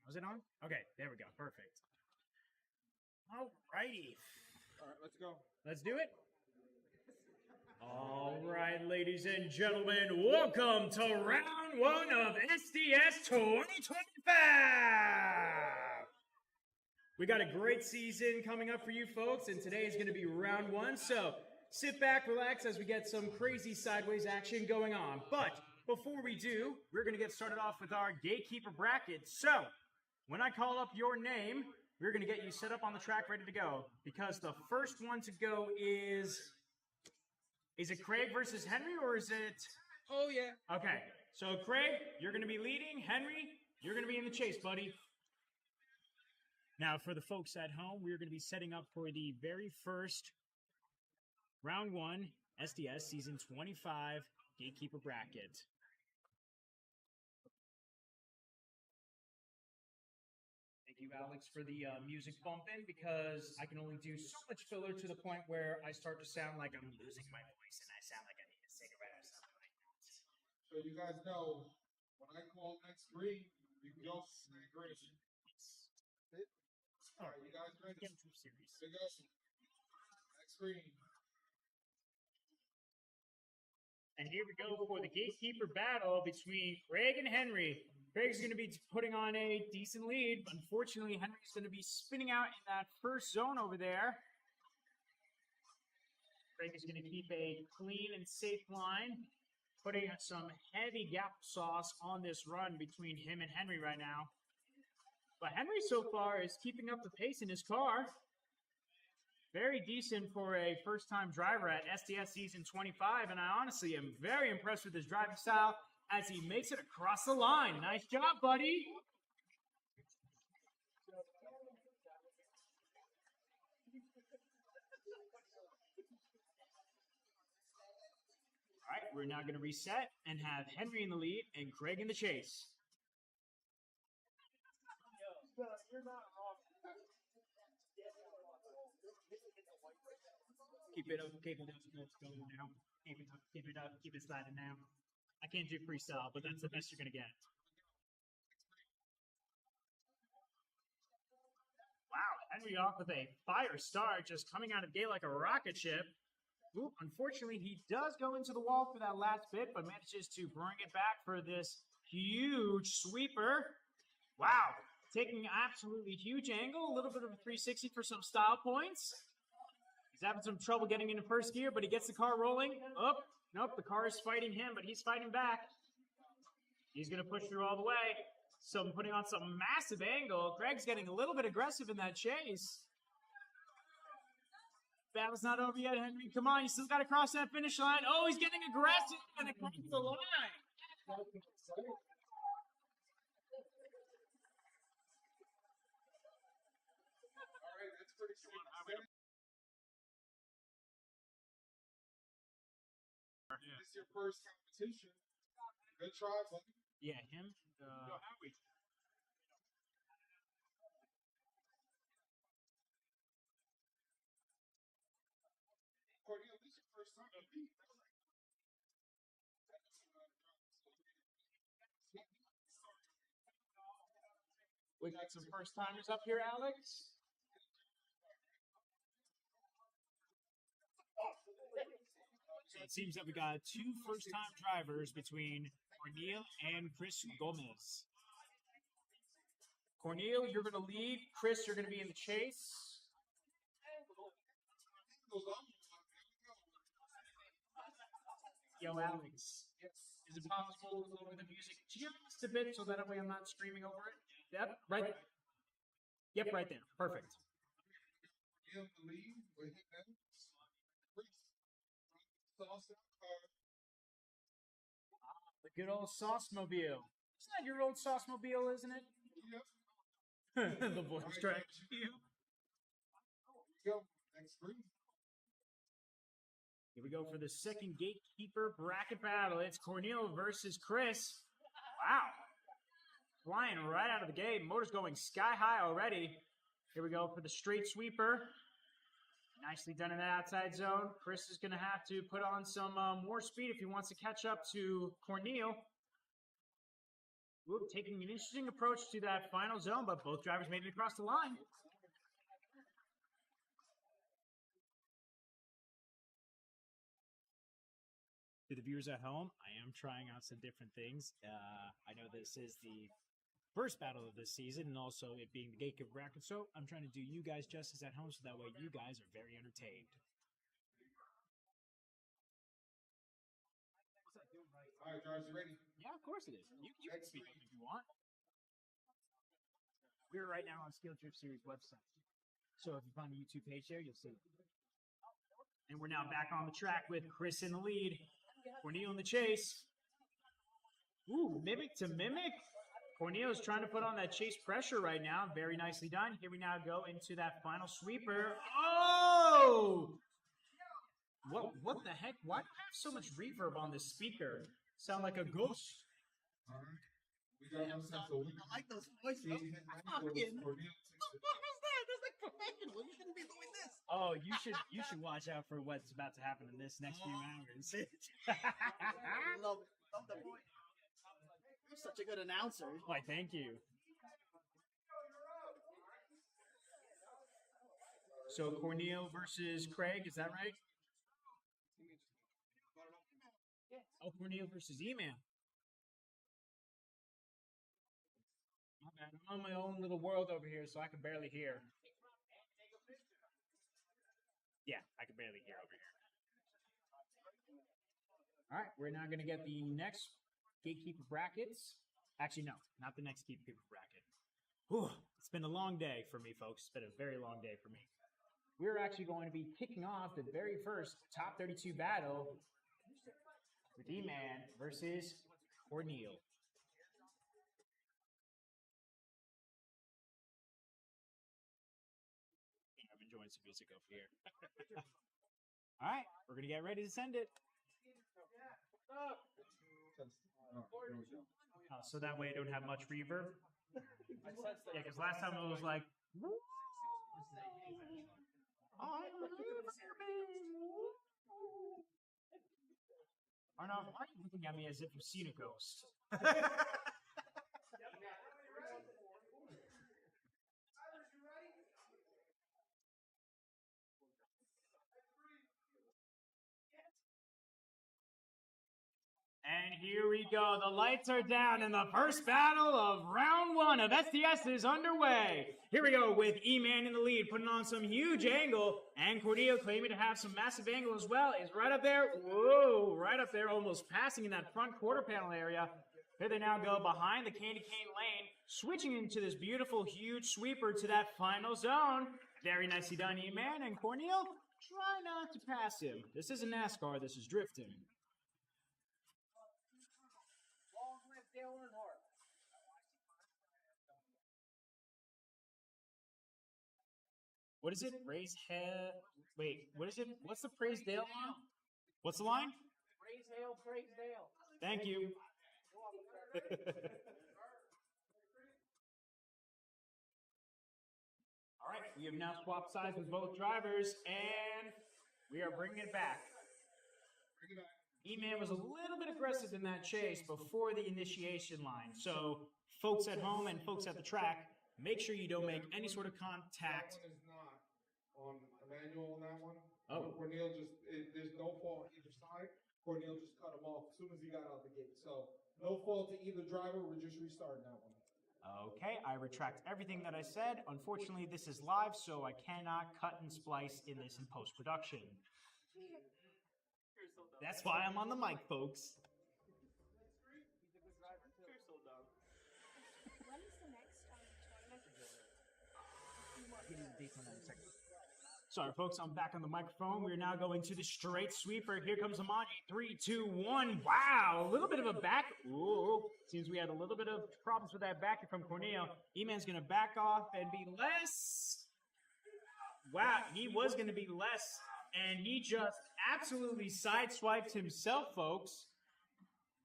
Was it on? Okay, there we go. Perfect. Alrighty. All right, let's go. Let's do it. All right, ladies and gentlemen, welcome to round one of SDS 2025. We got a great season coming up for you folks, and today is going to be round one. So sit back, relax as we get some crazy sideways action going on. But before we do, we're going to get started off with our gatekeeper bracket. So when I call up your name, we're going to get you set up on the track ready to go, because the first one to go is it Craig versus Henry, or is it? Oh, yeah. Okay, so Craig, you're going to be leading. Henry, you're going to be in the chase, buddy. Now, for the folks at home, we're going to be setting up for the very first round one SDS season 25 gatekeeper bracket. Thank you, Alex, for the music bumping, because I can only do so much filler to the point where I start to sound like I'm losing my voice and I sound like I need a cigarette or something like that. So you guys know, when I call next green, you can go say green. All right, you guys ready? Getting too serious. Big up. Next green. And here we go for the gatekeeper battle between Craig and Henry. Craig's going to be putting on a decent lead. Unfortunately, Henry's going to be spinning out in that first zone over there. Craig is going to keep a clean and safe line, putting some heavy gap sauce on this run between him and Henry right now. But Henry so far is keeping up the pace in his car. Very decent for a first-time driver at SDS Season 25, and I honestly am very impressed with his driving style as he makes it across the line. Nice job, buddy. All right, we're now going to reset and have Henry in the lead and Craig in the chase. Keep it up, keep it up, going now. Keep it up, keep it up, keep it sliding now. I can't do freestyle, but that's the best you're going to get. Wow, Henry off with a fire start, just coming out of the gate like a rocket ship. Ooh, unfortunately, he does go into the wall for that last bit, but manages to bring it back for this huge sweeper. Wow, taking an absolutely huge angle, a little bit of a 360 for some style points. He's having some trouble getting into first gear, but he gets the car rolling. Oh, nope, the car is fighting him, but he's fighting back. He's going to push through all the way. So putting on some massive angle. Craig's getting a little bit aggressive in that chase. Battle's not over yet, Henry. Come on, you still got to cross that finish line. Oh, he's getting aggressive and across the line. All right, that's pretty cool. This is your first competition. Good try, buddy. Yeah, him. Yo, Howie. Cornel, this is your first time to beat. We got some first timers up here, Alex. So it seems that we got two first-time drivers between Cornel and Chris Gomez. Cornel, you're going to lead. Chris, you're going to be in the chase. Yo, Alex. Is it possible to lower the music just a bit so that way I'm not screaming over it? Yep, right. Yep, right there. Perfect. The good old Sauce-mobile. It's not your old Sauce-mobile, isn't it? Yep. The voice track. Go. Next green. Here we go for the second gatekeeper bracket battle. It's Cornel versus Chris. Wow. Flying right out of the gate. Motor's going sky high already. Here we go for the straight sweeper. Nicely done in the outside zone. Chris is going to have to put on some more speed if he wants to catch up to Cornel. Whoop, taking an interesting approach to that final zone, but both drivers made it across the line. To the viewers at home, I am trying out some different things. I know this is the first battle of this season, and also it being the gatekeeper bracket, so I'm trying to do you guys justice at home, so that way you guys are very entertained. All right, guys, you ready? Yeah, of course it is. You can speak up if you want. We're right now on Skill Drift Series website, so if you find the YouTube page there, you'll see it. And we're now back on the track with Chris in the lead, Cornel in the chase. Ooh, mimic to mimic. Cornel's trying to put on that chase pressure right now. Very nicely done. Here we now go into that final sweeper. Oh! What the heck? Why do I have so much reverb on this speaker? Sound like a ghost. All right. We got one sense of week. I like those voices. Fucking. What the fuck is that? That's like professional. You shouldn't be doing this. Oh, you should watch out for what's about to happen in this next few hours. Love the voice. You're such a good announcer. Why, thank you. So Cornel versus Craig, is that right? Oh, Cornel versus Eman. My bad. I'm on my own little world over here, so I can barely hear. Yeah, I can barely hear over here. All right, we're now going to get the next gatekeeper brackets. Actually, no, not the next gatekeeper bracket. Whew, it's been a long day for me, folks. It's been a very long day for me. We're actually going to be kicking off the very first top 32 battle with Eman versus Cornel. I'm enjoying some music over here. All right, we're going to get ready to send it. So that way I don't have much reverb. Yeah, because last time it was like, Arnav, why are you looking at me as if you've seen a ghost? And here we go. The lights are down, and the first battle of round one of SDS is underway. Here we go with Eman in the lead, putting on some huge angle, and Cornel claiming to have some massive angle as well. Is right up there. Whoa, right up there, almost passing in that front quarter panel area. Here they now go behind the candy cane lane, switching into this beautiful, huge sweeper to that final zone. Very nicely done, Eman, and Cornel, try not to pass him. This isn't NASCAR, this is drifting. What is it? Raise head. Wait, what is it? What's the praise Dale line? What's the line? Praise Dale, praise Dale. Thank you. All right, we have now swapped sides with both drivers, and we are bringing it back. Eman was a little bit aggressive in that chase before the initiation line, so folks at home and folks at the track, make sure you don't make any sort of contact. That one is not on the manual on that one. Oh. Cornel there's no fault on either side. Cornel just cut him off as soon as he got out the gate. So no fault to either driver. We're just restarting that one. Okay, I retract everything that I said. Unfortunately, this is live, so I cannot cut and splice in this in post-production. That's why I'm on the mic, folks. Sorry, folks, I'm back on the microphone. We're now going to the straight sweeper. Here comes Eman. 3, 2, 1. Wow, a little bit of a back. Ooh, seems we had a little bit of problems with that backer from Cornel. Eman's going to back off and be less. Wow, he was going to be less, and he just absolutely sideswiped himself, folks.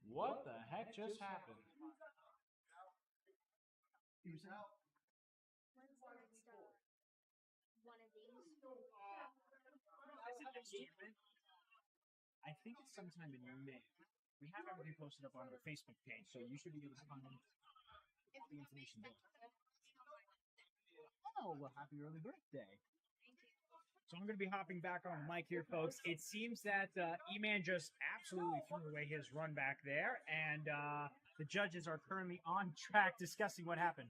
What the heck just happened? I think it's sometime in May. We have everything posted up on our Facebook page, so you should be able to find it. all the information there. Oh, well, happy early birthday. So I'm going to be hopping back on the mic here, folks. It seems that Eman just absolutely threw away his run back there, and the judges are currently on track discussing what happened.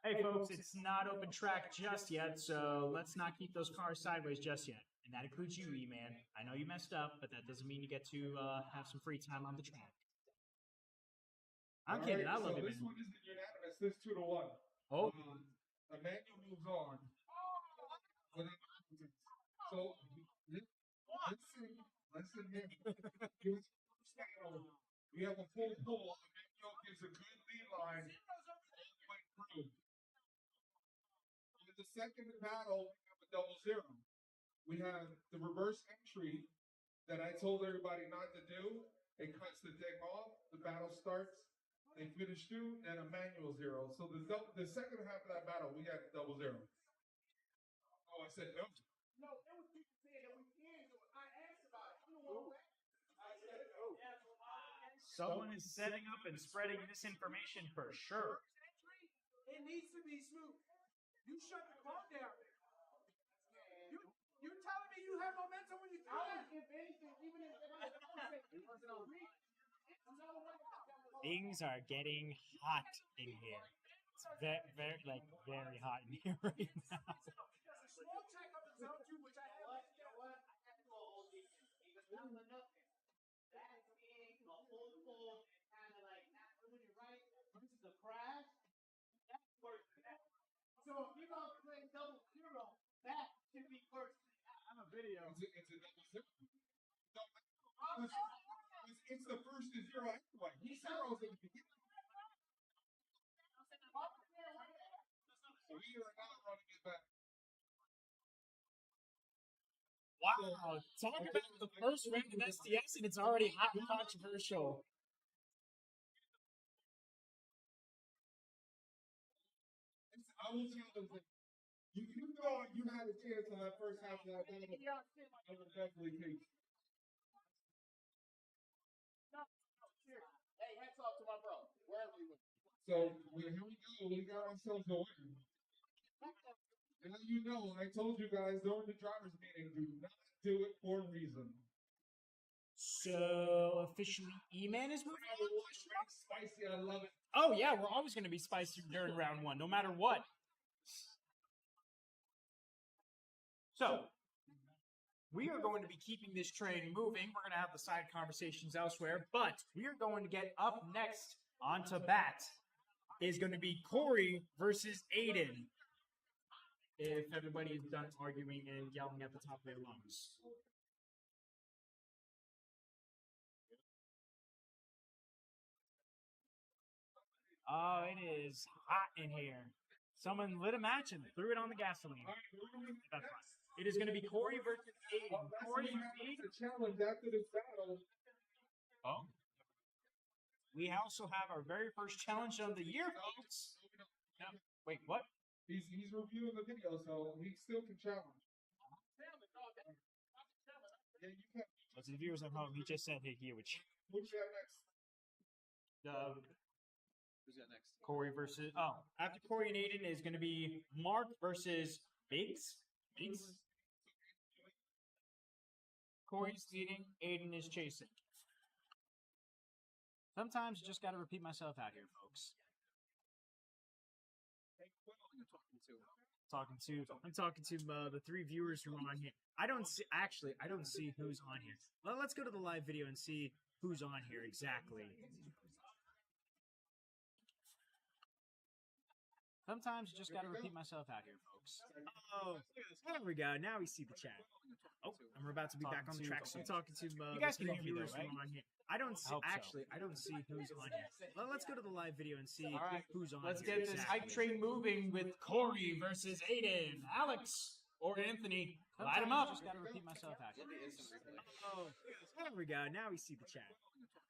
Hey, folks, it's not open track just yet, so let's not keep those cars sideways just yet. And that includes you, E-Man. I know you messed up, but that doesn't mean you get to have some free time on the track. I'm kidding. I love it, this man. one isn't unanimous. This 2-1. Oh. Emmanuel moves on. So, listen here. We have a full pull. Emmanuel gives a good lead line all the way through. In the second battle, we have a 0-0. We have the reverse entry that I told everybody not to do. It cuts the deck off. The battle starts. They finish through, and Emmanuel 0. So the second half of that battle, we got 0-0. Oh, I said no. No, there was people saying that we can do it. I asked about it. You know what? I said, oh. Someone is setting up and spreading misinformation for sure. It needs to be smooth. You shut the car down. You're telling me you have momentum when you do that? If anything, even if it wasn't on read. Things are getting hot in here. It's very hot in here right now. Small check up in zone 2, which I have. So if you're going to play 0-0, that should be worse. I'm a video. It's a 0-0. It's the first to 0 anyway. He zeros in the beginning. So we are not running it back. Wow, talk about the first round of SDS and it's already hot and controversial. I will tell them that you thought you had a chance on that first half of that battle. I would definitely take. Hey, hats off to my bro, wherever you went. So here we go. We got ourselves a win. Now you know, I told you guys during the drivers' meeting, do not do it for a reason. So officially, E-Man is moving. Spicy, I love it. Oh yeah, we're always going to be spicy during round 1, no matter what. So we are going to be keeping this train moving. We're going to have the side conversations elsewhere, but we are going to get up next onto bat. Is going to be Cory versus Aiden. If everybody is done arguing and yelling at the top of their lungs. Oh, it is hot in here. Someone lit a match and threw it on the gasoline. That's fine. It is going to be Cory versus Aiden. Cory, the challenge after this battle. Oh. We also have our very first challenge of the year, folks. No. Wait, what? He's reviewing the video, so he still can challenge. Yeah, you can. Well, to the viewers at home, he just said hey, huge. What do you have next? Who's got next? Cory versus... Oh, after Cory and Aiden is going to be Mark versus Biggs. Cory's leading, Aiden is chasing. Sometimes you just got to repeat myself out here, folks. I'm talking to the 3 viewers who are on here. I don't see who's on here. Well, let's go to the live video and see who's on here exactly. Sometimes you just got to repeat myself out here, folks. Oh, there we go. Now we see the chat. Oh, and we're about to be back on the track soon. I'm talking to you guys can hear me though, right? On here. I don't see who's on here. Well, let's go to the live video and see who's on. Let's get this hype train moving with Cory versus Aiden, Alex or Anthony. Light them up. Just got to repeat myself out here. Oh, there we go. Now we see the chat.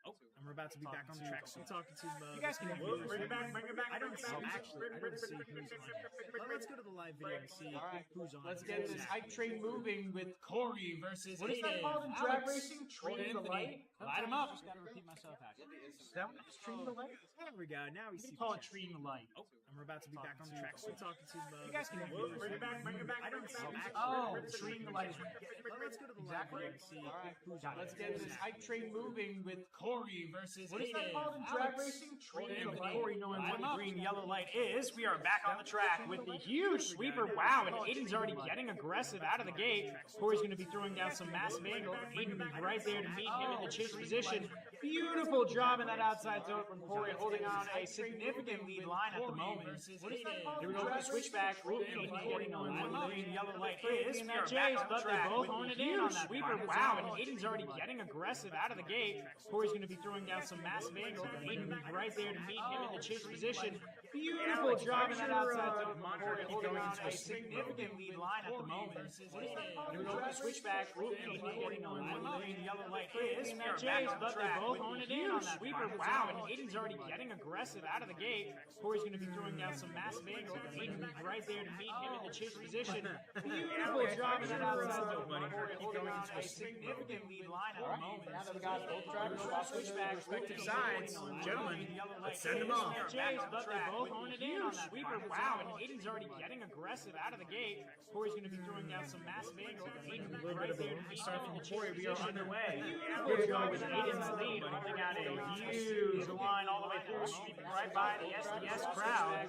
Oh, And we're about to be back on the track. So talking to You guys can bring it back, bring it back. I don't see actually. I don't see who's on. Well, let's go to the live video and see who's on. Let's get this hype train moving with Cory versus What is that Aiden. called in drag Alex racing? or Train the Anthony. light? Light him up. Just gotta repeat myself actually. Is that what it's train the light? There we go. Now we We see. call the it chat. Treating the Light. Oh, and we're about to be back on the track. So talking to. You guys can bring it back, bring it back. I don't see actually. Oh, Treating the Light. Well, let's go to the live video and see who's on. Let's get this hype train moving with Cory versus What is that Aiden. called in drag Alex racing? or Train the Anthony. light? Cory knowing Light what him the up. green yellow light is. We are back on the track with the huge sweeper. Wow, and Aiden's already getting aggressive out of the gate. Cory's going to be throwing down some massive angle. Aiden will be right there to meet him in the chase position. Beautiful job in that outside zone from Cory, holding on a significant lead line at the moment. What is that called Here in we go with drag the switchback. racing? Cory knowing what the green yellow light is. We are Chase, back on but the they track both with own the it in on huge that sweeper. private Wow, zone. and Aiden's already getting aggressive out of the gate. Cory's going to be throwing down some massive angle. Aiden will be right there to meet him in the chase position. Beautiful job in that outside zone from Cory, holding on a significant lead line at the moment. Here we go with the switchback. Cory knowing what the green yellow light is. We are back on the track with the huge sweeper. Wow, and Aiden's already getting aggressive out of the gate. Cory's going to be throwing down some massive angle. Aiden will be right there to meet him in the chase position. Beautiful job in that outside zone from Cory, holding on a significant lead line at the moment. Now that we got both drivers Switch back, respective sides. Gentlemen, let's send them off. But they both own it in on that sweeper. Wow, and Aiden's already getting aggressive out of the gate. Cory's going to be throwing down some massive angle. Aiden will be right there to meet him in the Cory. We are underway. Here we go with Aiden's lead, holding out a huge line all the way through, sweeping right by the SDS crowd.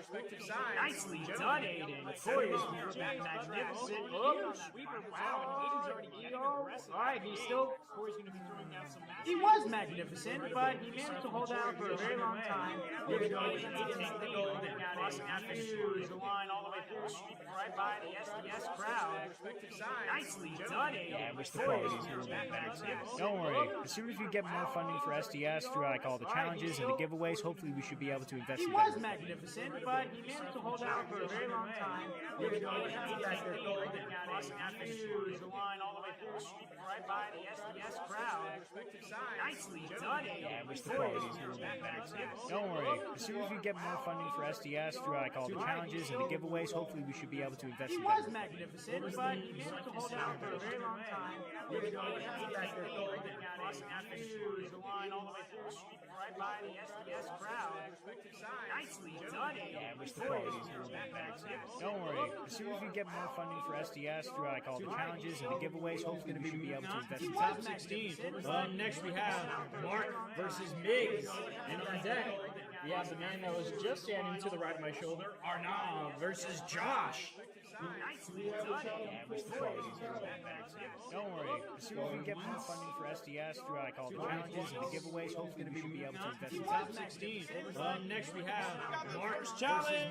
Nicely done, Aiden. Cory is magnificent. Oh, sweeper. Wow, and Aiden's already getting aggressive. All right, he's still. Cory's going to be throwing down some massive. He was magnificent, but he managed to hold out for a very long time. Here we go with Aiden's lead, holding out a huge line all the way through, sweeping right by the SDS crowd. Nicely done, Aiden. Cory is magnificent. Don't worry. As soon as we get more funding for SDS through like all the challenges and the giveaways, hopefully we should be able to invest He in was better. magnificent, but he managed to hold out for a very long time. Here we go with Aiden's lead, holding out a huge line all the way through, sweeping right by the SDS crowd. Nicely done, Aiden. Cory is magnificent. Don't worry. As soon as we get more funding for SDS through like all the challenges and the giveaways, hopefully we should be able to invest He in was better. magnificent, but he managed to hold out for a very long time. Here we go with Aiden's lead, holding out a huge line all the way through, sweeping right by the SDS crowd. Nicely done, Aiden. Cory is magnificent. Don't worry. As soon as we get more funding for SDS through like all the challenges and the giveaways, hopefully we should be able to invest in Top better. 16. Next we have Mark versus Miguel. And on deck, we have the man that was just standing to the right of my shoulder, Arnav versus Josh. Nicely done. Don't worry. As soon as we get more funding for SDS through like all the challenges and the giveaways, hopefully we should be able to invest in better. Top 16. Next we have Mark versus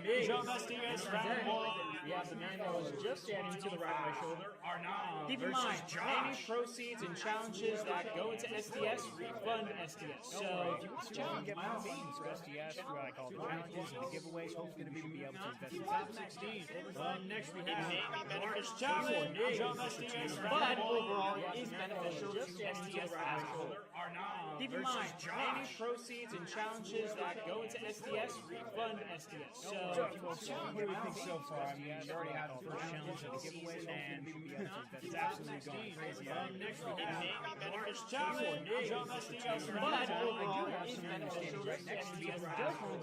Miguel. SDS Round 1. We have the man that was just standing to the right of my shoulder, Arnav. Keep in mind, any proceeds and challenges that go into SDS refund SDS. So if you want to As soon as we get more funding for SDS through like all the challenges and the giveaways, hopefully we should be able to invest in top better. 16. Next we have Mark challenge on SDS, but overall it is beneficial to SDS as a whole. Keep in mind, any proceeds and challenges that go into SDS refund SDS. So if you want to What do we think so far? I mean, we already have the first challenge and the giveaways, and it's absolutely going crazy. Next we have Mark challenge on SDS, but overall it is beneficial to SDS as a whole.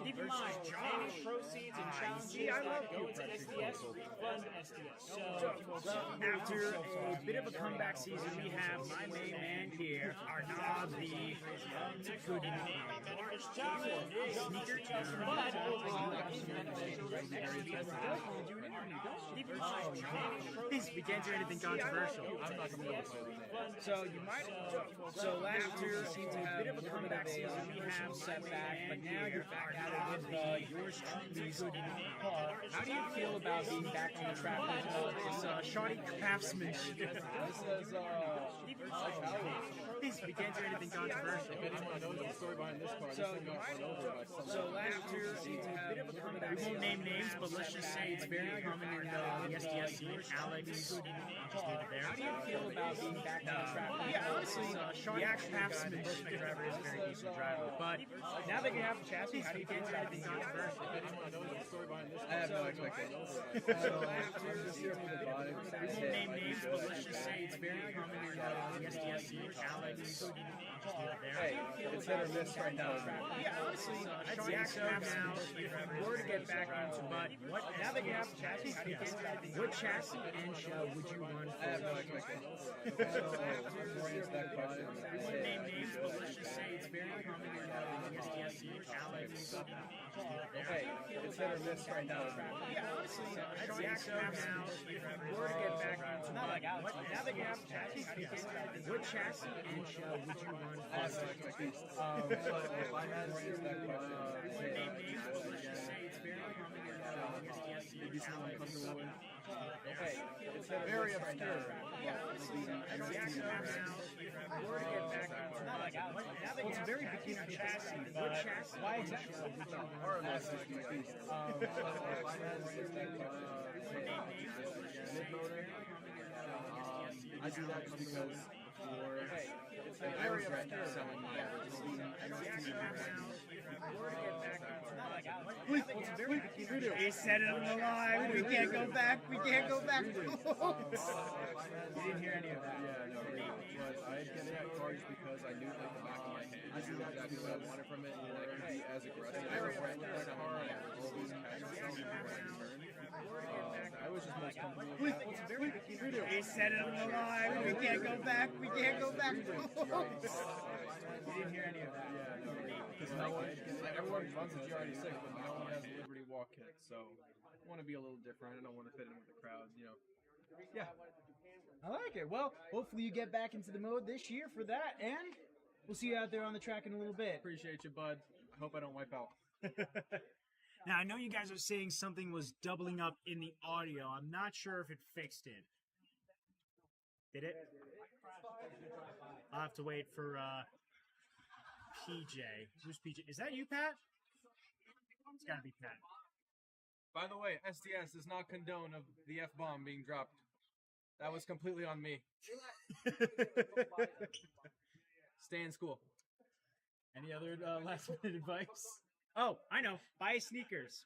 Keep in mind, any proceeds and challenges that go into SDS refund SDS. So if you want to After a bit of a comeback season, we have my main man here, Arnav, the good sneaker but overall it is beneficial to SDS. Please, we can't do anything controversial. So you might. So last year seemed to have a bit of a comeback season. We have setback, but now you're back at it with yours truly. How do you feel about being back on the track with this shoddy craftsmanship? Please, we can't do anything controversial. So last year seemed to have a bit of a comeback. We won't name names, but let's just say it's very prominent in the SDS scene. Alex just did it there. How do you feel about being back on track? Yeah, honestly, the actual half-spin bushman driver is a very decent driver. But now that you have the chassis, how do you get to anything controversial? I have no expectations. I'm just here for the vibe. We won't name names, but let's just say it's very prominent in the SDS scene. Alex just did it there. Hey, it's hit or miss right now. Yeah, honestly, the actual half-spin bushman driver is to get back into, but now that you have the chassis, how do you get to anything? What chassis and shell would you run for? I have no expectations. I'm more into that vibe. We won't name names, but let's just say it's very prominent in the SDS scene. Alex just did it there. Hey, it's hit or miss right now. Yeah, honestly, the actual half-spin bushman driver is to get back into, but now that you have the chassis, how do you get to anything? What chassis and shell would you run for? I have no expectations. If I had more into that vibe, Name names, but let's just say it's very prominent in the SDS scene. maybe someone comfortable with. Hey, it's hit or Very miss right obscure. now. Yeah, honestly, the actual half-spin bushman driver is to get back into, now that it's a very beginner chassis, but why exactly would you run More or less expectations. If I had more into that vibe, mid-motor, I do that just because I regret selling my He said it on the line. We can't go back. We can't go back. You didn't hear any of that? Yeah, no, but I get it at cars because I knew like the back of my hand. I knew exactly what I wanted from it. You wanted to be as aggressive. I regret that car. I always catch myself before I turn. I was just most comfortable with that. He said it on the line. We can't go back. We can't go back. You didn't hear any of that? Yeah, no, because no one, everyone runs a GR86, but no one has a Liberty Walk kit, so I want to be a little different. I don't want to fit in with the crowd, you know. Yeah. I like it. Well, hopefully you get back into the mode this year for that, and we'll see you out there on the track in a little bit. Appreciate you, bud. I hope I don't wipe out. Now, I know you guys are saying something was doubling up in the audio. I'm not sure if it fixed it. Did it? I'll have to wait for PJ. Who's PJ? Is that you, Pat? It's gotta be Pat. By the way, SDS does not condone of the F-bomb being dropped. That was completely on me. Stay in school. Any other last minute advice? Oh, I know. Buy sneakers.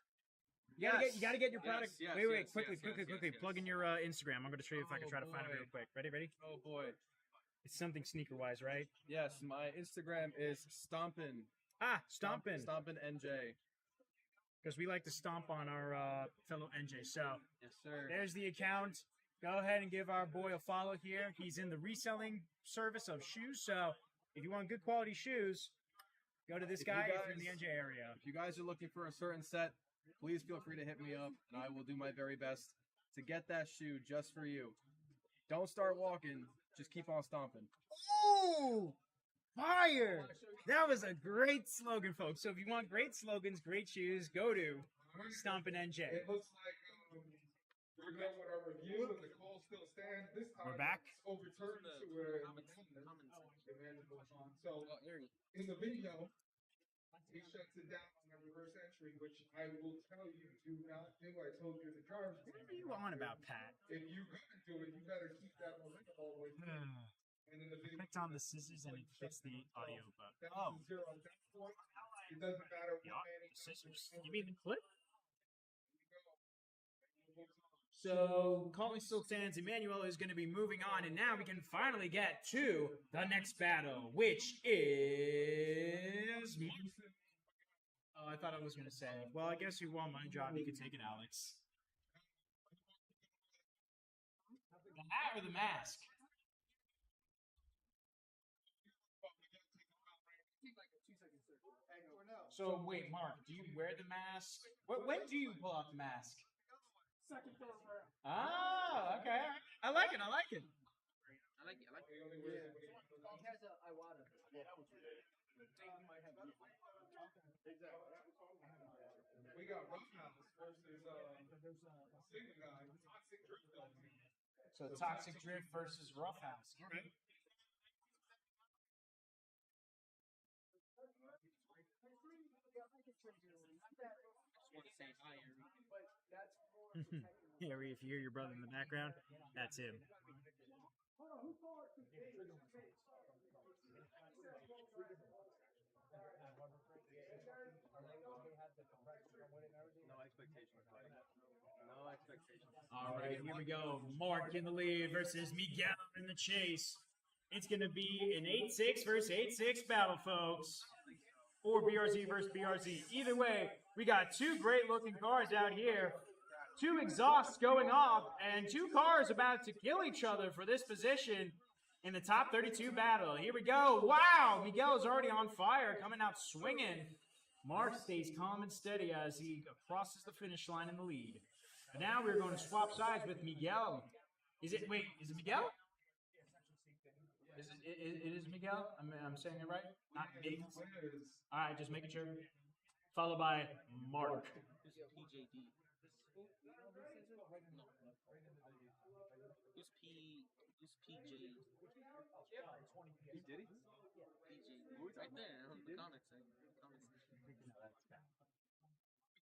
You gotta get your product. Yes, wait, yes, quickly. yes. Plug in your Instagram. I'm gonna show you if I can try to find it real quick. Ready? Oh boy. It's something sneaker wise, right? Yes, my Instagram is Stompin. Stompin'. Stompin' NJ. Because we like to stomp on our fellow NJ. So Yes, sir. there's the account. Go ahead and give our boy a follow here. He's in the reselling service of shoes. So if you want good quality shoes, go to this If you guy if you're guys- in the NJ area. If you guys are looking for a certain set, please feel free to hit me up, and I will do my very best to get that shoe just for you. Don't start walking. Just keep on stomping. Oh, fire! That was a great slogan, folks. So if you want great slogans, great shoes, go to Stompin' NJ. It looks like we're done with our review, and the call still stands. This time, We're back. it's overturned to where So in the video, he shuts it down on the reverse entry, which I will tell you, do not do. I told you the driver's What are you on about, Pat? If you're gonna do it, you better keep that momentum all the way through. And in the video, Clicked on the scissors and it fits the audio, but that is zero at that point. It doesn't matter what man he scissors. You mean the clip? goes. So, calling still stands. Emmanuel is going to be moving on, and now we can finally get to the next battle, which is. Oh, I thought I was going to say. Well, I guess you want my job. You can take it, Alex. The hat or the mask? So wait, Mark, do you wear the mask? When do you pull out the mask? Ah, okay. I like it. We got Roughhouse versus Sigma guy, Toxic Drift. So Toxic Drift versus Roughhouse. All right. Harry, if you hear your brother in the background, that's him. No expectations, buddy. No expectations. All right, here we go. Mark in the lead versus Miguel in the chase. It's going to be an 8-6 versus 8-6 battle, folks. Or BRZ versus BRZ. Either way, we got two great-looking cars out here. Two exhausts going off, and two cars about to kill each other for this position in the top 32 battle. Here we go. Wow, Miguel is already on fire, coming out swinging. Mark stays calm and steady as he crosses the finish line in the lead. But now we're going to swap sides with Miguel. Is it Miguel? It is Miguel? I'm saying it right? Not Big. All right, just making sure. Followed by Mark. PJD. Who's PJ? Who did he? PJ. Right there on the comments.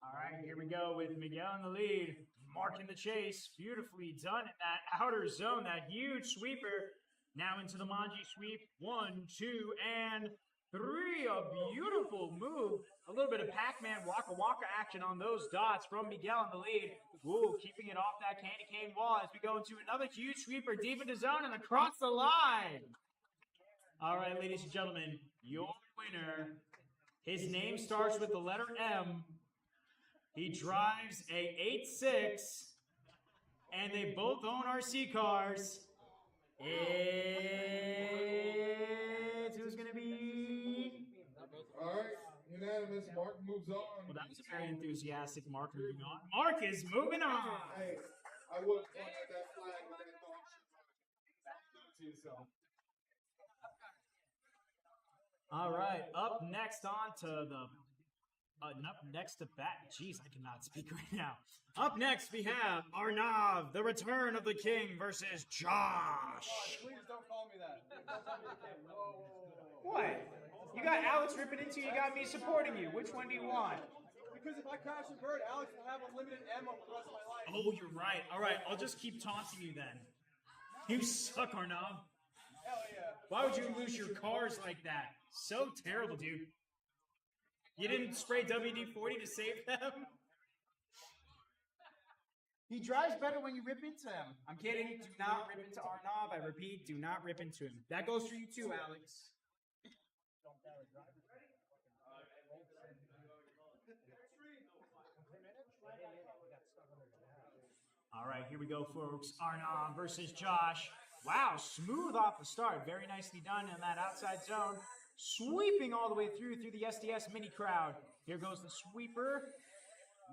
All right, here we go with Miguel in the lead. Mark in the chase. Beautifully done in that outer zone, that huge sweeper. Now into the Manji sweep. 1, 2, and 3. A beautiful move. A little bit of Pac-Man Waka Waka action on those dots from Miguel in the lead. Ooh, keeping it off that candy cane wall as we go into another huge sweeper deep into zone and across the line. All right, ladies and gentlemen, your winner. His name starts with the letter M. He drives a 8-6, and they both own RC cars. It's who's going to be? All right, unanimous. Mark moves on. Well, that was a very enthusiastic Mark moving on. Mark is moving on. Hey, I would point at that flag with that dog shit. To yourself. All right, up next on to the... up next to bat. Jeez, I cannot speak right now. Up next, we have Arnav, the return of the king, versus Josh. Please don't call me that. Don't call me the king. Whoa. What? You got Alex ripping into you, you got me supporting you. Which one do you want? Because if I crash and burn, Alex will have unlimited ammo for the rest of my life. Oh, you're right. All right, I'll just keep taunting you then. You suck, Arnav. Hell yeah. Why would you lose your cars like that? So terrible, dude. You didn't spray WD-40 to save them? He drives better when you rip into him. I'm kidding. Do not rip into Arnav. I repeat, do not rip into him. That goes for you too, Alex. All right, here we go, folks. Arnav versus Josh. Wow, smooth off the start. Very nicely done in that outside zone. Sweeping all the way through the SDS mini crowd. Here goes the sweeper.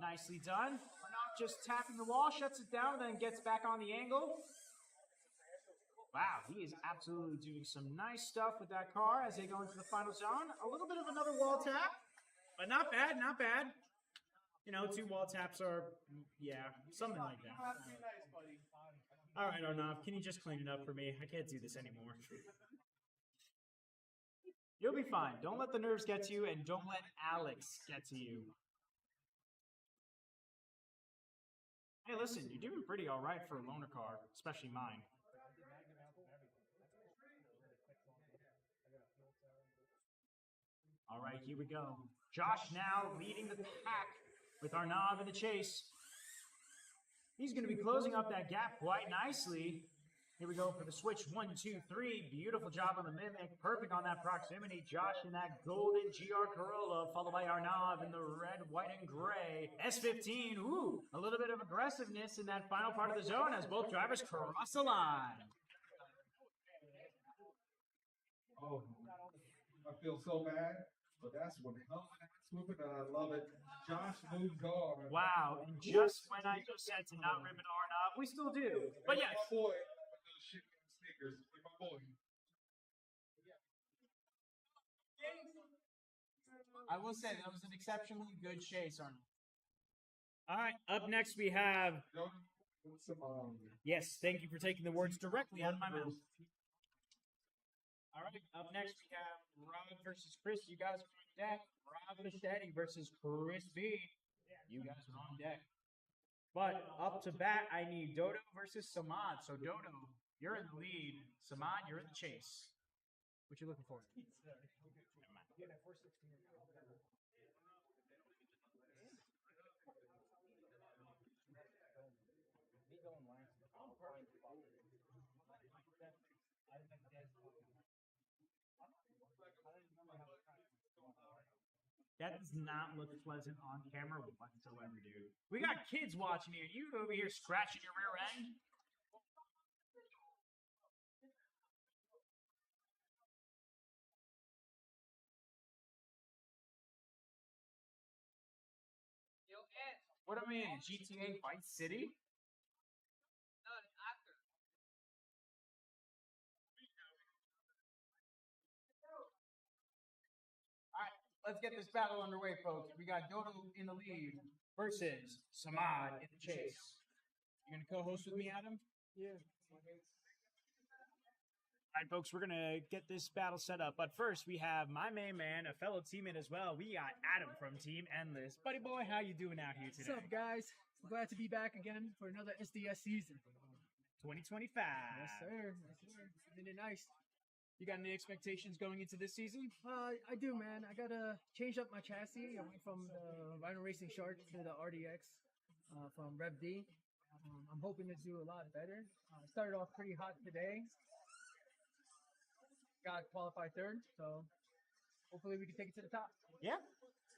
Nicely done. Arnav just tapping the wall, shuts it down, then gets back on the angle. Wow, he is absolutely doing some nice stuff with that car as they go into the final zone. A little bit of another wall tap, but not bad, not bad. You know, 2 wall taps are, yeah, something like that. Have to be nice, buddy. All right, Arnav, can you just clean it up for me? I can't do this anymore. You'll be fine. Don't let the nerves get to you, and don't let Alex get to you. Hey, listen, you're doing pretty all right for a loaner car, especially mine. All right, here we go. Josh now leading the pack with Arnav in the chase. He's going to be closing up that gap quite nicely. Here we go for the switch. 1, 2, 3. Beautiful job on the mimic. Perfect on that proximity. Josh in that golden GR Corolla, followed by Arnav in the red, white, and gray. S15. Ooh, a little bit of aggressiveness in that final part of the zone as both drivers cross the line. Oh, I feel so bad, but that's what swooping, and I love it. Josh moves on. Wow, and just when I just said to not rip it Arnav, we still do. But yes. My boy with those shit sneakers. My boy. I will say that was an exceptionally good chase, Arnav. All right, up next we have... Yes, thank you for taking the words directly out of my mouth. All right, up next we have Rob versus Chris. You guys are on deck. Rob Bichetti versus Chris B. You guys are on deck. But up to bat, I need Dodo versus Samad. So Dodo, you're in the lead. Samad, you're in the chase. What you looking for? That does not look pleasant on camera whatsoever, dude. We got kids watching here. You over here scratching your rear end. What am I in? GTA Vice City? Let's get this battle underway, folks. We got Dodo in the lead versus Samad in the chase. You gonna co-host with me, Adam? Yeah. All right, folks, we're gonna get this battle set up. But first, we have my main man, a fellow teammate as well. We got Adam from Team Endless. Buddy boy, how you doing out here today? What's up, guys? I'm glad to be back again for another SDS season. 2025. Yes, sir. Yes, sir. Really nice. You got any expectations going into this season? I do, man. I gotta change up my chassis. I went from the Rhino Racing Shark to the RDX from Rev D. I'm hoping to do a lot better. Started off pretty hot today. Got qualified third, so hopefully we can take it to the top. Yeah.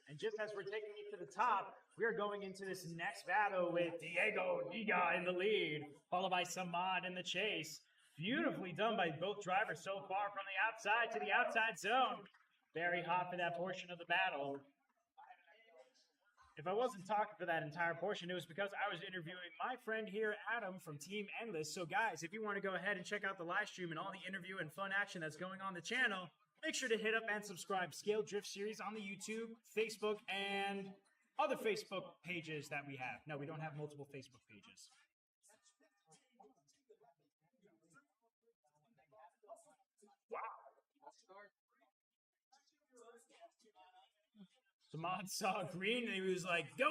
And just as we're taking it to the top, we are going into this next battle with Diego Niga in the lead, followed by Samad in the chase. Beautifully done by both drivers so far from the outside to the outside zone. Very hot for that portion of the battle. If I wasn't talking for that entire portion, it was because I was interviewing my friend here, Adam, from Team Endless. So guys, if you want to go ahead and check out the live stream and all the interview and fun action that's going on the channel, make sure to hit up and subscribe Scale Drift Series on the YouTube, Facebook, and other Facebook pages that we have. No, we don't have multiple Facebook pages. Samad saw green and he was like, go!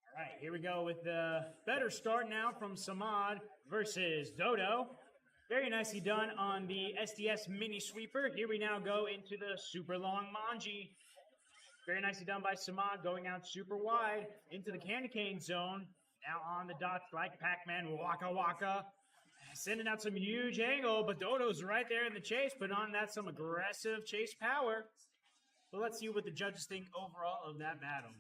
All right, here we go with the better start now from Samad versus Dodo. Very nicely done on the SDS Mini Sweeper. Here we now go into the super long Manji. Very nicely done by Samad, going out super wide into the candy cane zone. Now on the dots like Pac-Man, Waka Waka. Sending out some huge angle, but Dodo's right there in the chase, putting on that some aggressive chase power. But let's see what the judges think overall of that battle.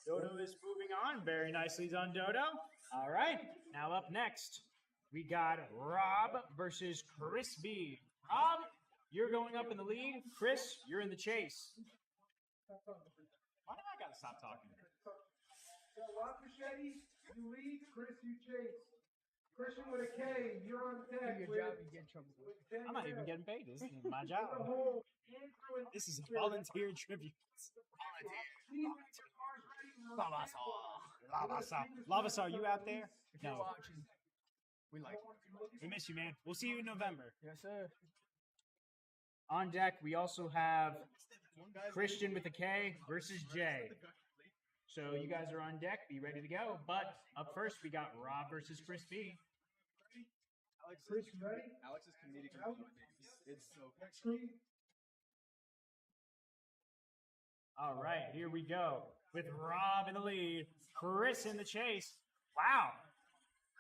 Dodo is moving on. Very nicely done, Dodo. All right, now up next, we got Rob versus Chris B. Rob, you're going up in the lead. Chris, you're in the chase. Why do I gotta stop talking? Rob Machete, you lead. Chris, you chase. Christian with a K, you're on deck. Do your job and get in trouble. I'm not even getting paid. This is my job. This is volunteer tribute. Lavasar, you out there? If you're No. watching, we like you. We miss you, man. We'll see you in November. Yes, sir. On deck, we also have Christian with a K versus Jay. So you guys are on deck. Be ready to go. But up first, we got Rob versus Chris B. Chris, you ready? Alex's comedic relief. It's so All right, here we go. With Rob in the lead, Chris in the chase. Wow.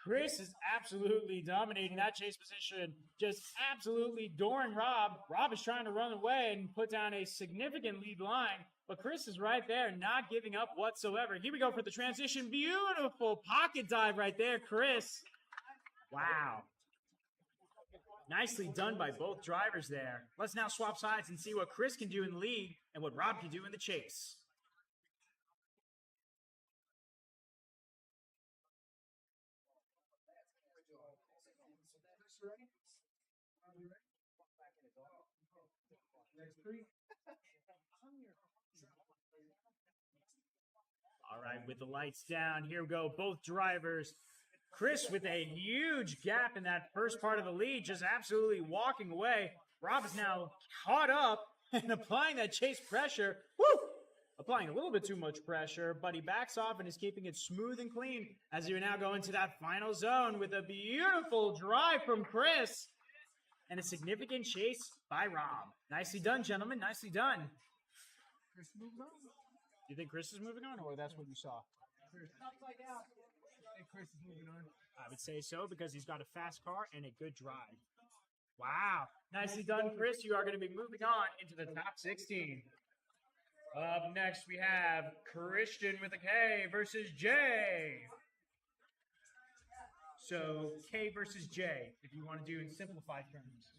Chris is absolutely dominating that chase position. Just absolutely dooring Rob. Rob is trying to run away and put down a significant lead line. But Chris is right there, not giving up whatsoever. Here we go for the transition. Beautiful pocket dive right there, Chris. Wow. Nicely done by both drivers there. Let's now swap sides and see what Chris can do in the lead and what Rob can do in the chase. Next three. right, with the lights down, here we go. Both drivers. Chris with a huge gap in that first part of the lead, just absolutely walking away. Rob is now caught up and applying that chase pressure. Woo! Applying a little bit too much pressure, but he backs off and is keeping it smooth and clean as you now go into that final zone with a beautiful drive from Chris and a significant chase by Rob. Nicely done, gentlemen. Nicely done. Chris moves on. You think Chris is moving on, or that's what you saw? Chris. I think Chris is moving on. I would say so because he's got a fast car and a good drive. Wow. Nicely done, Chris. You are going to be moving on into the top 16. Up next, we have Christian with a K versus J. So, K versus J, if you want to do in simplified terms.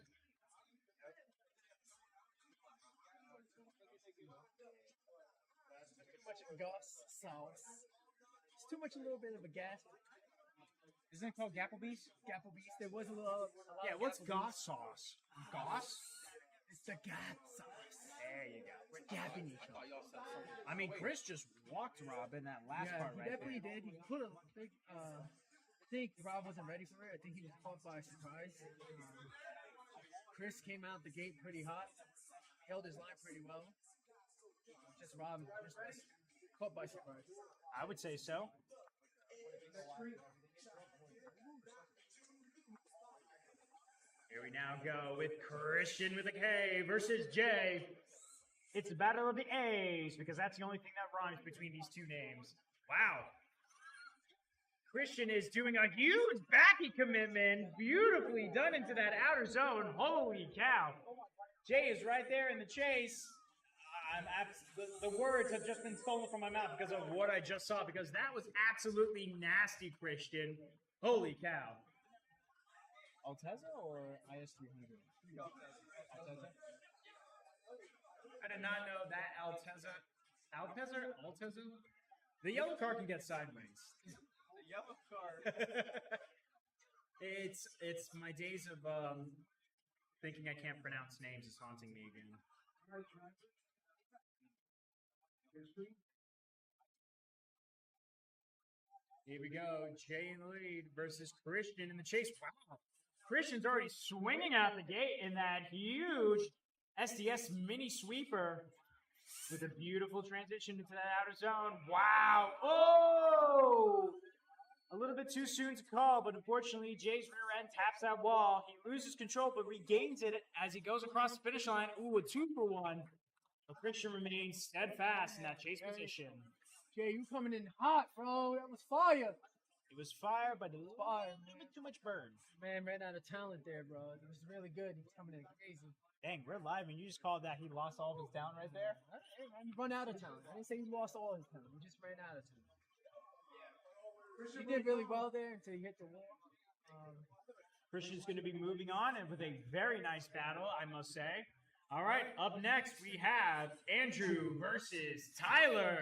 Too much gas sauce. It's too much a little bit of a gas. Isn't it called Gapplebee's? Gapplebee's. There was a lot Yeah, of what's Gapplebee's. Goss sauce? Goss? It's the gas sauce. There you go. We're gapping each other. I mean, Chris just walked Rob in that last Yeah, part he right definitely there. did. He put a big. I think Rob wasn't ready for it. I think he was caught by surprise. Chris came out the gate pretty hot, held his line pretty well. Just Rob just was caught by surprise. I would say so. Here we now go with Christian with a K versus J. It's a battle of the A's because that's the only thing that rhymes between these two names. Wow. Christian is doing a huge backy commitment. Beautifully done into that outer zone. Holy cow. Jay is right there in the chase. The words have just been stolen from my mouth because of what I just saw, because that was absolutely nasty, Christian. Holy cow. Alteza or IS300? Alteza? I did not know that Alteza. Alteza? The yellow car can get sideways. The yellow car. It's my days of thinking I can't pronounce names is haunting me again. Here we go. Jay in the lead versus Christian in the chase. Wow. Christian's already swinging out the gate in that huge SDS mini sweeper with a beautiful transition into that outer zone. Wow. Oh! A little bit too soon to call, but unfortunately, Jay's rear end taps that wall. He loses control, but regains it as he goes across the finish line. Ooh, a 2-for-1. But Christian remains steadfast in that chase position. Jay, you coming in hot, bro. That was fire. It was fire, but a little bit too much burn. Man ran out of talent there, bro. It was really good. He's coming in crazy. Dang, we're live, and you just called that he lost all of his down right there? Hey, man, you run out of talent. I didn't say he lost all his talent. He just ran out of talent. He did really well there until he hit the wall. Christian's going to be moving on, and with a very nice battle, I must say. All right, up next, we have Andrew versus Tyler.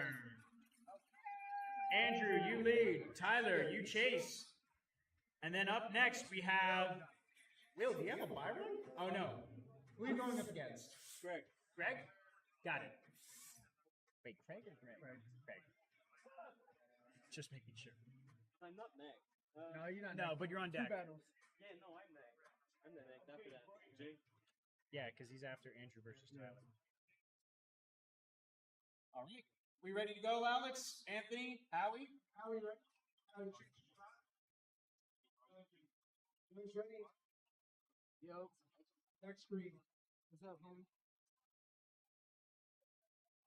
Andrew, you lead. Tyler, you chase. And then up next, we have... Will, do you have a Byron? Oh, no. Who are you going up against? Greg. Greg? Got it. Wait, Craig or Greg? Craig. Just making sure. I'm not next. No, you're not. No, next. but you're on Two deck. battles. Yeah, no, I'm next. I'm the next after that. Jay. Yeah, because he's after Andrew versus Tyler. All right. We ready to go, Alex? Anthony? Howie? Howie, ready? Who's ready? Yo, Next screen. what's up, homie?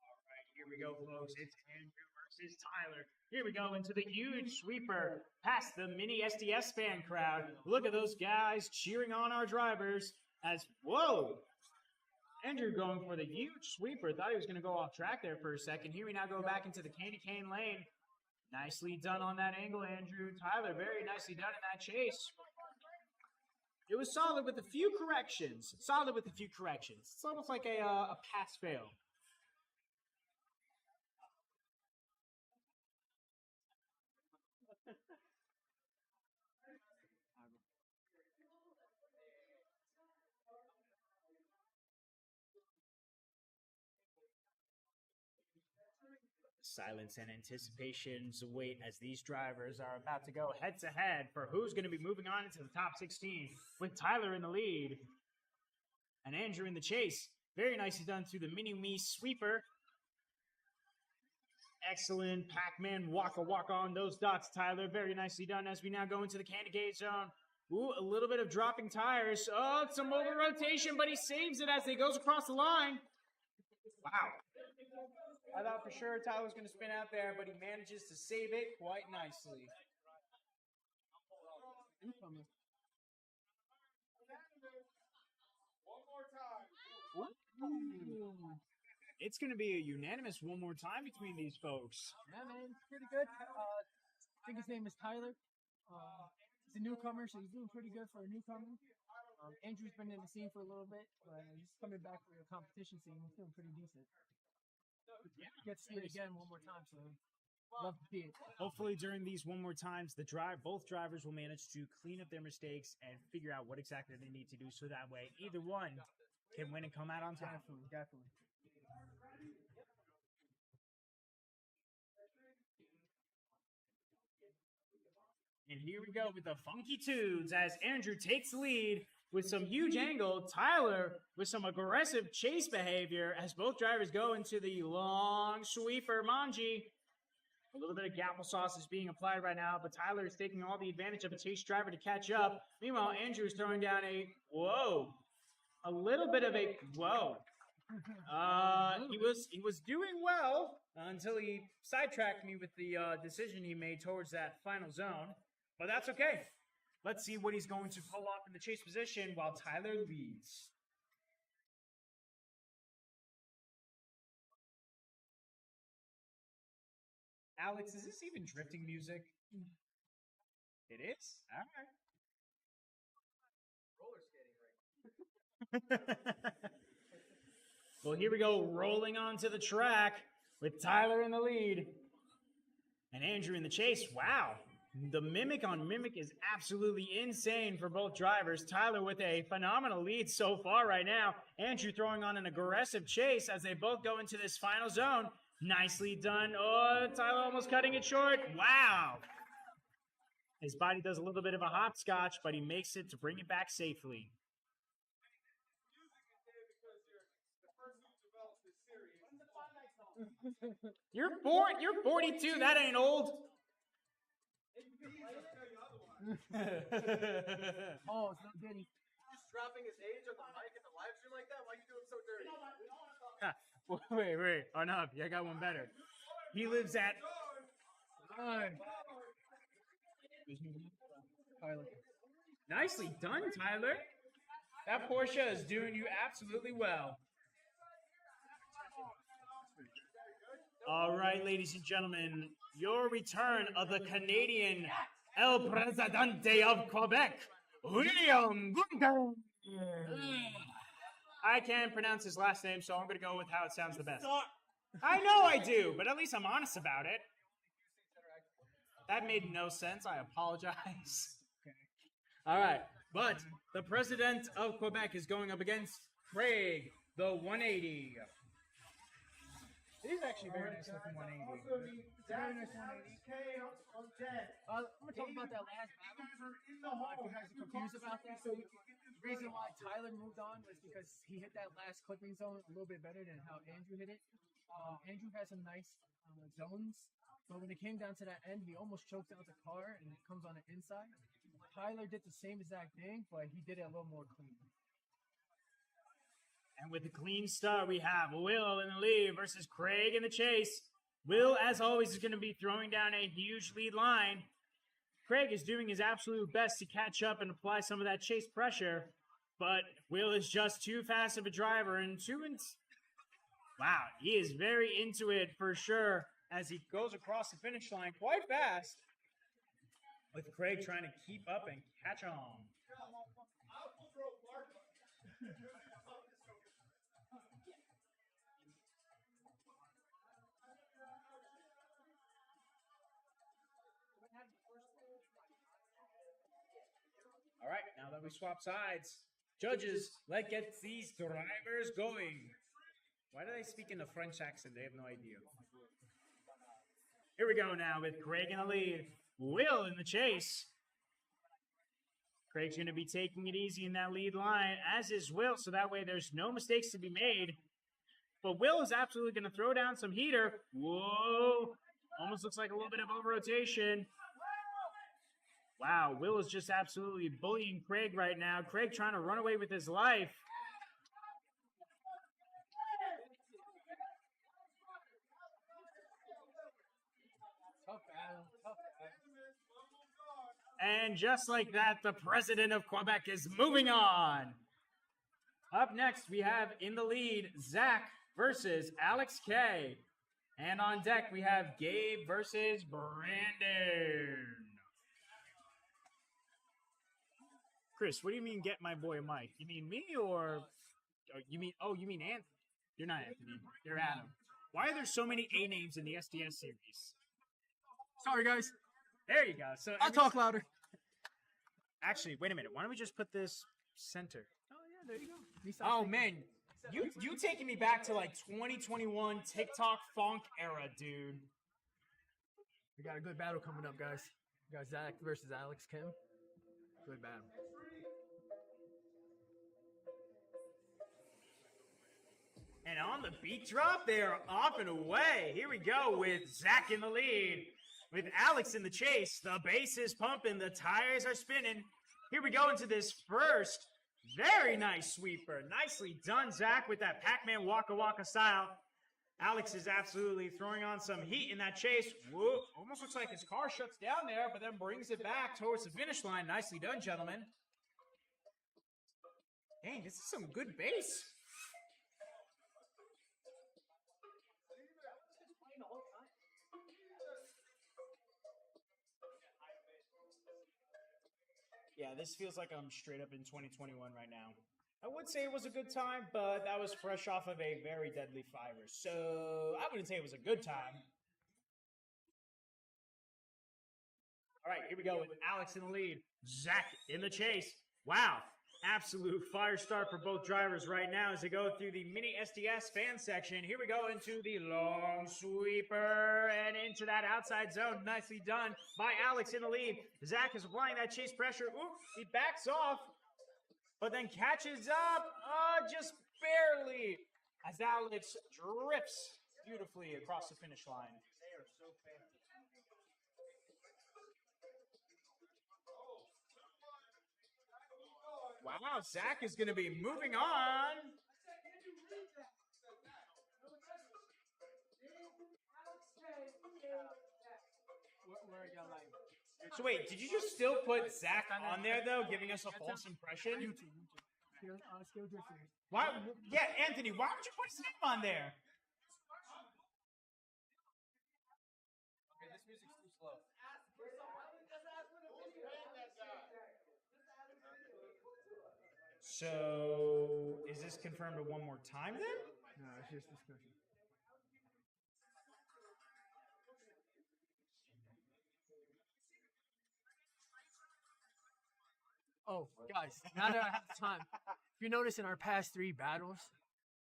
All right, here we go, folks. It's Andrew versus Tyler. Here we go into the huge sweeper past the mini SDS fan crowd. Look at those guys cheering on our drivers as, whoa! Andrew going for the huge sweeper. Thought he was going to go off track there for a second. Here we now go back into the candy cane lane. Nicely done on that angle, Andrew. Tyler, very nicely done in that chase. It was solid with a few corrections. It's almost like a pass-fail. Silence and anticipations await as these drivers are about to go head to head for who's going to be moving on into the top 16, with Tyler in the lead and Andrew in the chase. Very nicely done through the mini-me sweeper. Excellent Pac-Man walk on those dots, Tyler. Very nicely done as we now go into the candy gate zone. Ooh, a little bit of dropping tires. Oh, some over rotation, but he saves it as he goes across the line. Wow. I thought for sure Tyler was going to spin out there, but he manages to save it quite nicely. One more time. It's going to be a unanimous one more time between these folks. Yeah, man, it's pretty good. I think his name is Tyler. He's a newcomer, so he's doing pretty good for a newcomer. Andrew's been in the scene for a little bit, but he's coming back for the competition scene. He's doing pretty decent. Yeah, Get to see it again one more time, so love to see it. Hopefully during these one more times, both drivers will manage to clean up their mistakes and figure out what exactly they need to do, so that way either one can win and come out on top. Definitely. And here we go with the Funky Tunes as Andrew takes the lead with some huge angle. Tyler with some aggressive chase behavior as both drivers go into the long sweeper Manji. A little bit of applesauce is being applied right now, but Tyler is taking all the advantage of a chase driver to catch up. Meanwhile, Andrew is throwing down a little bit of a whoa. He was doing well until he sidetracked me with the decision he made towards that final zone. But that's okay. Let's see what he's going to pull off in the chase position while Tyler leads. Alex, is this even drifting music? It is? All right. Well, here we go, rolling onto the track with Tyler in the lead and Andrew in the chase. Wow. The mimic on mimic is absolutely insane for both drivers. Tyler with a phenomenal lead so far right now. Andrew throwing on an aggressive chase as they both go into this final zone. Nicely done. Oh, Tyler almost cutting it short. Wow. His body does a little bit of a hopscotch, but he makes it to bring it back safely. You're 42. That ain't old. Oh, it's not Diddy. Just dropping his age on the mic at the live stream like that? Why are you doing so dirty? Wait. Arnav, I got one better. He lives at... Tyler. Nicely done, Tyler. That Porsche is doing you absolutely well. All right, ladies and gentlemen, your return of the Canadian El Presidente of Quebec, William Gunter. I can't pronounce his last name, so I'm going to go with how it sounds the best. I know I do, but at least I'm honest about it. That made no sense. I apologize. All right, but the President of Quebec is going up against Craig, the 180. It is actually very nice looking 180. Very nice 180. I'm going to talk about that last battle. If you guys are confused about that, the reason why Tyler moved on was because he hit that last clipping zone a little bit better than how Andrew hit it. Andrew has some nice zones, but when it came down to that end, he almost choked out the car, and it comes on the inside. Tyler did the same exact thing, but he did it a little more clean. And with the clean start, we have Will in the lead versus Craig in the chase. Will, as always, is going to be throwing down a huge lead line. Craig is doing his absolute best to catch up and apply some of that chase pressure, but Will is just too fast of a driver wow, he is very into it for sure as he goes across the finish line quite fast, with Craig trying to keep up and catch on. All right, now that we swap sides, judges, let's get these drivers going. Why do they speak in a French accent? They have no idea. Here we go now with Craig in the lead. Will in the chase. Craig's going to be taking it easy in that lead line, as is Will, so that way there's no mistakes to be made. But Will is absolutely going to throw down some heater. Whoa. Almost looks like a little bit of over-rotation. Wow, Will is just absolutely bullying Craig right now. Craig trying to run away with his life. And just like that, the president of Quebec is moving on. Up next, we have in the lead, Zach versus Alex K. And on deck, we have Gabe versus Brandon. Chris, what do you mean get my boy Mike? You mean me or you mean Anthony? You're not Anthony. You're Adam. Why are there so many A names in the SDS series? Sorry, guys. There you go. So I'll talk louder. Actually, wait a minute. Why don't we just put this center? Oh, yeah, there you go. Oh, man. You taking me back to like 2021 TikTok funk era, dude. We got a good battle coming up, guys. We got Zach versus Alex Kim. Good battle. And on the beat drop, they are off and away. Here we go with Zach in the lead. With Alex in the chase, the bass is pumping, the tires are spinning. Here we go into this first very nice sweeper. Nicely done, Zach, with that Pac-Man Waka Waka style. Alex is absolutely throwing on some heat in that chase. Whoa, almost looks like his car shuts down there, but then brings it back towards the finish line. Nicely done, gentlemen. Dang, this is some good bass. Yeah, this feels like I'm straight up in 2021 right now. I would say it was a good time, but that was fresh off of a very deadly fire. So I wouldn't say it was a good time. All right, here we go with Alex in the lead. Zach in the chase. Wow, absolute fire start for both drivers right now as they go through the mini SDS fan section. Here we go into the long sweeper and into that outside zone. Nicely done by Alex in the lead. Zach is applying that chase pressure. Ooh, he backs off, but then catches up just barely as Alex drifts beautifully across the finish line. They are so fancy. Wow, Zach is going to be moving on. So wait, did you just still put Zach on there though, giving us a false impression? Why? Yeah, Anthony, why would you put his name on there? Okay, this music's too slow. So, is this confirmed one more time then? No, it's just discussion. Oh, guys, now that I have time, if you notice in our past 3 battles,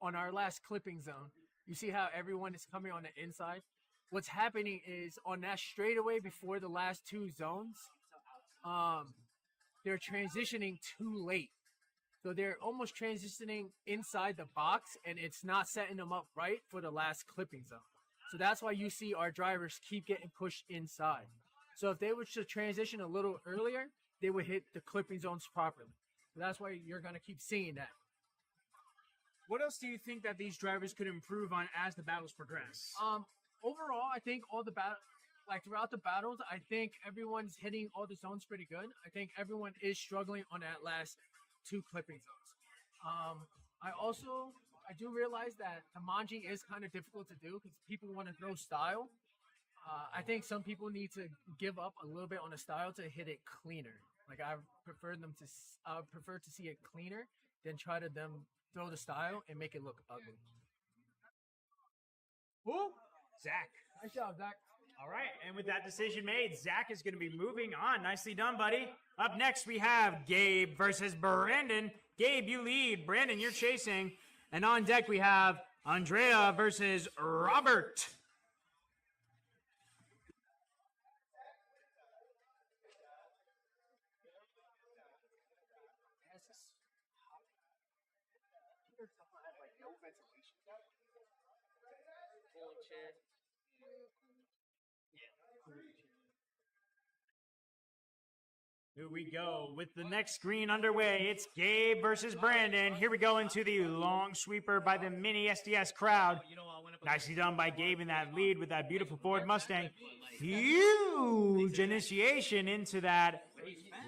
on our last clipping zone, you see how everyone is coming on the inside? What's happening is on that straightaway before the last 2 zones, they're transitioning too late. So they're almost transitioning inside the box, and it's not setting them up right for the last clipping zone. So that's why you see our drivers keep getting pushed inside. So if they were to transition a little earlier, they would hit the clipping zones properly. So that's why you're going to keep seeing that. What else do you think that these drivers could improve on as the battles progress? Overall, I think all the throughout the battles, I think everyone's hitting all the zones pretty good. I think everyone is struggling on that last 2 clipping zones. I do realize that the manji is kind of difficult to do because people want to throw style. I think some people need to give up a little bit on the style to hit it cleaner. Like I prefer to see it cleaner than try to throw the style and make it look ugly. Who? Zach. Nice job, Zach. All right, and with that decision made, Zach is going to be moving on. Nicely done, buddy. Up next, we have Gabe versus Brandon. Gabe, you lead. Brandon, you're chasing. And on deck, we have Andrea versus Robert. Here we go with the next screen underway. It's Gabe versus Brandon. Here we go into the long sweeper by the mini SDS crowd. Nicely done by Gabe in that lead with that beautiful Ford Mustang. Huge initiation into that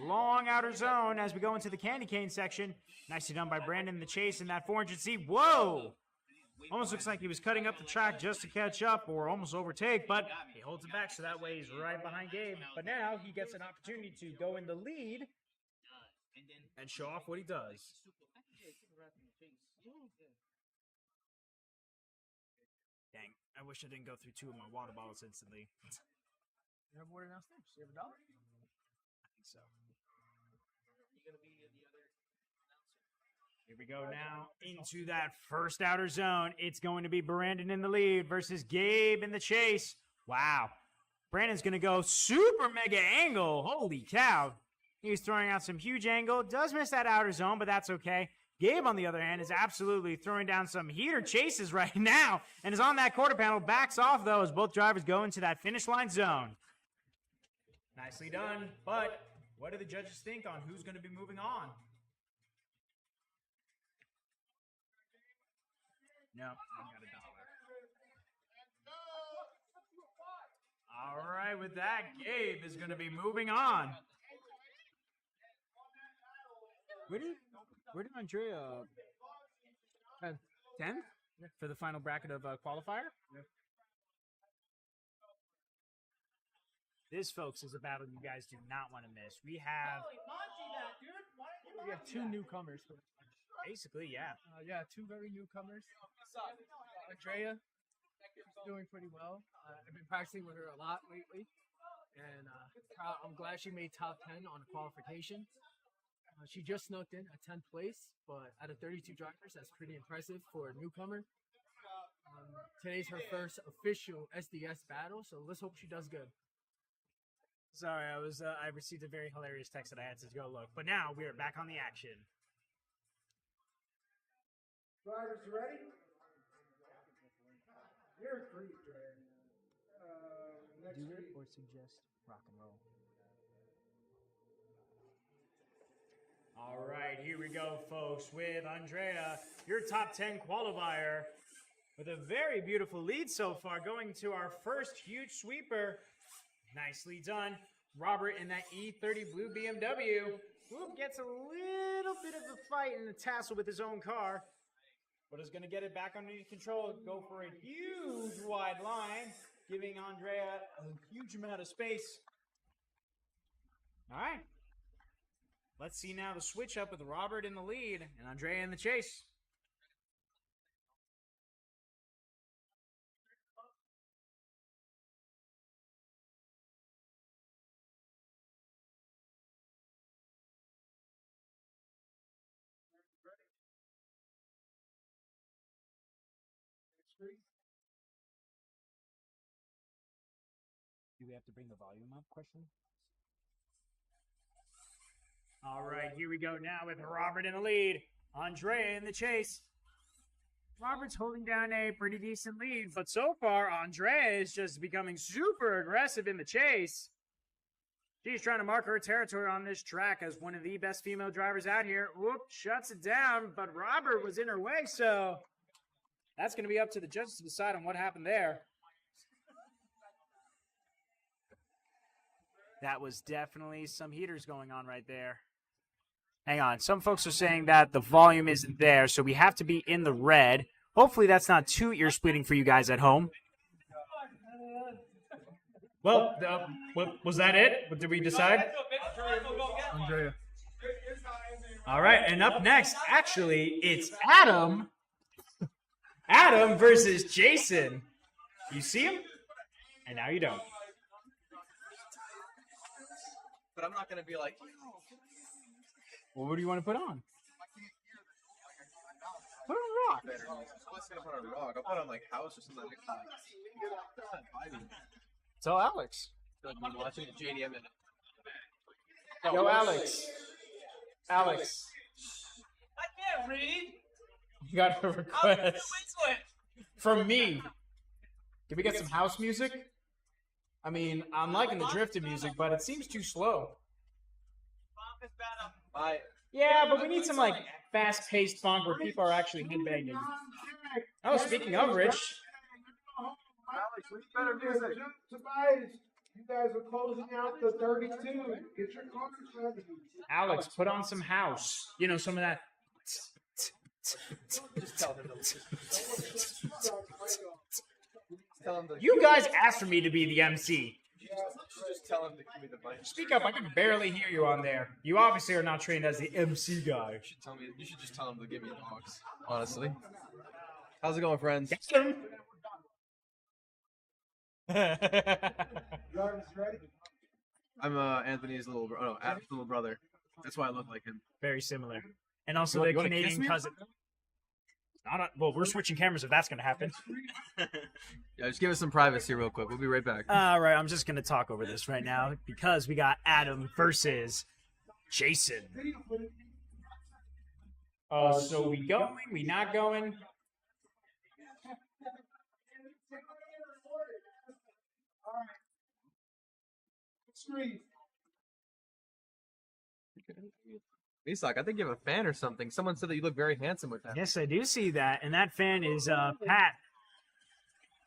long outer zone as we go into the candy cane section. Nicely done by Brandon in the chase in that 400C. Whoa! Almost looks like he was cutting up the track just to catch up or almost overtake, but he holds it back so that way he's right behind Gabe. But now he gets an opportunity to go in the lead and show off what he does. Dang, I wish I didn't go through 2 of my water bottles instantly. You have water downstairs? You have $1? I think so. Here we go now into that first outer zone. It's going to be Brandon in the lead versus Gabe in the chase. Wow. Brandon's going to go super mega angle. Holy cow. He's throwing out some huge angle. Does miss that outer zone, but that's okay. Gabe, on the other hand, is absolutely throwing down some heater chases right now and is on that quarter panel. Backs off, though, as both drivers go into that finish line zone. Nicely done. But what do the judges think on who's going to be moving on? No, I got $1. All right, with that, Gabe is going to be moving on. Where did Andrea 10 for the final bracket of qualifier? Yeah. This, folks, is a battle you guys do not want to miss. We have 2 newcomers. basically, yeah. 2 very newcomers. Andrea, she's doing pretty well. I've been practicing with her a lot lately, and I'm glad she made top 10 on the qualification. She just snuck in at 10th place, but out of 32 drivers, that's pretty impressive for a newcomer. Today's her first official SDS battle, so let's hope she does good. Sorry, I received a very hilarious text that I had to go look, but now we are back on the action. Drivers ready? You're free, Dre. Do it or suggest rock and roll. All right, here we go, folks, with Andrea, your top 10 qualifier, with a very beautiful lead so far, going to our first huge sweeper. Nicely done. Robert in that E30 blue BMW. Whoop, gets a little bit of a fight in the tassel with his own car, but is going to get it back underneath control. Go for a huge wide line, giving Andrea a huge amount of space. All right. Let's see now the switch up with Robert in the lead and Andrea in the chase. Do we have to bring the volume up? Question. All right, here we go now with Robert in the lead. Andrea in the chase. Robert's holding down a pretty decent lead, but so far, Andrea is just becoming super aggressive in the chase. She's trying to mark her territory on this track as one of the best female drivers out here. Whoop, shuts it down, but Robert was in her way, so that's going to be up to the judges to decide on what happened there. That was definitely some heaters going on right there. Hang on. Some folks are saying that the volume isn't there, so we have to be in the red. Hopefully that's not too ear-splitting for you guys at home. Well, was that it? What did we decide? Andrea. All right, and up next, actually, it's Adam. Adam versus Jason. You see him? And now you don't. But I'm not going to be like, Well, what do you want to put on? Put on a rock. better. I'm just going to put on a rock. I'll put on like house or something like that. Tell Alex. I feel like I'm watching the JDM and Yo, Alex. Alex. I can't read. You got a How can request I whistle it? from me. Can we get some house music? I mean, I'm liking the drifted music, but it seems too slow. Yeah, but we need some like fast-paced funk where people are actually headbanging. Oh, speaking of Rich, Tobias, you guys are closing out the 32. Get your cards ready. Alex, put on some house. You know, some of that. You guys asked for me to be the MC. Just tell him to give me the mic. Speak up, I can barely hear you on there. You obviously are not trained as the MC guy. You should just tell him to give me the box. Honestly. How's it going, friends? I'm Anthony's little brother. That's why I look like him. Very similar. And also You the wanna kiss Canadian me? cousin. Well, we're switching cameras if that's going to happen. Yeah, just give us some privacy real quick. We'll be right back. All right, I'm just going to talk over this right now because we got Adam versus Jason. So we going? We not going? Isak, I think you have a fan or something. Someone said that you look very handsome with that. Yes, I do see that. And that fan is Pat.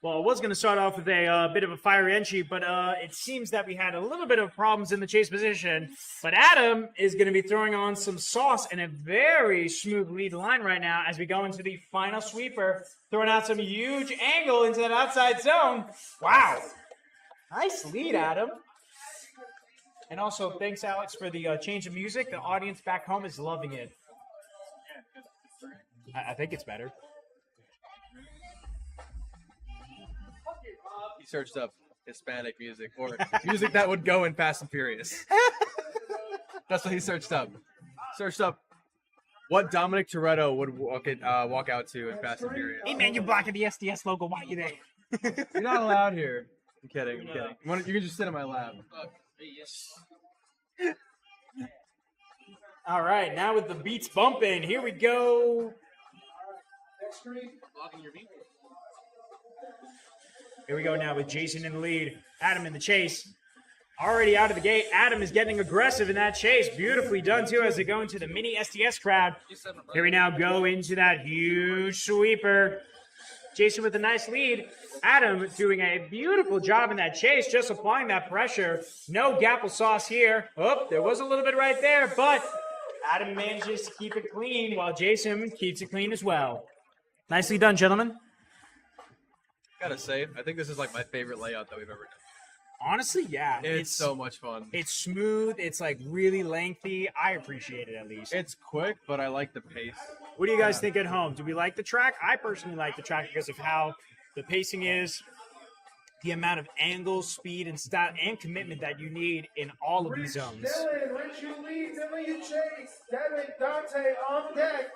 Well, I was going to start off with a bit of a fiery entry, but it seems that we had a little bit of problems in the chase position. But Adam is going to be throwing on some sauce and a very smooth lead line right now as we go into the final sweeper, throwing out some huge angle into that outside zone. Wow. Nice lead, Adam. And also, thanks, Alex, for the change of music. The audience back home is loving it. I think it's better. He searched up Hispanic music or music that would go in Fast and Furious. That's what he searched up. Searched up what Dominic Toretto would walk out to in Fast and Furious. Hey, man, you're blocking the SDS logo. Why are you there? You're not allowed here. I'm kidding. I'm kidding. You can just sit in my lap. All right, now with the beats bumping, here we go. Here we go now with Jason in the lead, Adam in the chase. Already out of the gate, Adam is getting aggressive in that chase. Beautifully done, too, as they go into the mini SDS crowd. Here we now go into that huge sweeper. Jason with a nice lead. Adam doing a beautiful job in that chase, just applying that pressure. No gapple sauce here. Oh, there was a little bit right there, but Adam manages to keep it clean while Jason keeps it clean as well. Nicely done, gentlemen. Gotta say, I think this is like my favorite layout that we've ever done. Honestly, yeah. It's so much fun. It's smooth. It's like really lengthy. I appreciate it at least. It's quick, but I like the pace. What do you guys think at home? Do we like the track? I personally like the track because of how the pacing is, the amount of angle, speed, and style and commitment that you need in all of these zones. Devin, Rich, you lead, Devin, you chase. Devin, Dante on deck.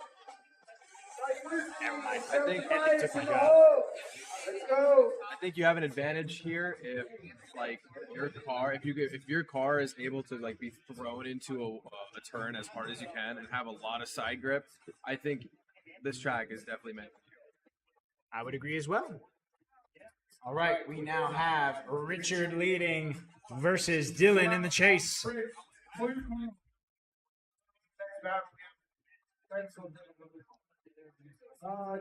Never mind. I think Epic took my job. Let's go. I think you have an advantage here if like if your car is able to like be thrown into a turn as hard as you can and have a lot of side grip. I think this track is definitely meant for you. I would agree as well. All right, we now have Richard leading versus Dylan in the chase.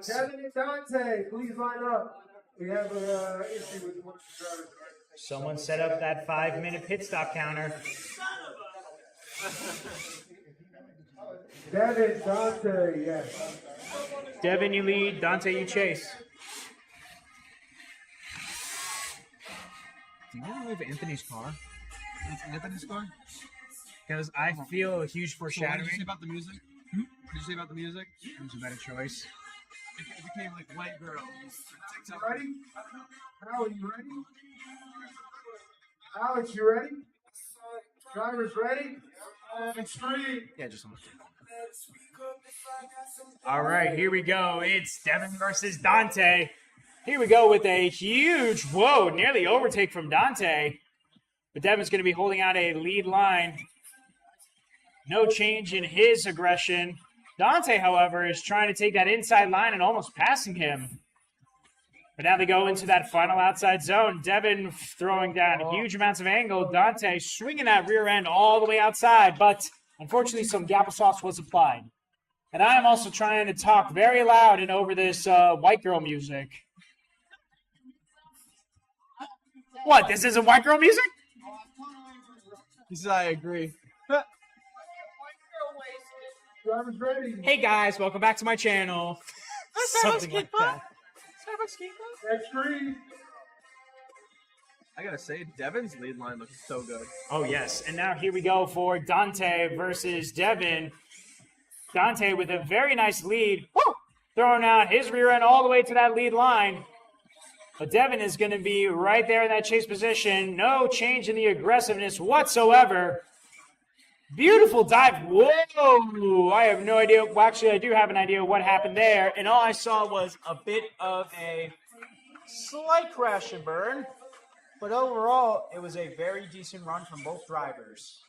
Devin and Dante, please line up. We have an issue with one of the drivers. Someone set up that 5-minute pit stop counter. Devin, Dante, yes. Devin, you lead. Dante, you chase. Do you want to move Anthony's car? Anthony's car? Because I feel a huge What did foreshadowing. you say about the music? What did you say about the music? It was a better choice. It became like white girl. You ready? Howard, you ready? Alex, you ready? Drivers ready? Street. Yeah, just almost. All right, here we go. It's Devin versus Dante. Here we go with a huge, nearly overtake from Dante. But Devin's going to be holding out a lead line. No change in his aggression. Dante, however, is trying to take that inside line and almost passing him. But now they go into that final outside zone. Devin throwing down huge amounts of angle. Dante swinging that rear end all the way outside. But Unfortunately, some applesauce was applied. And I am also trying to talk very loud and over this white girl music. What, this isn't white girl music? He said, I agree. Driver's ready. Hey guys, welcome back to my channel. Something like that. Next screen. I gotta say, Devin's lead line looks so good. Oh, yes. And now here we go for Dante versus Devin. Dante with a very nice lead. Woo! Throwing out his rear end all the way to that lead line. But Devin is going to be right there in that chase position. No change in the aggressiveness whatsoever. Beautiful dive. Whoa! I have no idea. Well, actually, I do have an idea what happened there. And all I saw was a bit of a slight crash and burn. But overall, it was a very decent run from both drivers.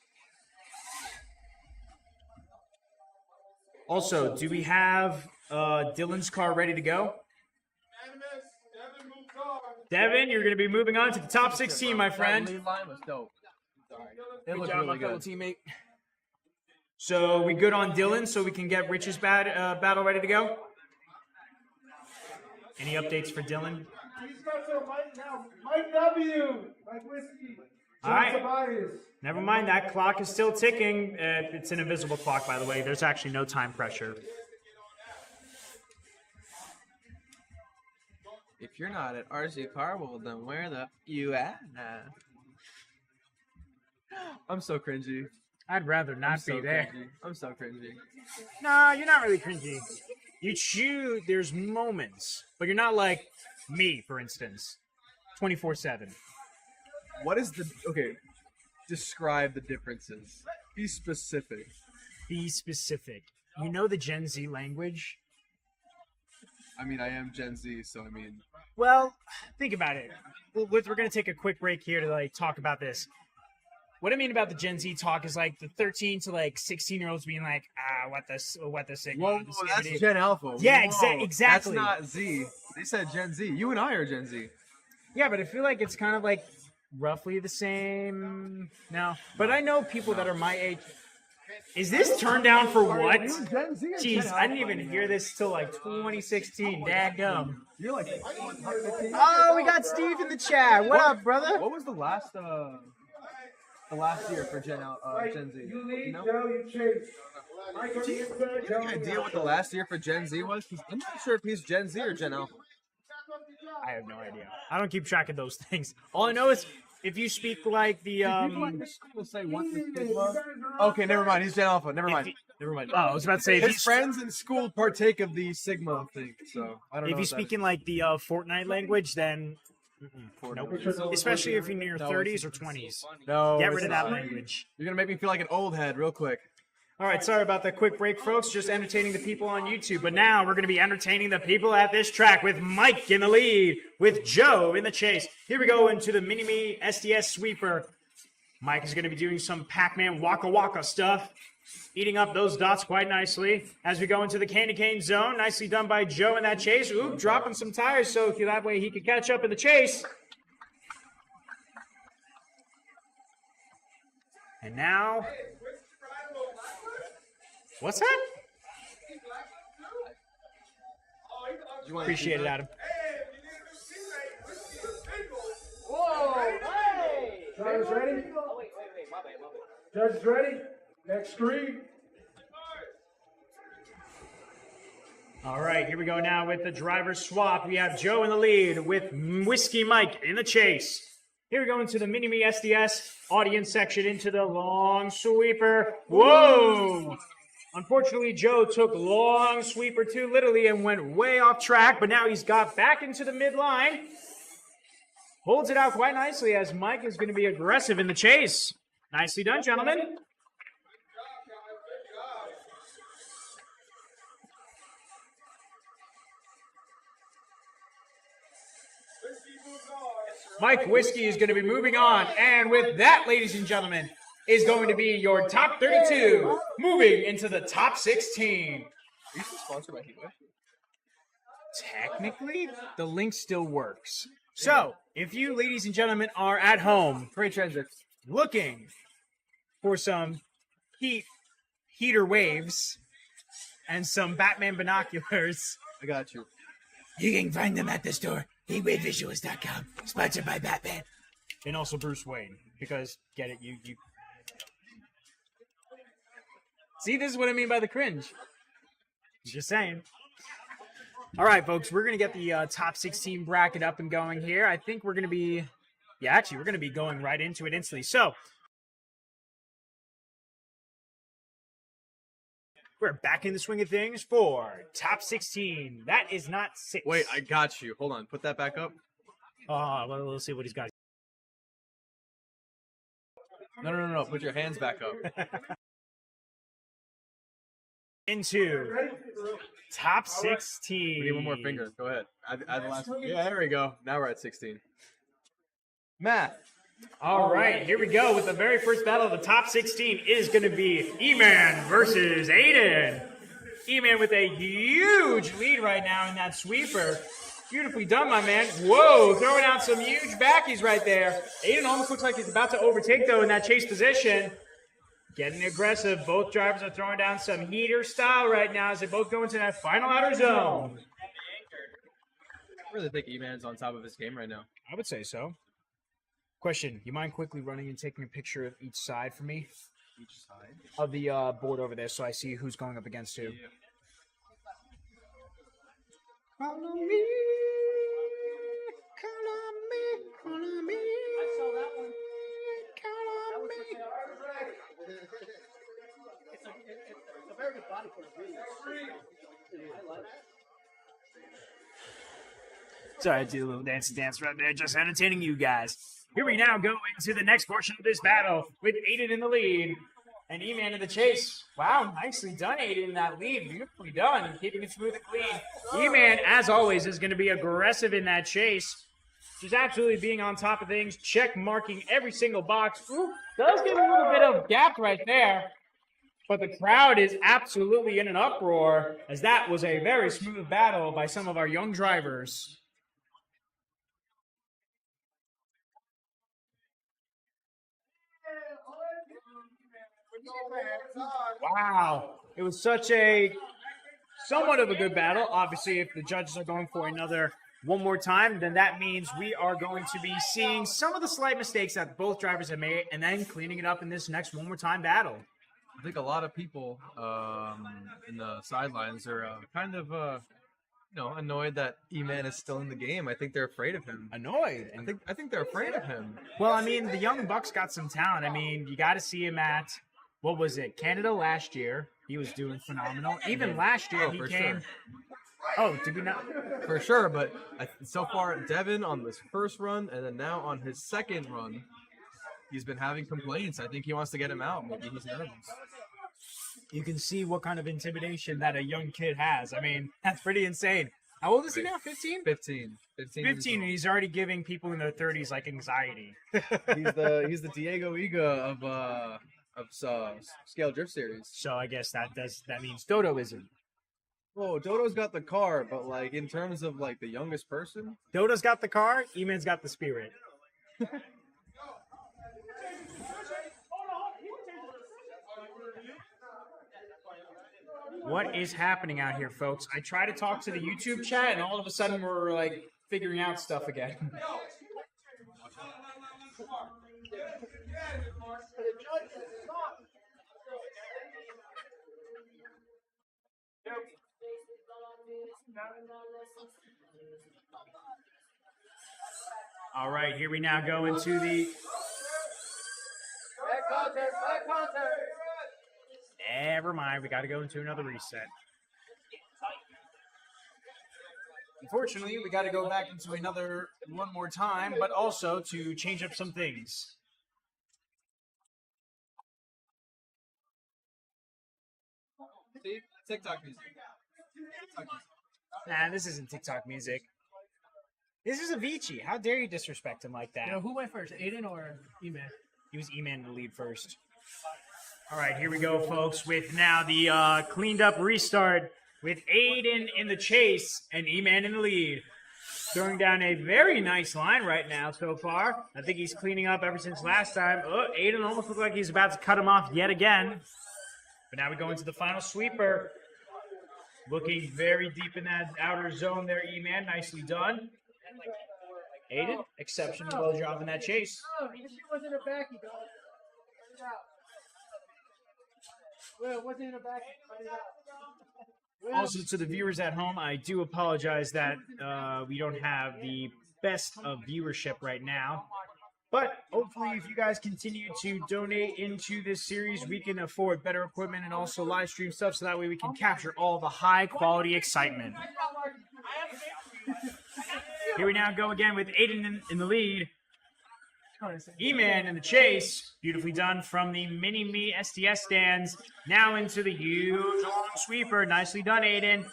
Also, do we have Dylan's car ready to go? Devin moves on. Devin, you're going to be moving on to the top 16, my friend. That lead line was dope. It looked job, really my fellow good. teammate. So we good on Dylan so we can get Rich's battle ready to go? Any updates for Dylan? He's got some Mike now. Mike W. Mike Whiskey. All right. Tobias. Never mind, that clock is still ticking. It's an invisible clock, by the way. There's actually no time pressure. If you're not at RC Car World, then where the you at? I'm so cringy. I'd rather I'm not so be there. cringy. I'm so cringy. No, you're not really cringy. You choose, there's moments, but you're not like me, for instance, 24/7. What is the okay? Describe the differences. Be specific. Be specific. You know the Gen Z language? I mean, I am Gen Z, so I mean, Well, think about it. We're going to take a quick break here to like talk about this. What I mean about the Gen Z talk is like the 13 to like 16-year-olds being like, what the sigma. whoa, this that's is- Gen Alpha. Yeah, Whoa, exactly. That's not Z. They said Gen Z. You and I are Gen Z. Yeah, but I feel like it's kind of like roughly the same. No, but I know people that are my age. Is this turned down for what? Gen Z or Jeez, Gen I didn't Alpha? even hear this till like 2016. Dadgum. You're like. Oh, we got Steve in the chat. What up, brother? What was the last year for Gen Z? You know? Joe, you chase. Mike on the inside, Joe. Any idea what the last year for Gen Z was? 'Cause I'm not sure if he's Gen Z or Gen Alpha. I have no idea. I don't keep track of those things. All I know is if you speak like the Okay, never mind. He's Gen Alpha. Never mind. If Never mind. oh, I was about to say if His you, friends in school partake of the Sigma thing, so I don't know. if you what that speak in like the Fortnite language, then nope. Especially if you're in your 30s or 20s. No, Get it's rid of that not. language. You're gonna make me feel like an old head real quick. All right, sorry about that quick break, folks. Just entertaining the people on YouTube. But now we're going to be entertaining the people at this track with Mike in the lead, with Joe in the chase. Here we go into the Mini-Me SDS sweeper. Mike is going to be doing some Pac-Man Waka Waka stuff, eating up those dots quite nicely. As we go into the candy cane zone, nicely done by Joe in that chase. Oop, dropping some tires so that way he can catch up in the chase. And now... What's that? Appreciate it, Adam. Drivers ready? Judges ready? Next screen. All right, here we go now with the driver swap. We have Joe in the lead with Whiskey Mike in the chase. Here we go into the Mini-Me SDS audience section into the long sweeper. Whoa! Unfortunately, Joe took long sweeper too literally and went way off track, but now he's got back into the midline. Holds it out quite nicely as Mike is going to be aggressive in the chase. Nicely done, gentlemen. Mike Whiskey is going to be moving on. And with that, ladies and gentlemen, is going to be your top 32, moving into the top 16. Are you still sponsored by Heatwave? Technically, the link still works. So, if you, ladies and gentlemen, are at home Great transit. looking for some heat heater waves and some Batman binoculars. I got you. You can find them at the store, heatwavevisuals.com, sponsored by Batman. And also Bruce Wayne, because, get it, you... See, this is what I mean by the cringe. Just saying. All right, folks, we're going to get the top 16 bracket up and going here. I think we're going to be... Yeah, actually, we're going to be going right into it instantly. So, we're back in the swing of things for top 16. That is not 6. Wait, I got you. Hold on. Put that back up. Well, let's see what he's got. No. Put your hands back up. Into top 16. We need one more finger. Go ahead. Add the last one. Yeah, there we go. Now we're at 16. Math. All right, here we go with the very first battle of the top 16 is going to be Eman versus Aiden. Eman with a huge lead right now in that sweeper. Beautifully done, my man. Whoa, throwing out some huge backies right there. Aiden almost looks like he's about to overtake, though, in that chase position. Getting aggressive. Both drivers are throwing down some heater style right now as they both go into that final outer zone. I really think Eman's on top of his game right now. I would say so. Question, you mind quickly running and taking a picture of each side for me? Each side? Of the board over there so I see who's going up against who. Yeah. Follow me, count on me, count on me. I saw that one. Count on me. It's a very good body for a video. I like it. Sorry, I do a little dance right there, just entertaining you guys. Here we now go into the next portion of this battle with Aiden in the lead and Eman in the chase. Wow, nicely done, Aiden, in that lead. Beautifully done, keeping it smooth and clean. Eman, as always, is going to be aggressive in that chase. Just absolutely being on top of things, check marking every single box. Ooh, does get a little bit of gap right there. But the crowd is absolutely in an uproar, as that was a very smooth battle by some of our young drivers. Wow. It was such a somewhat of a good battle. Obviously, if the judges are going for another one more time, then that means we are going to be seeing some of the slight mistakes that both drivers have made and then cleaning it up in this next one more time battle. I think a lot of people in the sidelines are kind of annoyed that Eman is still in the game. I think they're afraid of him. Annoyed? I think they're afraid of him. Well, I mean, the young Bucks got some talent. I mean, you got to see him at, what was it, Canada last year. He was doing phenomenal. Even last year, he came. Sure. Oh, did we not? For sure, but so far, Devin on this first run, and then now on his second run, he's been having complaints. I think he wants to get him out. Maybe he's nervous. You can see what kind of intimidation that a young kid has. I mean, that's pretty insane. How old is he now? 15? 15. 15, and he's already giving people in their 30s like anxiety. He's the Diego Iga of Scale Drift Series. So I guess that means Dodo isn't. Well, Dodo's got the car, but like in terms of like the youngest person, Dodo's got the car. Eman's got the spirit. What is happening out here, folks? I try to talk to the YouTube chat, and all of a sudden we're like figuring out stuff again. All right, here we now go into the... Never mind, we got to go into another reset. Unfortunately, we got to go back into another one more time, but also to change up some things. See? TikTok music. Nah, this isn't TikTok music. This is Avicii. How dare you disrespect him like that? You know, who went first, Aiden or Eman? He was Eman in the lead first. All right, here we go, folks, with now the cleaned up restart with Aiden in the chase and Eman in the lead. Throwing down a very nice line right now so far. I think he's cleaning up ever since last time. Oh, Aiden almost looked like he's about to cut him off yet again. But now we go into the final sweeper. Looking very deep in that outer zone there, Eman. Nicely done. Aiden, exceptional well job in that chase. Oh, if she wasn't a backy, dog. Cut it out. Well, it wasn't in a backy. Cut it out. Also, to the viewers at home, I do apologize that we don't have the best of viewership right now. But hopefully, if you guys continue to donate into this series, we can afford better equipment and also live stream stuff so that way we can capture all the high quality excitement. Here we now go again with Aiden in the lead. Eman in the chase. Beautifully done from the mini-me SDS stands. Now into the huge long sweeper. Nicely done, Aiden.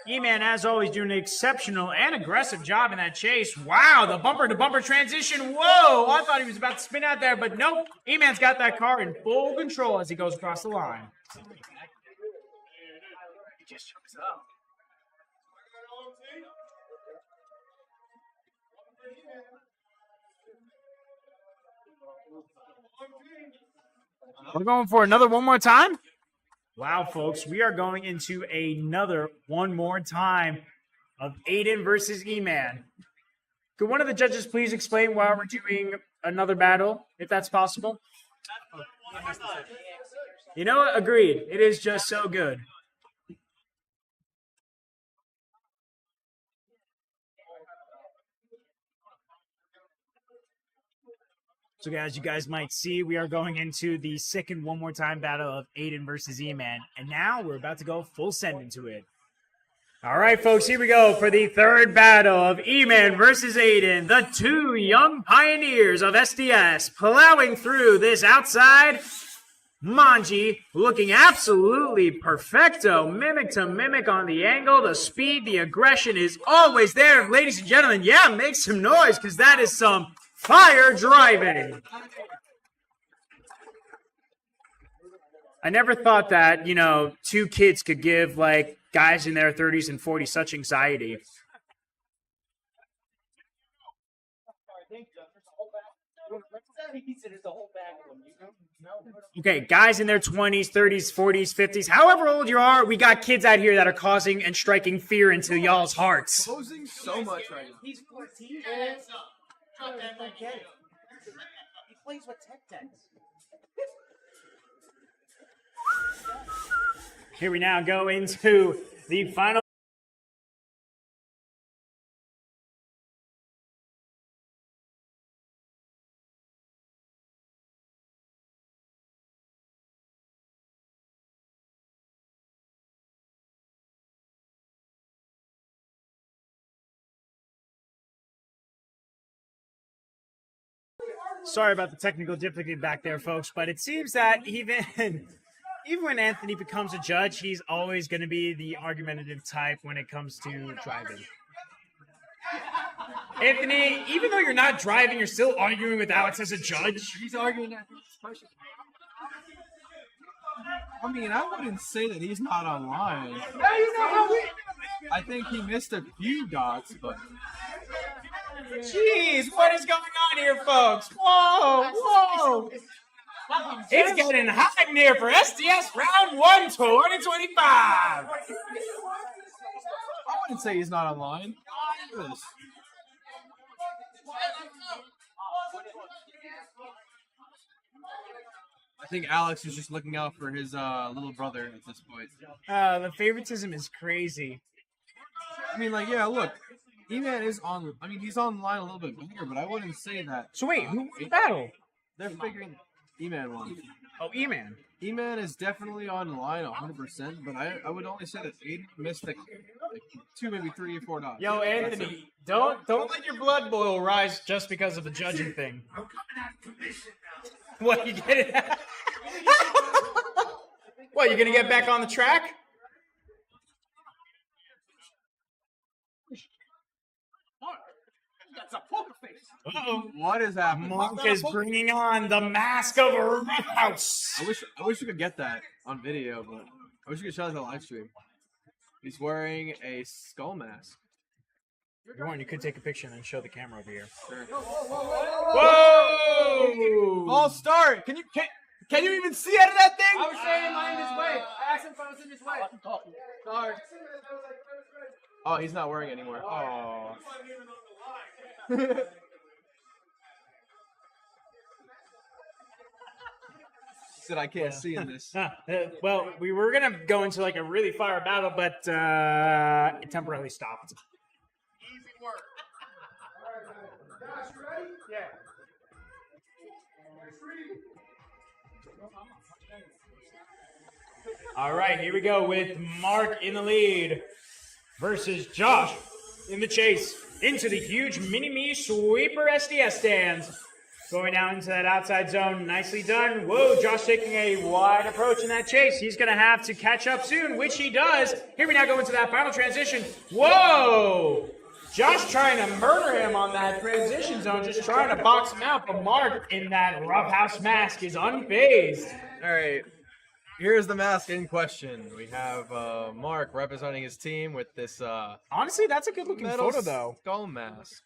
Eman, as always, doing an exceptional and aggressive job in that chase. Wow, the bumper-to-bumper transition. Whoa, I thought he was about to spin out there, but nope. Eman's got that car in full control as he goes across the line. He just shows up. We're going for another one more time. Wow, folks, we are going into another one more time of Aiden versus Eman. Could one of the judges please explain why we're doing another battle, if that's possible? You know what? Agreed. It is just so good. So guys, you guys might see we are going into the second one more time battle of Aiden versus Eman. And now we're about to go full send into it. All right, folks, here we go for the third battle of Eman versus Aiden. The two young pioneers of SDS plowing through this outside. Manji looking absolutely perfecto. Mimic to mimic on the angle. The speed, the aggression is always there. Ladies and gentlemen, yeah, make some noise because that is some fire driving. I never thought that, you know, two kids could give, like, guys in their 30s and 40s such anxiety. Okay, guys in their 20s, 30s, 40s, 50s, however old you are, we got kids out here that are causing and striking fear into y'all's hearts. Posing so much right now. He's 14. He plays with Tech. Here we now go into the final. Sorry about the technical difficulty back there, folks, but it seems that even when Anthony becomes a judge, he's always going to be the argumentative type when it comes to driving. Anthony, even though you're not driving, you're still arguing with Alex as a judge. He's arguing at this question. I mean, I wouldn't say that he's not online. I think he missed a few dots, but... Jeez, what is going on here, folks? Whoa, whoa. It's getting hot in here for SDS Round 1 2025. I wouldn't say he's not online. Look at this. I think Alex is just looking out for his little brother at this point. The favoritism is crazy. I mean, like, yeah, look. Eman is on. I mean, he's online a little bit better, but I wouldn't say that. So wait, who won the battle? They're figuring Eman won. Oh, Eman. Eman is definitely online 100%, but I would only say that Aiden missed like 2, maybe 3 or 4 dots. Yo, Anthony, don't let your blood boil rise just because of the judging thing. What, you get it? What, you gonna get back on the track? Uh-oh. What is happening? Monk is bringing on the mask of a house. I wish we could get that on video, but I wish we could show that on live stream. He's wearing a skull mask. You could take a picture and then show the camera over here. Sure. Whoa! False start. Can Can you even see out of that thing? I was saying mine this way. I asked him if I was in this way. Sorry. Oh, he's not wearing it anymore. Oh. Said I can't see in this. Well, we were going to go into like a really fire battle, but it temporarily stopped. Easy work. Josh, you ready? Yeah. All right, here we go with Mark in the lead versus Josh in the chase into the huge mini-me sweeper SDS stands. Going down into that outside zone. Nicely done. Whoa, Josh taking a wide approach in that chase. He's going to have to catch up soon, which he does. Here we now go into that final transition. Whoa! Josh trying to murder him on that transition zone, just trying to box him out. But Mark in that roughhouse mask is unfazed. All right. Here's the mask in question. We have Mark representing his team with this Honestly, that's a good-looking metal photo, though. skull mask.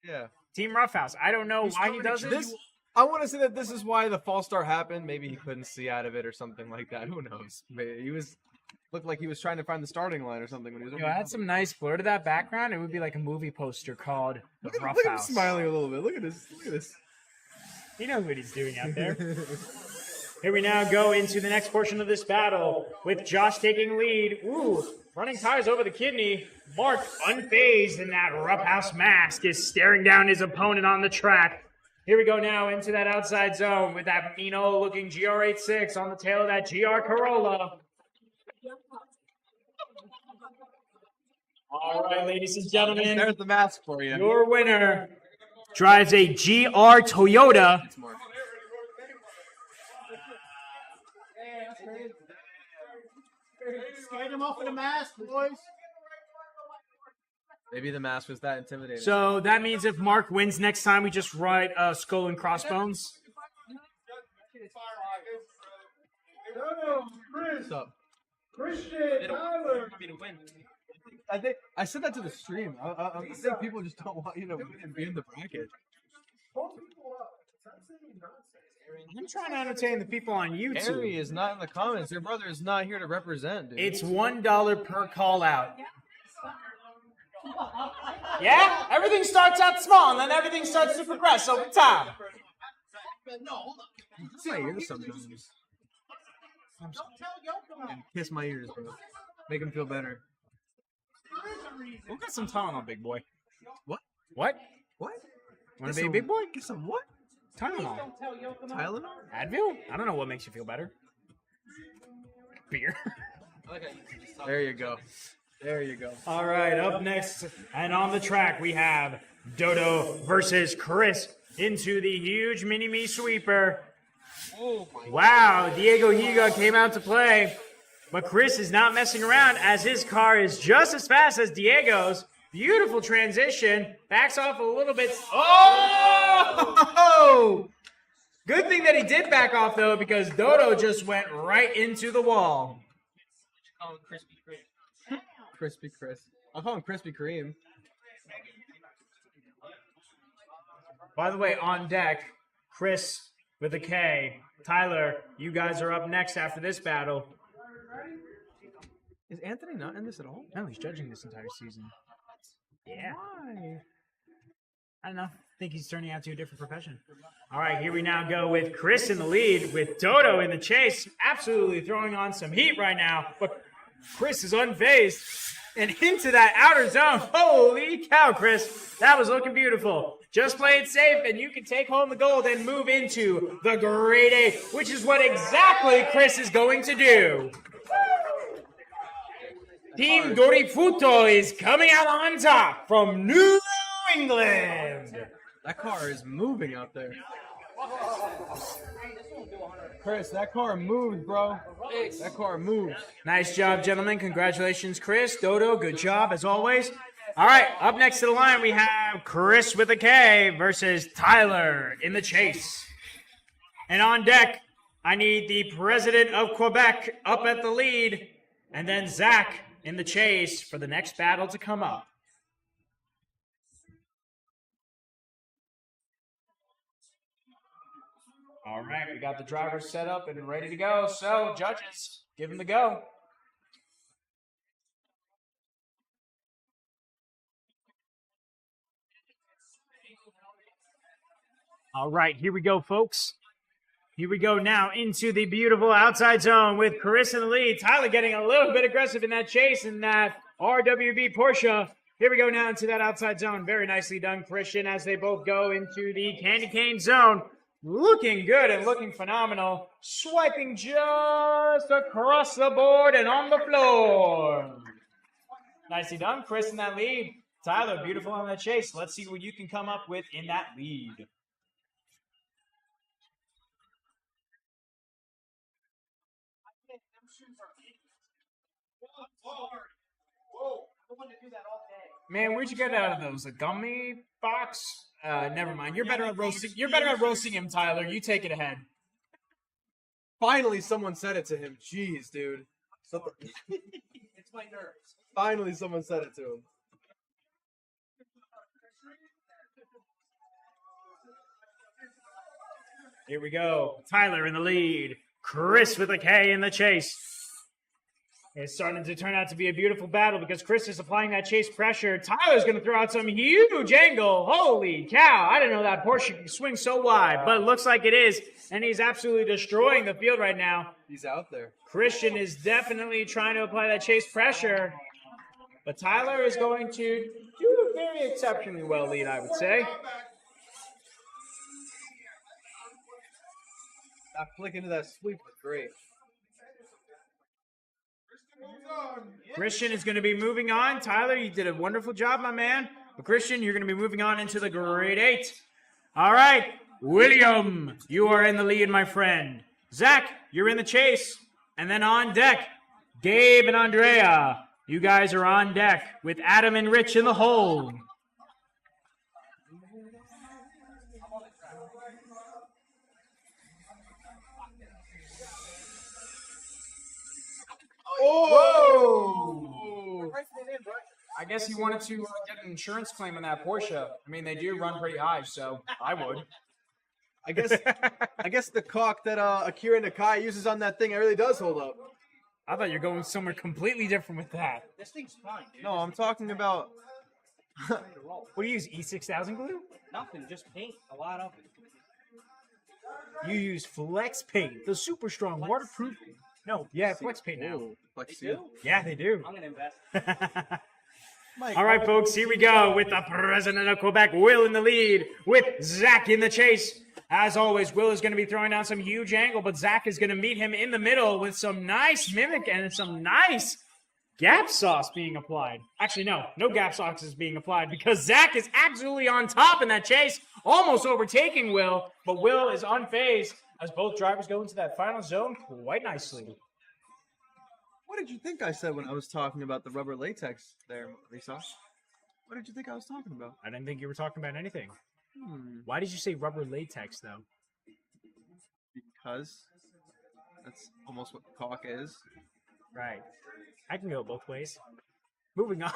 Yeah. Team Roughhouse. I don't know why he does this. I want to say that this is why the false start happened. Maybe he couldn't see out of it or something like that. Who knows? Maybe he looked like he was trying to find the starting line or something when he was. Yo, add some nice blur to that background. It would be like a movie poster called The Look Rough at him House. smiling a little bit. Look at this. Look at this. He knows what he's doing out there. Here we now go into the next portion of this battle with Josh taking lead. Ooh, running tires over the kidney. Mark, unfazed in that roughhouse mask, is staring down his opponent on the track. Here we go now into that outside zone with that mean old looking GR86 on the tail of that GR Corolla. All right, ladies and gentlemen, There's the mask for you. your winner drives a GR Toyota. It's Mark. Scared him off with a mask, boys. Maybe the mask was that intimidating. So that means if Mark wins next time, we just write skull and crossbones. Dodo, Chris, What's up? Christian, Tyler. I think I said that to the stream. I think people just don't want you to win and be in the bracket. I'm trying to entertain the people on YouTube. Harry is not in the comments. Your brother is not here to represent, dude. It's $1 per call out. Yeah? Everything starts out small and then everything starts to progress over time. Kiss my ears sometimes. And kiss my ears, bro. Make him feel better. We'll get some Tylenol, big boy. What? What? What? Want to be a big boy? Get some what? Tylenol. Tylenol? Advil? I don't know what makes you feel better. Beer. There you go. There you go. All right, up next and on the track, we have Dodo versus Chris into the huge mini-me sweeper. Wow, Diego Higa came out to play, but Chris is not messing around as his car is just as fast as Diego's. Beautiful transition. Backs off a little bit. Oh! Good thing that he did back off, though, because Dodo just went right into the wall. Crispy Chris. I'll call him Krispy Kreme. By the way, on deck, Chris with a K. Tyler, you guys are up next after this battle. Is Anthony not in this at all? No, he's judging this entire season. Yeah. Why? I don't know. I think he's turning out to a different profession. All right, here we now go with Chris in the lead, with Dodo in the chase. Absolutely throwing on some heat right now. But Chris is unfazed and into that outer zone. Holy cow, Chris. That was looking beautiful. Just play it safe and you can take home the gold and move into the Grade A, which is what exactly Chris is going to do. Team Dorifuto is coming out on top from New England. That car is moving out there. Chris, that car moves, bro. That car moves. Nice job, gentlemen. Congratulations, Chris. Dodo, good job, as always. All right, up next to the line, we have Chris with a K versus Tyler in the chase. And on deck, I need the president of Quebec up at the lead, and then Zach in the chase for the next battle to come up. All right, we got the driver set up and ready to go. So, judges, give him the go. All right, here we go, folks. Here we go now into the beautiful outside zone with Chris in the lead. Tyler getting a little bit aggressive in that chase in that RWB Porsche. Here we go now into that outside zone. Very nicely done, Christian, as they both go into the candy cane zone. Looking good and looking phenomenal. Swiping just across the board and on the floor. Nicely done, Chris in that lead. Tyler, beautiful on that chase. Let's see what you can come up with in that lead. Man, where'd you get out of those? A gummy box? Never mind. You're better at roasting. You're better at roasting him, Tyler. You take it ahead. Finally, someone said it to him. Jeez, dude. It's my nerves. Finally, someone said it to him. Here we go. Tyler in the lead. Chris with a K in the chase. It's starting to turn out to be a beautiful battle because Chris is applying that chase pressure. Tyler's going to throw out some huge angle. Holy cow. I didn't know that Porsche can swing so wide, but it looks like it is. And he's absolutely destroying the field right now. He's out there. Christian is definitely trying to apply that chase pressure. But Tyler is going to do very exceptionally well lead, I would say. That flick into that sweep was great. Christian is going to be moving on. Tyler, you did a wonderful job, my man. But Christian, you're going to be moving on into the grade 8. All right, William, you are in the lead, my friend. Zach, you're in the chase. And then on deck, Gabe and Andrea. You guys are on deck with Adam and Rich in the hole. Whoa! I guess he wanted to get an insurance claim on that Porsche. I mean, they do run pretty high, so I would. I guess the caulk that Akira Nakai uses on that thing, it really does hold up. I thought you were going somewhere completely different with that. This thing's fine, dude. No, I'm talking about. What do you use, E6000 glue? Nothing, just paint. A lot of it. You use Flex Paint, the super strong waterproof. No, yeah, Flex Paint now. Flex They do? Yeah, they do. I'm gonna invest. All right, folks, here we go with the president of Quebec, Will in the lead, with Zach in the chase. As always, Will is going to be throwing down some huge angle, but Zach is going to meet him in the middle with some nice mimic and some nice gap sauce being applied. Actually, no gap sauce is being applied because Zach is absolutely on top in that chase, almost overtaking Will, but Will is unfazed as both drivers go into that final zone quite nicely. What did you think I said when I was talking about the rubber latex there, Lisa? What did you think I was talking about? I didn't think you were talking about anything. Why did you say rubber latex, though? Because that's almost what the caulk is. Right. I can go both ways. Moving on.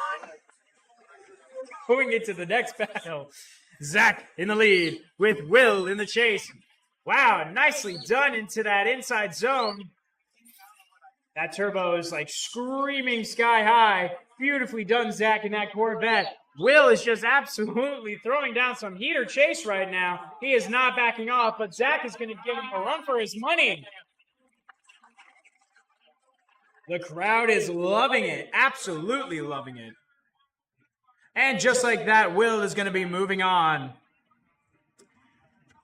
Moving into the next battle. Zach in the lead with Will in the chase. Wow, nicely done into that inside zone. That turbo is like screaming sky high. Beautifully done, Zach, in that Corvette. Will is just absolutely throwing down some heater chase right now. He is not backing off, but Zach is going to give him a run for his money. The crowd is loving it, absolutely loving it. And just like that, Will is going to be moving on.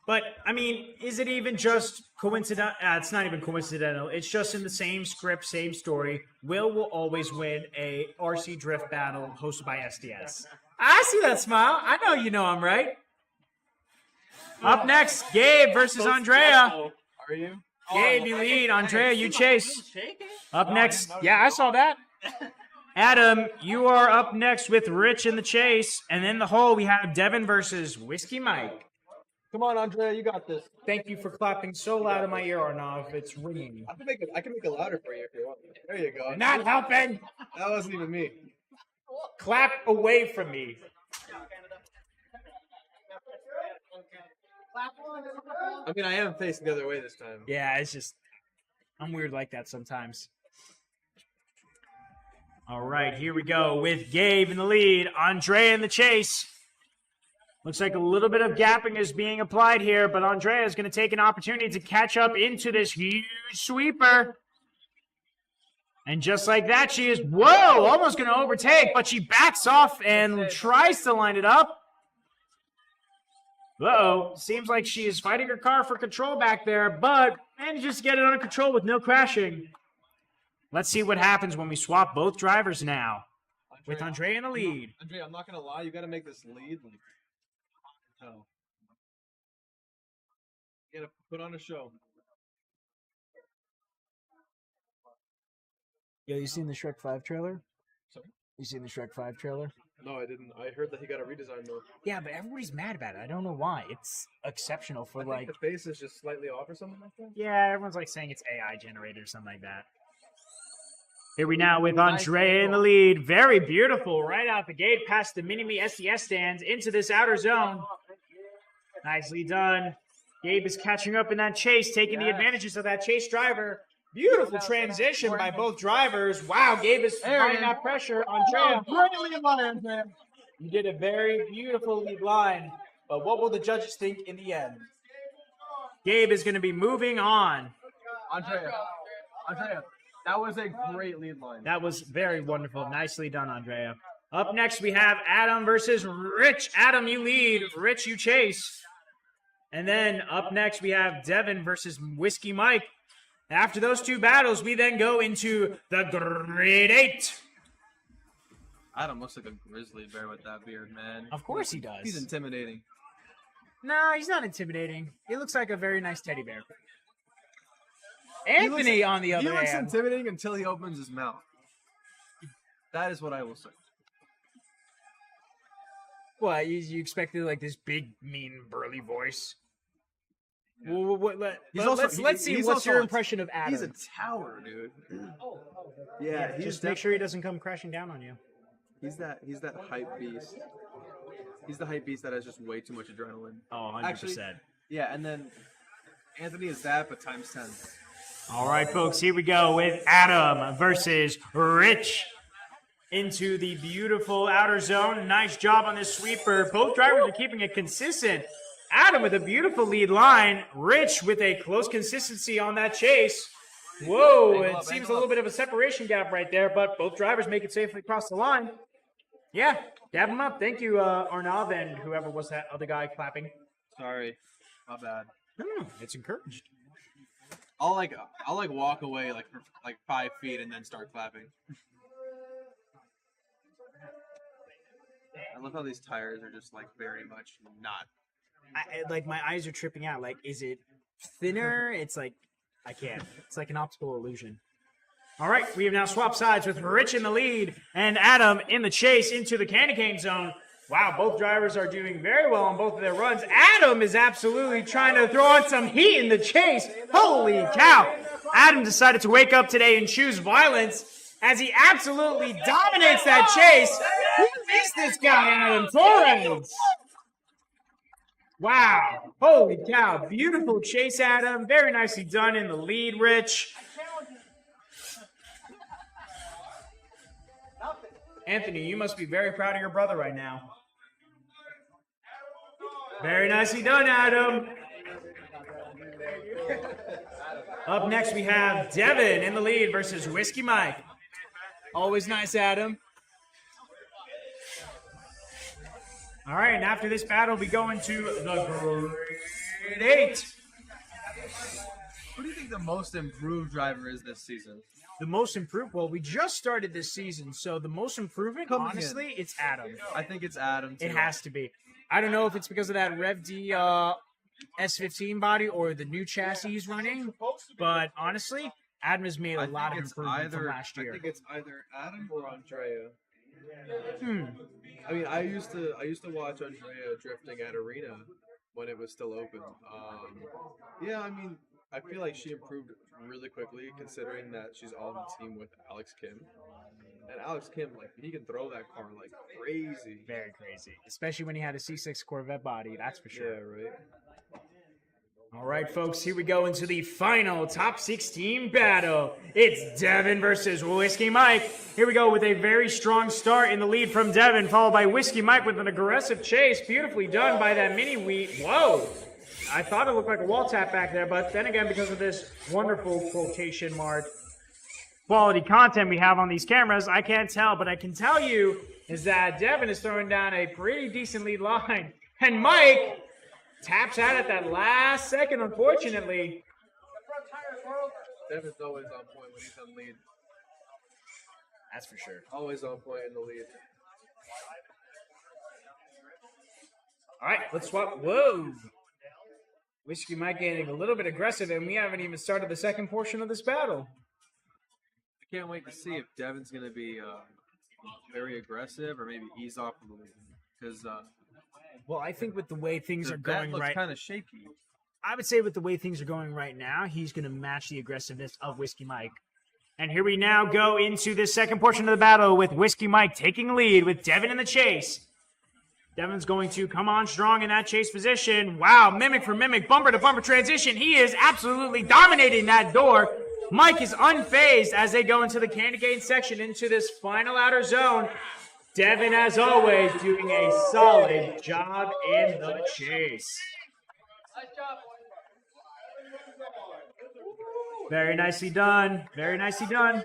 But, I mean, is it even just coincidental? It's not even coincidental. It's just in the same script, same story. Will always win a RC Drift battle hosted by SDS. I see that smile. I know you know I'm right. Up next, Gabe versus Andrea. Are you? Gabe, you lead. Andrea, you chase. Up next, yeah, I saw that. Adam, you are up next with Rich in the chase. And in the hole, we have Devin versus Whiskey Mike. Come on, Andrea, you got this. Thank you for clapping so loud in my ear, Arnav. It's ringing. I can make it louder for you if you want. There you go. Not helping. That wasn't even me. Clap away from me. I mean, I am facing the other way this time. Yeah, it's just I'm weird like that sometimes. All right, here we go with Gabe in the lead, Andrea in the chase. Looks like a little bit of gapping is being applied here, but Andrea is going to take an opportunity to catch up into this huge sweeper. And just like that, she is, whoa, almost going to overtake, but she backs off and tries to line it up. Uh-oh, seems like she is fighting her car for control back there, but manages to get it under control with no crashing. Let's see what happens when we swap both drivers now, with Andrea in the lead. Andrea, I'm not going to lie, you got to make this lead like hell. You got to put on a show. Yo, you seen the Shrek 5 trailer? Sorry? You seen the Shrek 5 trailer? No, I didn't. I heard that he got a redesign though. Yeah, but everybody's mad about it. I don't know why. It's exceptional for I like... think the face is just slightly off or something like that. Yeah, everyone's like saying it's AI generated or something like that. Here we now with Andrea in the lead. Very beautiful. Right out the gate past the mini-me SDS stands into this outer zone. Nicely done. Gabe is catching up in that chase, taking the advantages of that chase driver. Beautiful transition by both drivers. Wow, Gabe is applying that pressure. Andrea, you did a very beautiful lead line. But what will the judges think in the end? Gabe is going to be moving on. Andrea, that was a great lead line. That was very wonderful. Nicely done, Andrea. Up next, we have Adam versus Rich. Adam, you lead. Rich, you chase. And then up next, we have Devin versus Whiskey Mike. After those two battles, we then go into the Grade 8. Adam looks like a grizzly bear with that beard, man. Of course he does. He's intimidating. No, he's not intimidating. He looks like a very nice teddy bear. Anthony, on the other He looks hand. intimidating until he opens his mouth. That is what I will say. What, you expected like this big, mean, burly voice? Yeah. Well, let's see he's what's also your a- impression of Adam. He's a tower, dude. Yeah, Just make sure he doesn't come crashing down on you. He's that hype beast. He's the hype beast that has just way too much adrenaline. Oh, 100%. Actually, yeah, and then Anthony is that, but times 10. All right, folks, here we go with Adam versus Rich into the beautiful outer zone. Nice job on this sweeper. Both drivers are keeping it consistent. Adam with a beautiful lead line. Rich with a close consistency on that chase. Whoa, it seems a little bit of a separation gap right there, but both drivers make it safely across the line. Yeah, dab him up. Thank you, Arnav, and whoever was that other guy clapping. Sorry, my bad. No, it's encouraged. I'll walk away for 5 feet and then start clapping. I love how these tires are just very much not. My eyes are tripping out. Like, is it thinner? It's like, I can't. It's like an optical illusion. All right, we have now swapped sides with Rich in the lead and Adam in the chase into the candy cane zone. Wow, both drivers are doing very well on both of their runs. Adam is absolutely trying to throw on some heat in the chase. Holy cow. Adam decided to wake up today and choose violence as he absolutely dominates that chase. Who is this guy, Adam Torres? Wow. Holy cow. Beautiful chase, Adam. Very nicely done in the lead, Rich. Anthony, you must be very proud of your brother right now. Very nicely done, Adam. Up next, we have Devin in the lead versus Whiskey Mike. Always nice, Adam. All right, and after this battle, we go into the Grade 8. Who do you think the most improved driver is this season? The most improved? Well, we just started this season, so the most improvement, honestly, it's Adam. I think it's Adam, too. It has to be. I don't know if it's because of that Rev D S15 body or the new chassis he's running, but honestly, Adam has made a lot of improvement from last year. I think it's either Adam or Andrea. I mean, I used to watch Andrea drifting at Arena when it was still open. Yeah, I mean, I feel like she improved really quickly considering that she's on the team with Alex Kim. And Alex Kim, he can throw that car like crazy. Very crazy. Especially when he had a C6 Corvette body, that's for sure. Yeah, right. All right, folks, here we go into the final top 16 battle. It's Devin versus Whiskey Mike. Here we go with a very strong start in the lead from Devin, followed by Whiskey Mike with an aggressive chase. Beautifully done by that mini wheat. Whoa! I thought it looked like a wall tap back there, but then again, because of this wonderful quotation mark quality content we have on these cameras, I can't tell, but I can tell you is that Devin is throwing down a pretty decent lead line. And Mike taps out at that last second, unfortunately. Devin's always on point when he's on lead. That's for sure. Always on point in the lead. All right, let's swap. Whoa. Whiskey Mike getting a little bit aggressive, and we haven't even started the second portion of this battle. I can't wait to see if Devin's going to be very aggressive or maybe ease off a little bit. Because well, I think with the way things are bat going looks right, kind of shaky. I would say with the way things are going right now, he's going to match the aggressiveness of Whiskey Mike. And here we now go into the second portion of the battle with Whiskey Mike taking lead with Devin in the chase. Devin's going to come on strong in that chase position. Wow, mimic for mimic, bumper to bumper transition. He is absolutely dominating that door. Mike is unfazed as they go into the candy cane section into this final outer zone. Devin, as always, doing a solid job in the chase. Very nicely done. Very nicely done.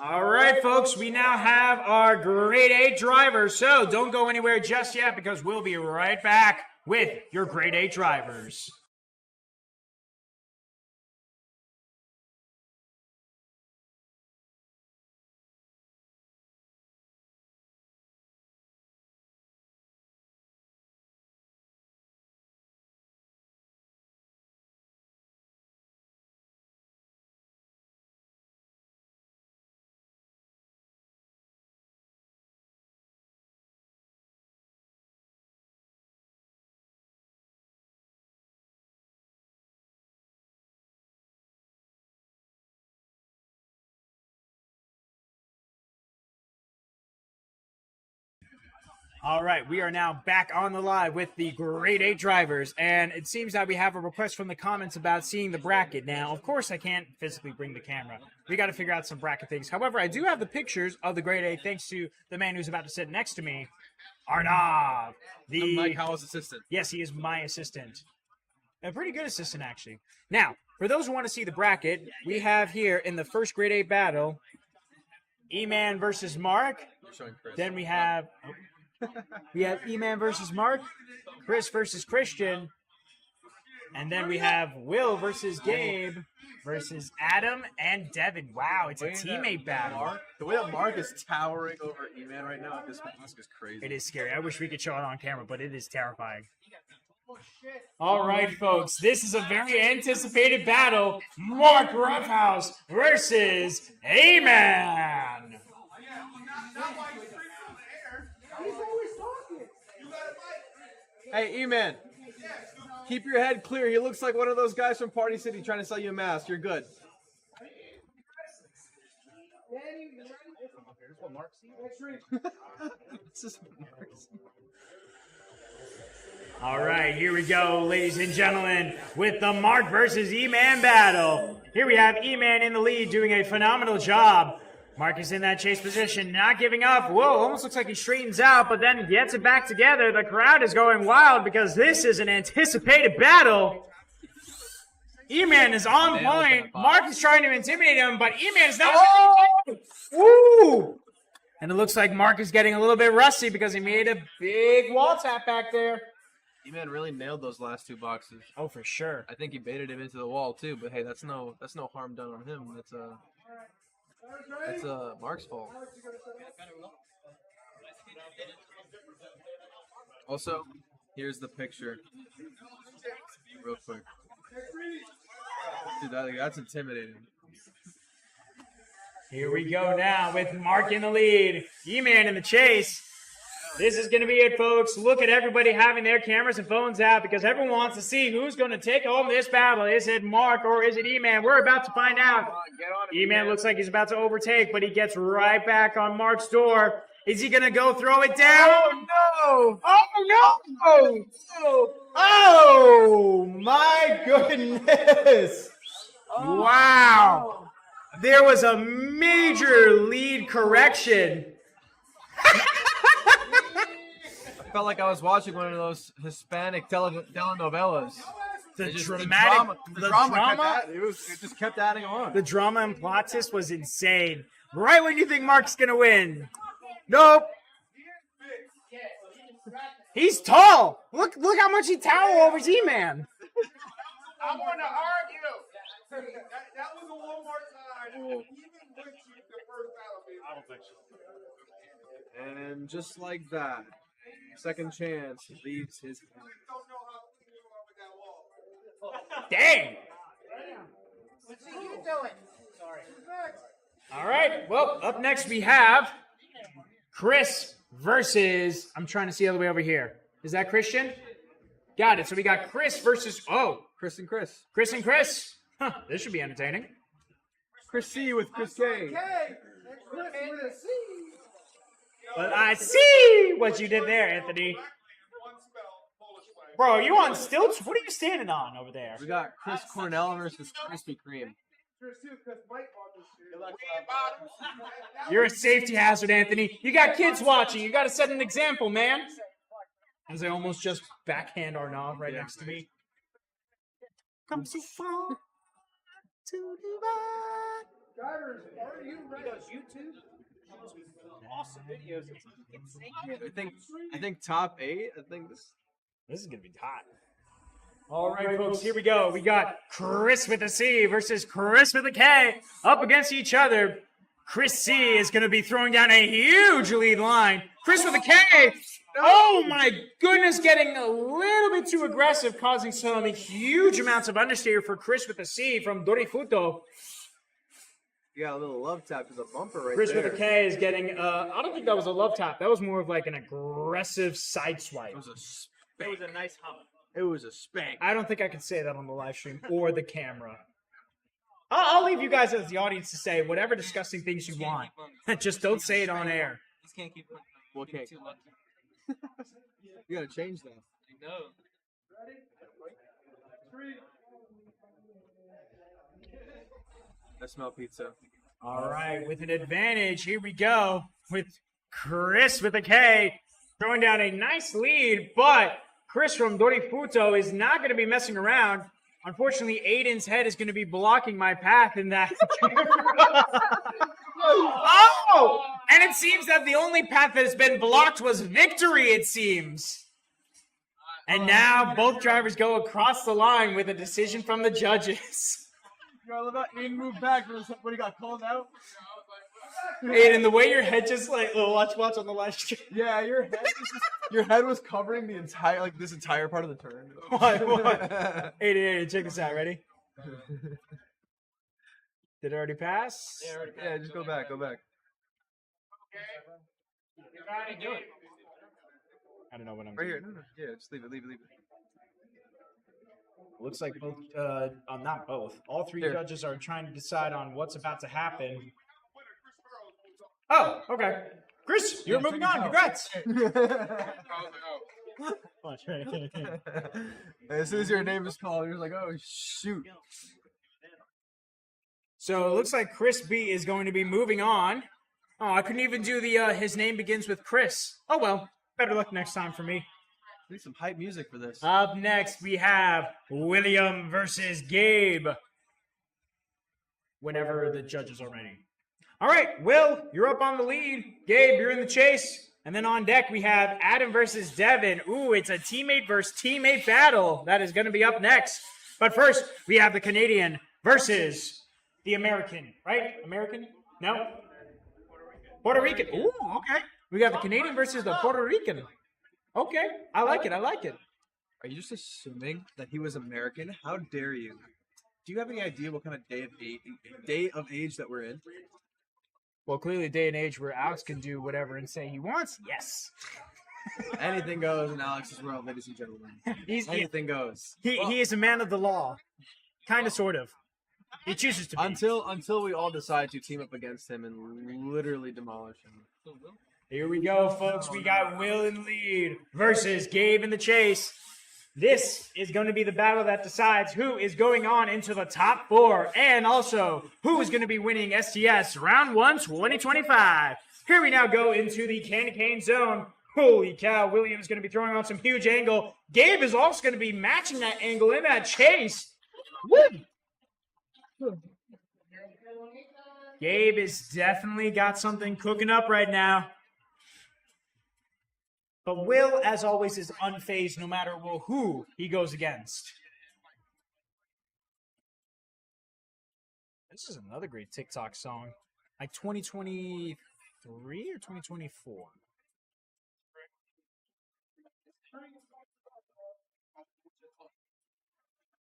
All right, folks, we now have our grade 8 drivers, so don't go anywhere just yet because we'll be right back with your grade 8 drivers. All right, we are now back on the live with the grade 8 drivers, and it seems that we have a request from the comments about seeing the bracket. Now, of course, I can't physically bring the camera. We got to figure out some bracket things. However, I do have the pictures of the grade 8 thanks to the man who's about to sit next to me, Arnav. I'm Mike Howell's assistant. Yes, he is my assistant. A pretty good assistant, actually. Now, for those who want to see the bracket, we have here in the first grade 8 battle, Eman versus Mark. Then we have... We have Eman versus Mark, Chris versus Christian, and then we have Will versus Gabe versus Adam and Devin. Wow, it's a teammate battle. The way that Mark is towering over Eman right now at this mask is crazy. It is scary. I wish we could show it on camera, but it is terrifying. All right, folks, this is a very anticipated battle. Mark Roughhouse versus Eman. Hey, E-Man, keep your head clear. He looks like one of those guys from Party City trying to sell you a mask. You're good. All right, here we go, ladies and gentlemen, with the Mark versus E-Man battle. Here we have E-Man in the lead doing a phenomenal job. Mark is in that chase position, not giving up. Whoa, almost looks like he straightens out, but then gets it back together. The crowd is going wild because this is an anticipated battle. E-Man is on point. Mark is trying to intimidate him, but E-Man is not. Woo! And it looks like Mark is getting a little bit rusty because he made a big wall tap back there. E-Man really nailed those last two boxes. Oh, for sure. I think he baited him into the wall too, but hey, that's no harm done on him. That's Mark's fault. Also, here's the picture. Real quick. Dude, that's intimidating. Here we go now with Mark in the lead. E-Man in the chase. This is going to be it, folks. Look at everybody having their cameras and phones out because everyone wants to see who's going to take home this battle. Is it Mark or is it Eman? We're about to find out. Eman looks like he's about to overtake, but he gets right back on Mark's door. Is he going to go throw it down? Oh, Oh, no! Oh my goodness! Wow. There was a major lead correction. I felt like I was watching one of those Hispanic telenovelas. The It just- drama. It just kept adding on. The drama and plot twist was insane. Right when you think Mark's gonna win. Nope. He's tall. Look how much he tower over Z-Man. I want to argue. That was a Walmart side. Even with the first battle, baby. I don't think so. And just like that, second chance leaves his hand. Don't know how to do with that wall. Dang. What's he doing? Sorry. All right. Well, up next we have Chris versus. I'm trying to see all the way over here. Is that Christian? Got it. So we got Chris versus. Oh, Chris and Chris. Chris and Chris. Huh, this should be entertaining. Chris C with Chris K. But I see what you did there, Anthony. One spell, Polish way. Bro, are you on stilts? What are you standing on over there? We got Chris Cornel versus Krispy Kreme. You're a safety hazard, Anthony. You got kids watching. You got to set an example, man. As I almost just backhand Arnav right next to me. Come so far to divide. Drivers, are you ready? YouTube. Awesome videos. I think top 8. I think this. This is going to be hot. All right, folks, here we go. We got Chris with a C versus Chris with a K up against each other. Chris C is going to be throwing down a huge lead line. Chris with a K. Oh, my goodness, getting a little bit too aggressive, causing some huge amounts of understeer for Chris with a C from Dorifuto. You got a little love tap. There's a bumper right Chris there. with a K is getting, I don't think that was a love tap. That was more of like an aggressive side swipe. It was a It spank. was a nice hump. It was a spank. I don't think I can say that on the live stream or the camera. I'll leave you guys as the audience to say whatever disgusting things you want. Just don't say it on air. Just can't keep What cake? too lucky. You gotta change that. I know. I smell pizza. All right, with an advantage, here we go with Chris with a K throwing down a nice lead, but Chris from Dorifuto is not going to be messing around. Unfortunately, Aiden's head is going to be blocking my path in that. Oh! And it seems that the only path that has been blocked was victory, it seems. And now both drivers go across the line with a decision from the judges. I love how Aiden moved back when he got called out. Aiden, the way your head just like, oh, watch on the live stream. Yeah, your head was covering the entire this entire part of the turn. What? Aiden, check this out. Ready? Did it already pass? Yeah, just go back. I don't know what I'm Right doing. here. No. Yeah, just leave it. Looks like both, not both. All three Here. judges are trying to decide on what's about to happen. Oh, okay. Chris, you're moving on. Congrats. As soon as your name is called, you're like, oh shoot. So it looks like Chris B is going to be moving on. Oh, I couldn't even do the his name begins with Chris. Oh well, better luck next time for me. Need some hype music for this. Up next, we have William versus Gabe. Whenever the judges are ready. All right, Will, you're up on the lead. Gabe, you're in the chase. And then on deck, we have Adam versus Devin. Ooh, it's a teammate versus teammate battle. That is going to be up next. But first, we have the Canadian versus the American, right? American? No? Puerto Rican. Ooh, okay. We got the Canadian versus the Puerto Rican. Okay, I like it. Are you just assuming that he was American? How dare you? Do you have any idea what kind of day of age that we're in? Well, clearly day and age where Alex can do whatever and say he wants. Yes. Anything goes in Alex's world, ladies and gentlemen. Anything goes. He is a man of the law. Kind of, sort of. He chooses to be. Until we all decide to team up against him and literally demolish him. Here we go, folks. We got Will in the lead versus Gabe in the chase. This is going to be the battle that decides who is going on into the top 4 and also who is going to be winning SDS Round 1 2025. Here we now go into the candy cane zone. Holy cow, William's going to be throwing on some huge angle. Gabe is also going to be matching that angle in that chase. Woo! Gabe has definitely got something cooking up right now. But Will, as always, is unfazed no matter who he goes against. This is another great TikTok song. Like 2023 or 2024?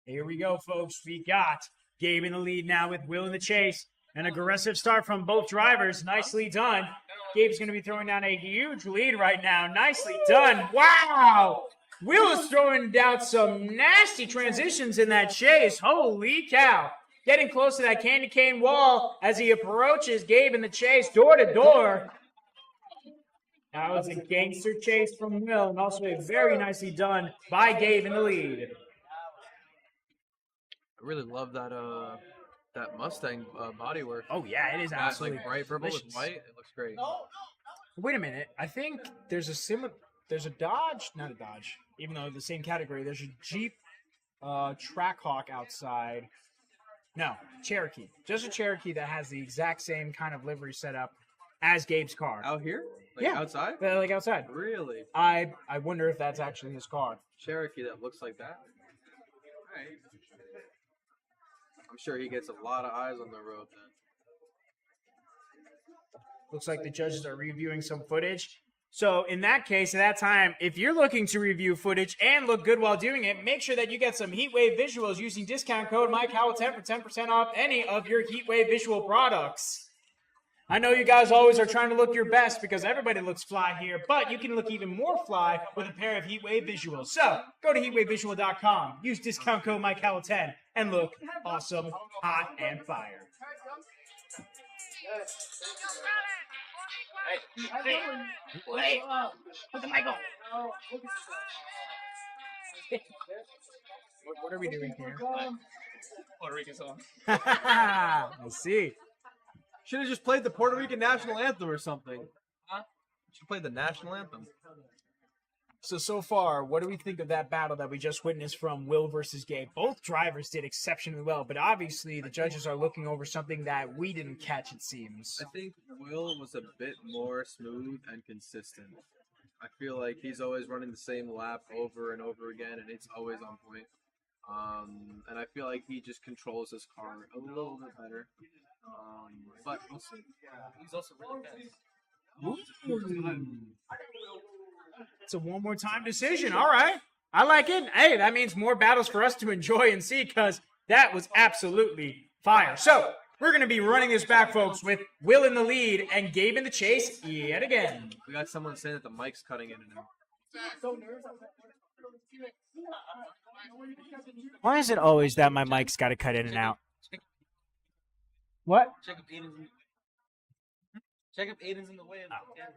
Here we go, folks. We got Gabe in the lead now with Will in the chase. An aggressive start from both drivers. Nicely done. Gabe's going to be throwing down a huge lead right now. Nicely done. Wow! Will is throwing down some nasty transitions in that chase. Holy cow. Getting close to that candy cane wall as he approaches Gabe in the chase door to door. That was a gangster chase from Will and also a very nicely done by Gabe in the lead. I really love that that Mustang bodywork. Oh yeah, it is absolutely like bright purple delicious. with white. It looks great. Wait a minute. I think there's a Dodge, not a Dodge, even though the same category. There's a Jeep Trackhawk outside. No, Cherokee. Just a Cherokee that has the exact same kind of livery setup as Gabe's car. Out here? Like yeah, outside? Like outside. Really? I wonder if that's actually his car. Cherokee that looks like that? All right. I'm sure he gets a lot of eyes on the road then. Looks like the judges are reviewing some footage. So in that case, at that time, if you're looking to review footage and look good while doing it, make sure that you get some Heatwave visuals using discount code MikeHowell10 for 10% off any of your Heatwave visual products. I know you guys always are trying to look your best because everybody looks fly here, but you can look even more fly with a pair of Heatwave visuals. So go to heatwavevisual.com, use discount code MikeHowell10, and look awesome, hot, and fire. Hey, put the mic on. What are we doing here? Puerto Rican song. I see. Should have just played the Puerto Rican national anthem or something. Huh? Should play the national anthem. So far, what do we think of that battle that we just witnessed from Will versus Gabe? Both drivers did exceptionally well, but obviously the judges are looking over something that we didn't catch, it seems. I think Will was a bit more smooth and consistent. I feel like he's always running the same lap over and over again, and it's always on point. And I feel like he just controls his car a little bit better. But we'll see. He's also really fast. It's a one more time decision. All right. I like it. Hey, that means more battles for us to enjoy and see because that was absolutely fire. So we're going to be running this back, folks, with Will in the lead and Gabe in the chase yet again. We got someone saying that the mic's cutting in and out. Why is it always that my mic's got to cut in and out? What? Check if Aiden's in the way of the camera.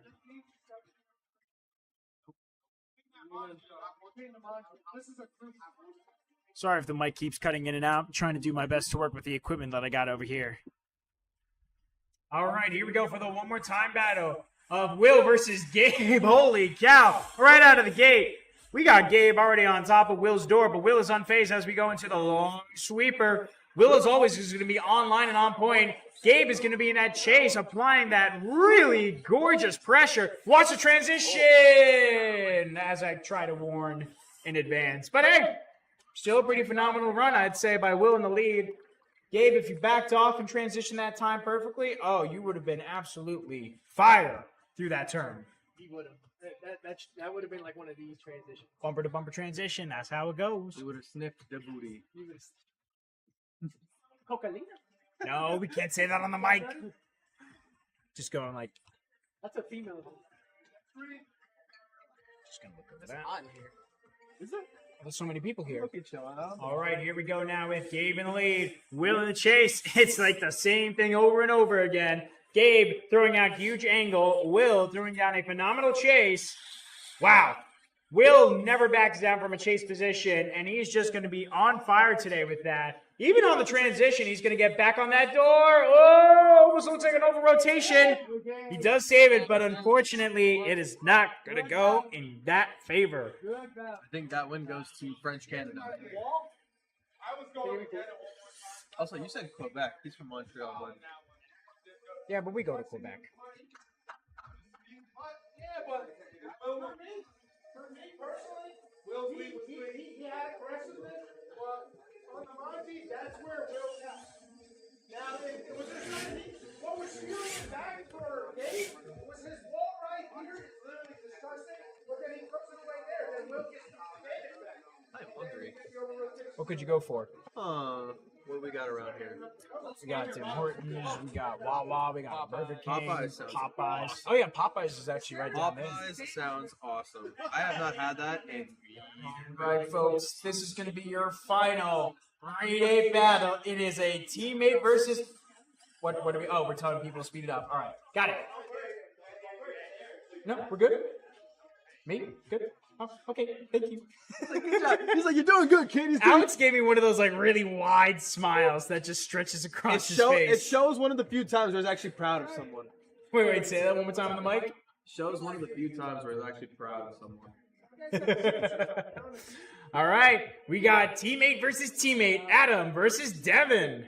Sorry if the mic keeps cutting in and out. I'm trying to do my best to work with the equipment that I got over here. All right, here we go for the one more time battle of Will versus Gabe. Holy cow. Right out of the gate, we got Gabe already on top of Will's door, but Will is unfazed as we go into the long sweeper. Will, as always, is going to be online and on point. Gabe is going to be in that chase, applying that really gorgeous pressure. Watch the transition, as I try to warn in advance. But hey, still a pretty phenomenal run, I'd say, by Will in the lead. Gabe, if you backed off and transitioned that time perfectly, oh, you would have been absolutely fire through that turn. He would have. That would have been like one of these transitions. Bumper to bumper transition, that's how it goes. We would have sniffed the booty. Cocalina? No, we can't say that on the mic. Just going like... That's a female. Just gonna look over that. Hot in here. There's so many people here. Okay, chill out. All right, here we go now with Gabe in the lead. Will in the chase. It's like the same thing over and over again. Gabe throwing out huge angle. Will throwing down a phenomenal chase. Wow. Will never backs down from a chase position, and he's just going to be on fire today with that. Even on the transition, he's going to get back on that door. Oh, almost looks like an over rotation. He does save it, but unfortunately, it is not going to go in that favor. I think that win goes to French Canada. I was going to get it. Also, you said Quebec. He's from Montreal, but Yeah, but we go to Quebec. Yeah, but for me personally, Will he had aggressiveness, but on the Monty, that's where Will got. Now, it was what was fueling back for Gabe was his wall right here is literally disgusting, but then he throws it away there, then Will gets the advantage back. I'm hungry. What could you go for? What do we got around here? We got Tim Hortons, we got Wawa, we got Burger King, Popeyes sounds Popeyes. Oh yeah, Popeyes is actually right down there. Popeyes sounds awesome. I have not had that in All right, folks, this is going to be your final 3-day battle. It is a teammate versus. What do we? Oh, we're telling people to speed it up. All right, got it. No, we're good. Me, good. Oh, okay, thank you. Good job. He's like, you're doing good, kid. He's doing Alex gave me one of those like really wide smiles that just stretches across his It face. shows one of the few times where he's actually proud of someone. Wait, say that one more time on the mic. Shows one of the few times where he's actually proud of someone. All right, we got teammate versus teammate, Adam versus Devin.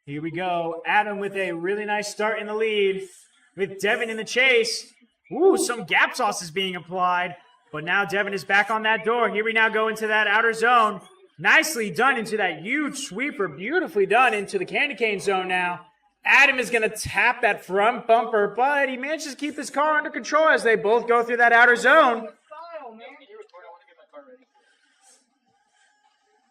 Here we go. Adam with a really nice start in the lead with Devin in the chase. Ooh, some gap sauce is being applied, but now Devin is back on that door. Here we now go into that outer zone. Nicely done into that huge sweeper. Beautifully done into the candy cane zone now. Adam is going to tap that front bumper, but he manages to keep his car under control as they both go through that outer zone.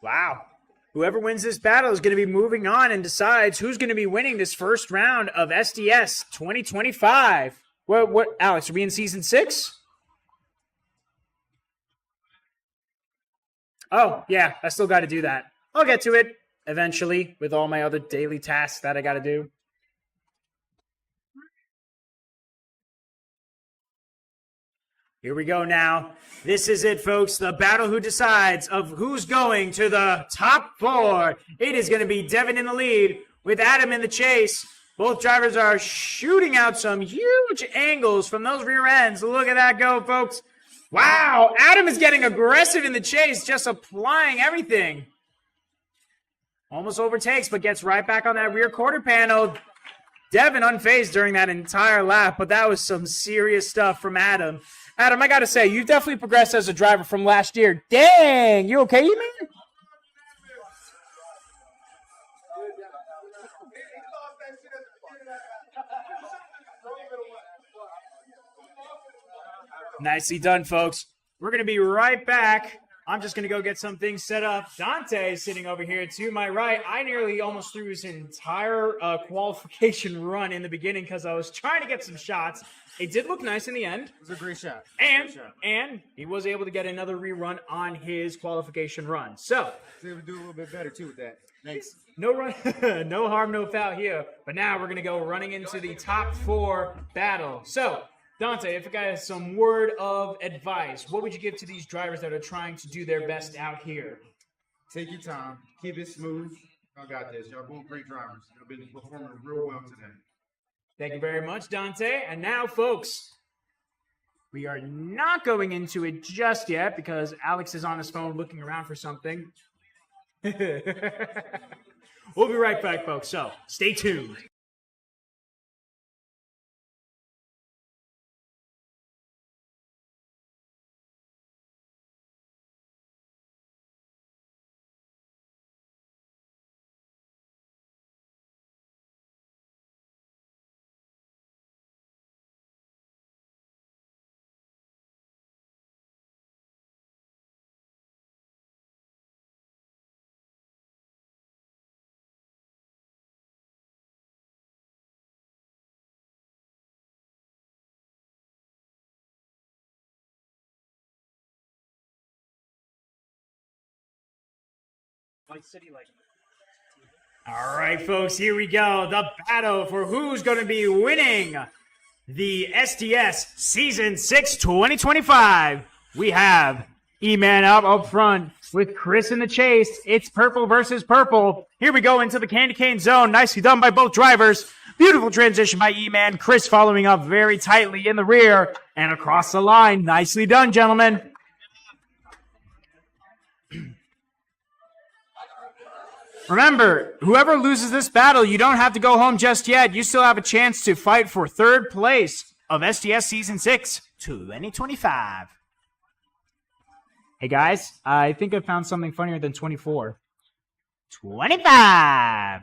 Wow. Whoever wins this battle is going to be moving on and decides who's going to be winning this first round of SDS 2025. What, Alex, are we in season 6? Oh, yeah, I still got to do that. I'll get to it eventually with all my other daily tasks that I got to do. Here we go now. This is it, folks. The battle who decides of who's going to the top 4. It is going to be Devin in the lead with Adam in the chase. Both drivers are shooting out some huge angles from those rear ends. Look at that go, folks. Wow, Adam is getting aggressive in the chase, just applying everything. Almost overtakes, but gets right back on that rear quarter panel. Devin unfazed during that entire lap, but that was some serious stuff from Adam. Adam, I got to say, you've definitely progressed as a driver from last year. Dang, you okay, man? Nicely done, folks. We're going to be right back. I'm just going to go get some things set up. Dante is sitting over here to my right. I nearly almost threw his entire qualification run in the beginning because I was trying to get some shots. It did look nice in the end. It was a great shot. And he was able to get another rerun on his qualification run. So, So able to do a little bit better too with that. Thanks. no run, no harm, no foul here. But now we're going to go running into the top 4 battle. So, Dante, if you guys have some word of advice, what would you give to these drivers that are trying to do their best out here? Take your time. Keep it smooth. Y'all got this. Y'all both great drivers. Y'all been performing real well today. Thank you very much, Dante. And now, folks, we are not going into it just yet because Alex is on his phone looking around for something. We'll be right back, folks. So stay tuned. All right, folks, here we go. The battle for who's going to be winning the SDS Season 6 2025. We have Eman up front with Chris in the chase. It's purple versus purple. Here we go into the candy cane zone. Nicely done by both drivers. Beautiful transition by Eman. Chris following up very tightly in the rear and across the line. Nicely done, gentlemen. Remember, whoever loses this battle, you don't have to go home just yet. You still have a chance to fight for third place of SDS Season 6 2025. Hey guys, I think I found something funnier than 24. 25!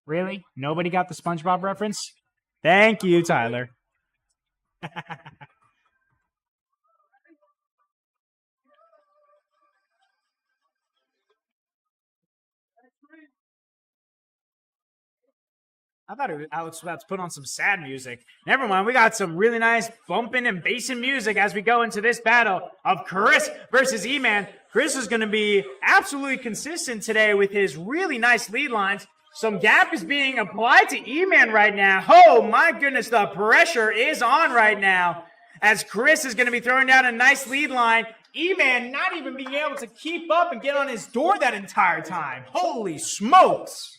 Really? Nobody got the SpongeBob reference? Thank you, Tyler. I thought Alex was about to put on some sad music. Never mind, we got some really nice bumping and bassing music as we go into this battle of Chris versus Eman. Chris is going to be absolutely consistent today with his really nice lead lines. Some gap is being applied to Eman right now. Oh my goodness, the pressure is on right now as Chris is going to be throwing down a nice lead line. Eman not even being able to keep up and get on his door that entire time. Holy smokes!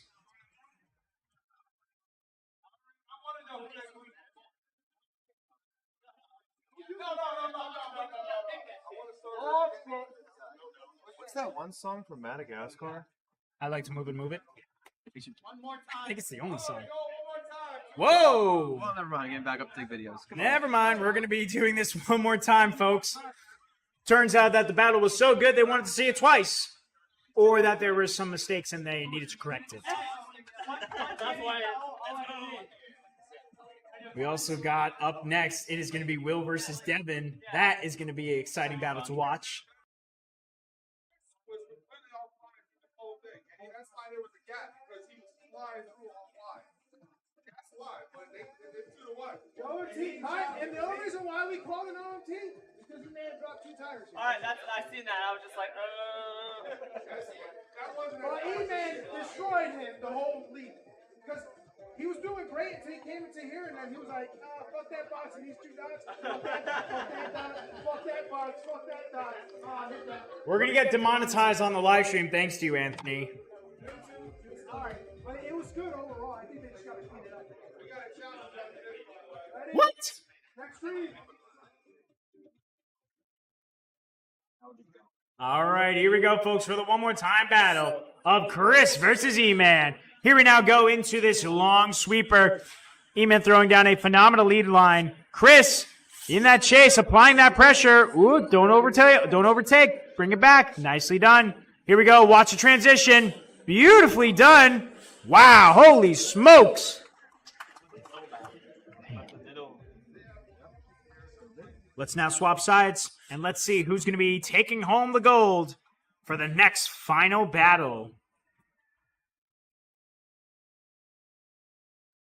What's that one song from Madagascar? I like to move it, move it. One more time. I think it's the only song. Whoa! Well, never mind. Getting back up to take videos. Never mind. We're going to be doing this one more time, folks. Turns out that the battle was so good they wanted to see it twice. Or that there were some mistakes and they needed to correct it. We also got up next, it is going to be Will versus Devin. That is going to be an exciting battle to watch. That's why there was a gap, because he was flying through all wide. That's why, but they 2-1. And the only reason why we called an OMT is because the man dropped 2 tires. Alright, I seen that. I was just like, That wasn't Well, Eman destroyed him the whole lead. Because he was doing great until he came into here, and then he was like, fuck that box and these 2 dots. Fuck that dot. Fuck that box. Fuck that dot. Hit that. We're going to get demonetized on the live stream thanks to you, Anthony. Alright, but it was good overall. I think they just got to clean it up. We got a challenge after this one. Ready? What? Next three. All right, here we go, folks, for the one more time battle of Chris versus Eman. Here we now go into this long sweeper. Eman throwing down a phenomenal lead line. Chris in that chase, applying that pressure. Ooh, don't overtake. Bring it back. Nicely done. Here we go. Watch the transition. Beautifully done. Wow, holy smokes. Let's now swap sides, and let's see who's going to be taking home the gold for the next final battle.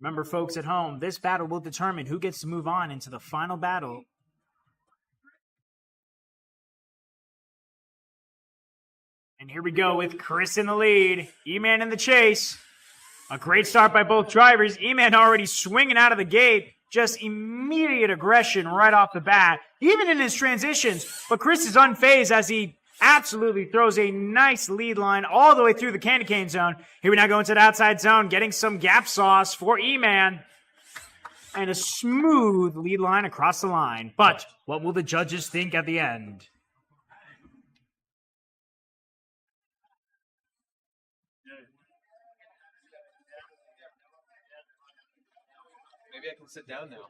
Remember, folks at home, this battle will determine who gets to move on into the final battle. And here we go with Chris in the lead, Eman in the chase. A great start by both drivers. Eman already swinging out of the gate. Just immediate aggression right off the bat, even in his transitions. But Chris is unfazed as he absolutely throws a nice lead line all the way through the candy cane zone. Here we now go into the outside zone, getting some gap sauce for Eman. And a smooth lead line across the line. But what will the judges think at the end? Maybe I can sit down now.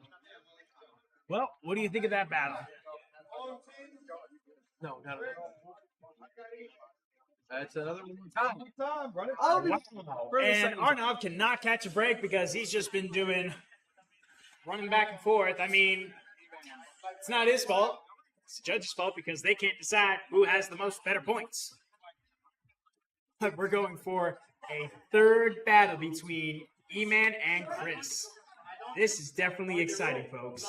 Well, what do you think of that battle? No, not at all. That's another one more time. Run it. Wow. And Arnav cannot catch a break because he's just been running back and forth. I mean, it's not his fault. It's the judge's fault because they can't decide who has the most better points. But we're going for a third battle between Eman and Chris. This is definitely exciting, folks.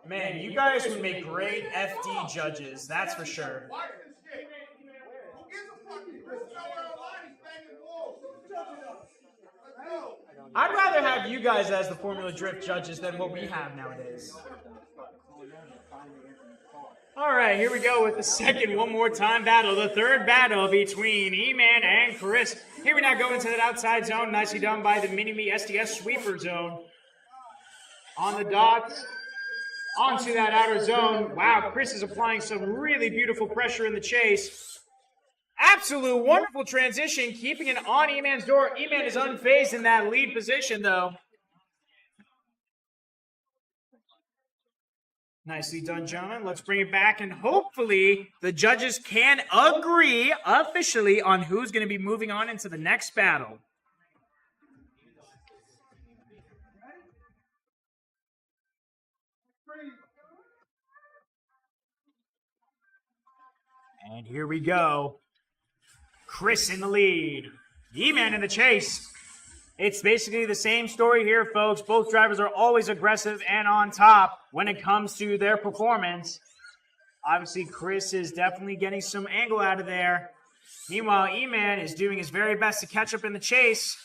Man, you guys would make great FD judges, that's for sure. I'd rather have you guys as the Formula Drift judges than what we have nowadays. All right, here we go with the second one more time battle, the third battle between Eman and Chris. Here we now go into that outside zone, nicely done by the Mini-Me SDS sweeper zone. On the dots, onto that outer zone. Wow, Chris is applying some really beautiful pressure in the chase. Absolute wonderful transition, keeping it on Eman's door. Eman is unfazed in that lead position, though. Nicely done, gentlemen. Let's bring it back, and hopefully the judges can agree officially on who's going to be moving on into the next battle. And here we go. Chris in the lead. Eman in the chase. It's basically the same story here, folks. Both drivers are always aggressive and on top when it comes to their performance. Obviously, Chris is definitely getting some angle out of there. Meanwhile, Eman is doing his very best to catch up in the chase.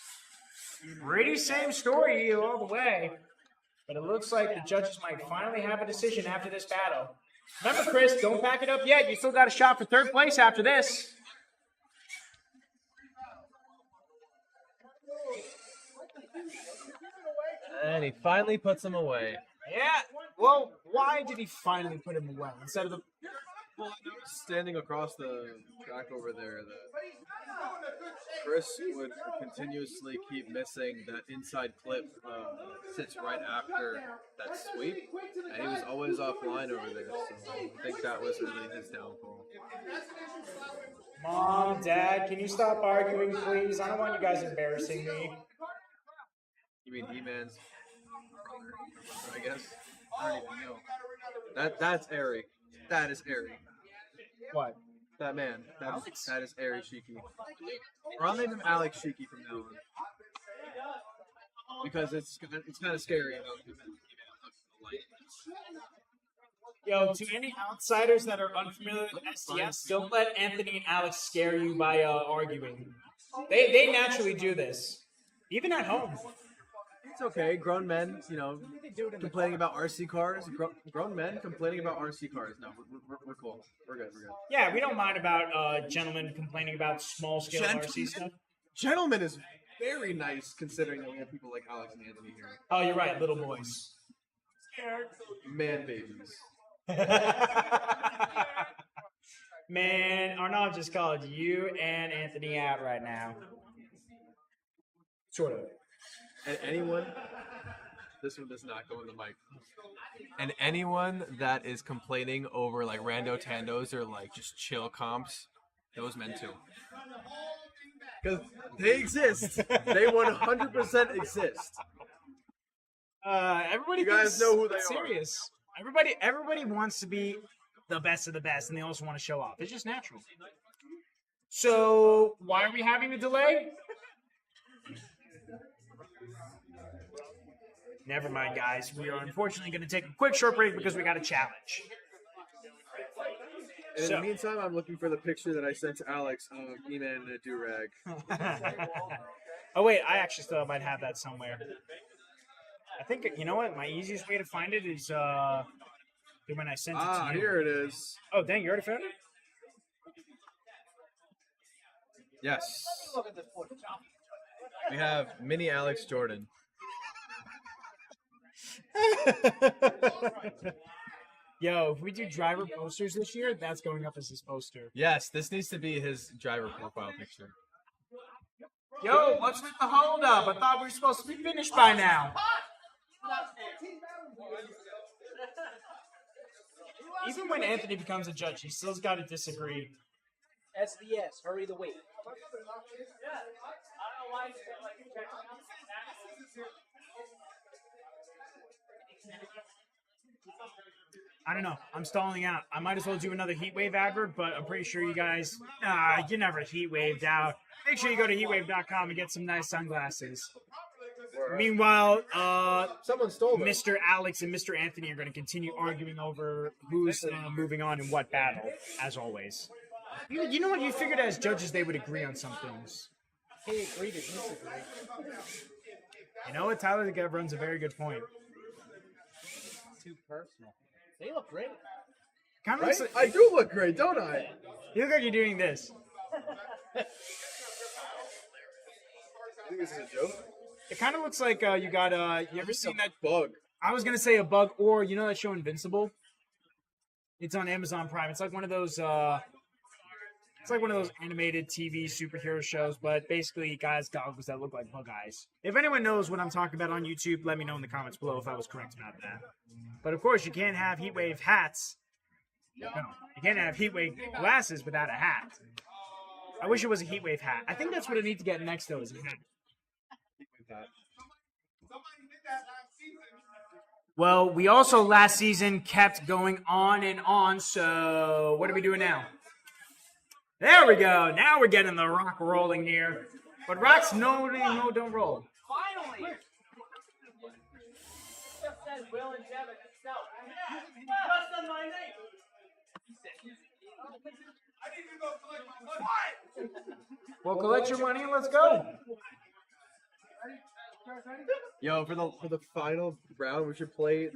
Pretty same story all the way. But it looks like the judges might finally have a decision after this battle. Remember, Chris, don't pack it up yet. You still got a shot for third place after this. And he finally puts him away. Yeah. Well, why did he finally put him away instead of the? Well, I noticed standing across the track over there that Chris would continuously keep missing that inside clip sits right after that sweep, and he was always offline over there. So I think that was really his downfall. Mom, Dad, can you stop arguing, please? I don't want you guys embarrassing me. You mean Eman's brother, I guess? I don't even know. That's Airy. That is Airy. What? That man. That is Airy Shiki. Or I'll name him Alex Shiki from now on. Because it's kind of scary. Yo, to any outsiders that are unfamiliar with SDS, don't let Anthony and Alex scare you by arguing. They naturally do this, even at home. It's okay. Grown men, complaining about RC cars. Grown men complaining about RC cars. No, we're cool. We're good. Yeah, we don't mind about gentlemen complaining about small-scale RC stuff. Gentleman is very nice considering that we have people like Alex and Anthony here. Oh, you're right, little boys. Man babies. Man, Arnav just called you and Anthony out right now. Sort of. And anyone, this one does not go in the mic. And anyone that is complaining over like rando tandos or like just chill comps, those men too. Because they exist. They 100% exist. Everybody, you guys know who they serious. Everybody wants to be the best of the best, and they also want to show off. It's just natural. So, why are we having the delay? Never mind, guys. We are unfortunately going to take a quick short break because we got a challenge. And in the meantime, I'm looking for the picture that I sent to Alex of Eman in a do-rag. Oh, wait. I actually still might have that somewhere. I think, you know what? My easiest way to find it is when I sent it to you. Ah, here it is. Oh, dang. You already found it? Yes. We have mini Alex Jordan. Yo, if we do driver posters this year, that's going up as his poster. Yes, this needs to be his driver profile picture. Yo, what's with the holdup? I thought we were supposed to be finished by now. Even when Anthony becomes a judge, he still's got to disagree. SDS, hurry the wait. I don't know. I'm stalling out. I might as well do another Heatwave advert, but I'm pretty sure you guys, you never heatwaved out. Make sure you go to heatwave.com and get some nice sunglasses. Meanwhile, Someone stole them. Mr. Alex and Mr. Anthony are going to continue arguing over who's moving on in what battle, as always. You know what? You figured as judges they would agree on some things. He agreed to disagree. You know what? Tyler runs a very good point. Too personal. They look great. Kind of Right? looks I do look great, don't I? you look like you're doing this. I think this is a joke. It kind of looks like you got you ever seen that? Bug. I was gonna say a bug, or you know that show Invincible? It's on Amazon Prime. It's like one of those. It's like one of those animated TV superhero shows, but basically guys goggles that look like bug eyes. If anyone knows what I'm talking about on YouTube, let me know in the comments below if I was correct about that. But of course, you can't have heatwave hats. No, you can't have heatwave glasses without a hat. I wish it was a heatwave hat. I think that's what I need to get next, though, is a hat. Well, we also last season kept going on and on, so what are we doing now? There we go. Now we're getting the rock rolling here. But rocks no don't roll. Finally! Just said Will and Devin. No. Just on my name. I need to go collect my money. Well, collect your money and let's go. Yo, for the final round, we should play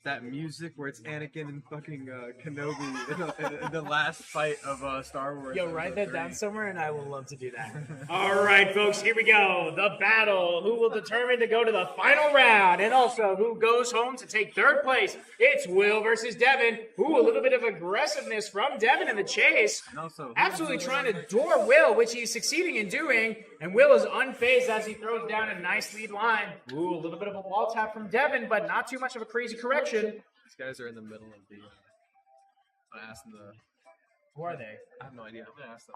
that music where it's Anakin and fucking Kenobi in the last fight of Star Wars. Yo, write that down somewhere and I will love to do that. All right, folks, here we go. The battle. Who will determine to go to the final round and also who goes home to take third place. It's Will versus Devin. Ooh, a little bit of aggressiveness from Devin in the chase. And also, Absolutely trying to door Will, which he's succeeding in doing. And Will is unfazed as he throws down a nice lead line. Ooh, a little bit of a wall tap from Devin, but not too much of a crazy correction. these guys are in the middle of the. I'm gonna ask them the. Who are they? I have no idea. I'm gonna ask them.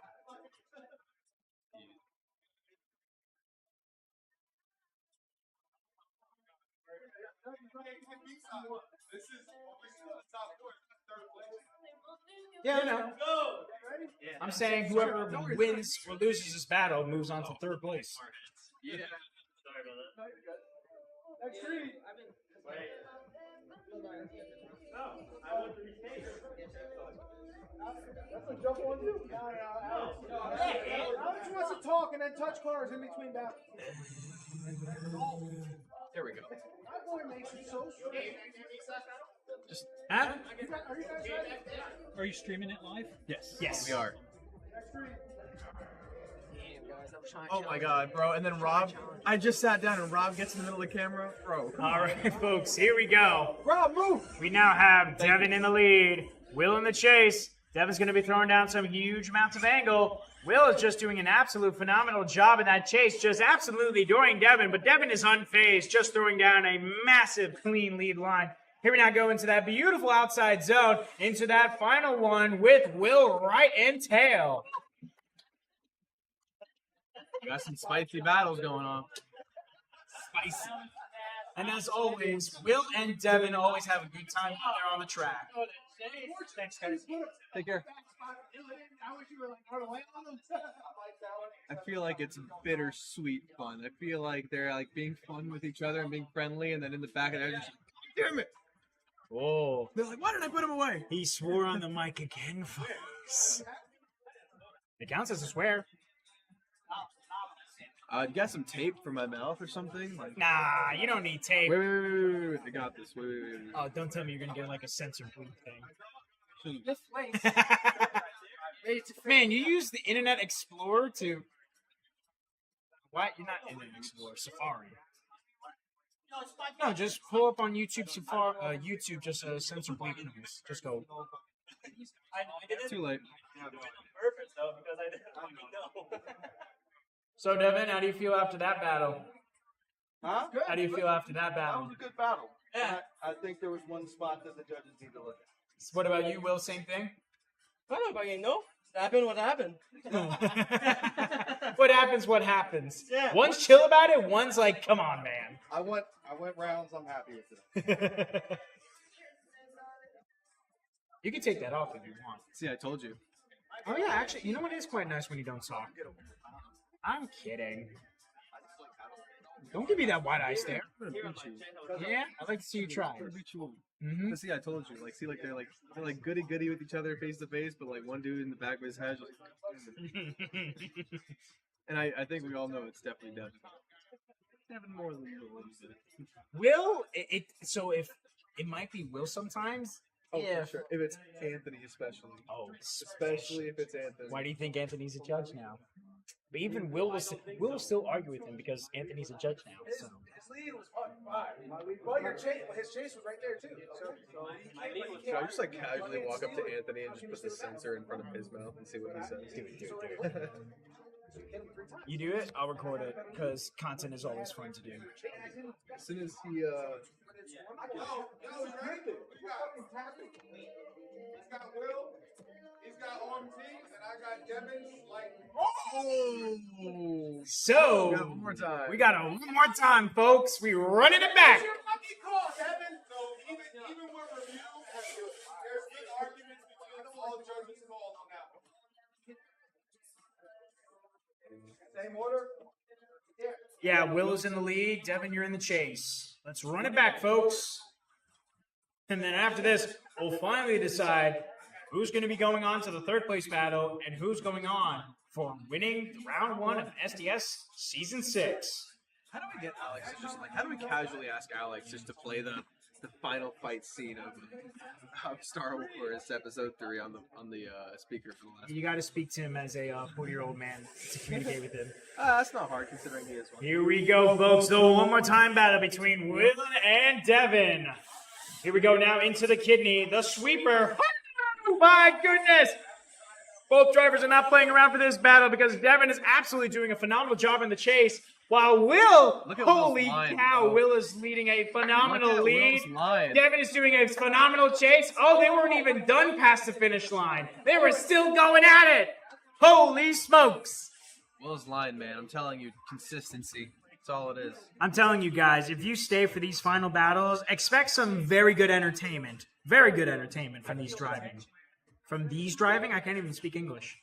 Yeah, I know. I'm saying whoever wins or loses this battle moves on to third place. Yeah. That's a jump on you. Alex wants to talk and then touch cars in between battles. There we go. My boy makes it so straight. Huh? Are you guys ready? Are you streaming it live? Yes. Yes. We are. Next three. Oh my god, bro. And then Rob, I just sat down and Rob gets in the middle of the camera. Bro. All right, folks, here we go. Rob, move! We now have Devin in the lead, Will in the chase. Devin's going to be throwing down some huge amounts of angle. Will is just doing an absolute phenomenal job in that chase, just absolutely doing Devin, but Devin is unfazed, just throwing down a massive clean lead line. Here we now go into that beautiful outside zone, into that final one with Will right and tail. We got some spicy battles going on. Spicy. And as always, Will and Devin always have a good time when they're on the track. Thanks, guys. Take care. I wish you were like Cornel on them. I feel like it's bittersweet fun. I feel like they're like being fun with each other and being friendly, and then in the back of their just like, damn it! Whoa. They're like, why did I put him away? He swore on the mic again, folks. It counts as a swear. Get some tape for my mouth or something. Like, Nah, you don't need tape. wait. I got this. Wait. Oh, don't tell me you're gonna get like a sensor boot thing. This place. Ready to Man, you use the Internet Explorer to. Why? You're not Internet Explorer, Safari. No, just pull up on YouTube Safari. YouTube, just censor bleep things. Just go. Too late. Perfect though, because I didn't know. So, Devin, how do you feel after that battle? Huh? How do you feel after that That battle? was a good battle. Yeah. I think there was one spot that the judges need to look at. What about you, Will? Same thing? I don't fucking know. Happened what happened. What happens, what happens. Yeah. One's chill about it, one's like, come on, man. I went rounds. I'm happy with it. You can take that off if you want. See, I told you. Oh, yeah, actually, you know what is quite nice when you don't talk? I'm kidding. Don't give me that wide eye stare. Yeah, I'd like to see you try. Mm-hmm. See, I told you. Like, they're like goody with each other face to face, but like one dude in the back of his head. And I think we all know it's definitely Devin. Devin more than Will so if it might be Will sometimes. Oh, for sure. If it's Anthony, especially. Oh, especially if it's Anthony. Why do you think Anthony's a judge now? But even Will will still argue with him because Anthony's a judge now. So. His lead was fucking fine. Well, his chase was right there too. Should I just like casually walk up to Anthony and just put the sensor in front of his mouth and see what he says? Do it. You do it, I'll record it because content is always fun to do. As soon as he No, he's right. He's got Will, he's got OMT, and I got Devin. So we got one more time. We got one more time, folks. We running it back. It's your lucky call, Devin. So even with review, there's good arguments between all judges' calls on that one. Same order. Yeah, Will is in the lead. Devin, you're in the chase. Let's run it back, folks. And then after this, we'll finally decide who's going to be going on to the third place battle and who's going on for winning round 1 of SDS Season 6. How do we get Alex to just how do we casually ask Alex just to play the final fight scene of Star Wars Episode 3 on the speaker for the last? You got to speak to him as a 40-year-old man to communicate with him. That's not hard considering he is one. Here we go, folks. The one more time battle between Will and Devin. Here we go now into the kidney, the sweeper. Oh my goodness! Both drivers are not playing around for this battle because Devin is absolutely doing a phenomenal job in the chase, while Will, holy cow, Will is leading a phenomenal lead. Devin is doing a phenomenal chase. Oh, they weren't even done past the finish line. They were still going at it. Holy smokes. Will's line, man. I'm telling you, consistency. That's all it is. I'm telling you guys, if you stay for these final battles, expect some very good entertainment. Very good entertainment from these driving. From these driving, I can't even speak English.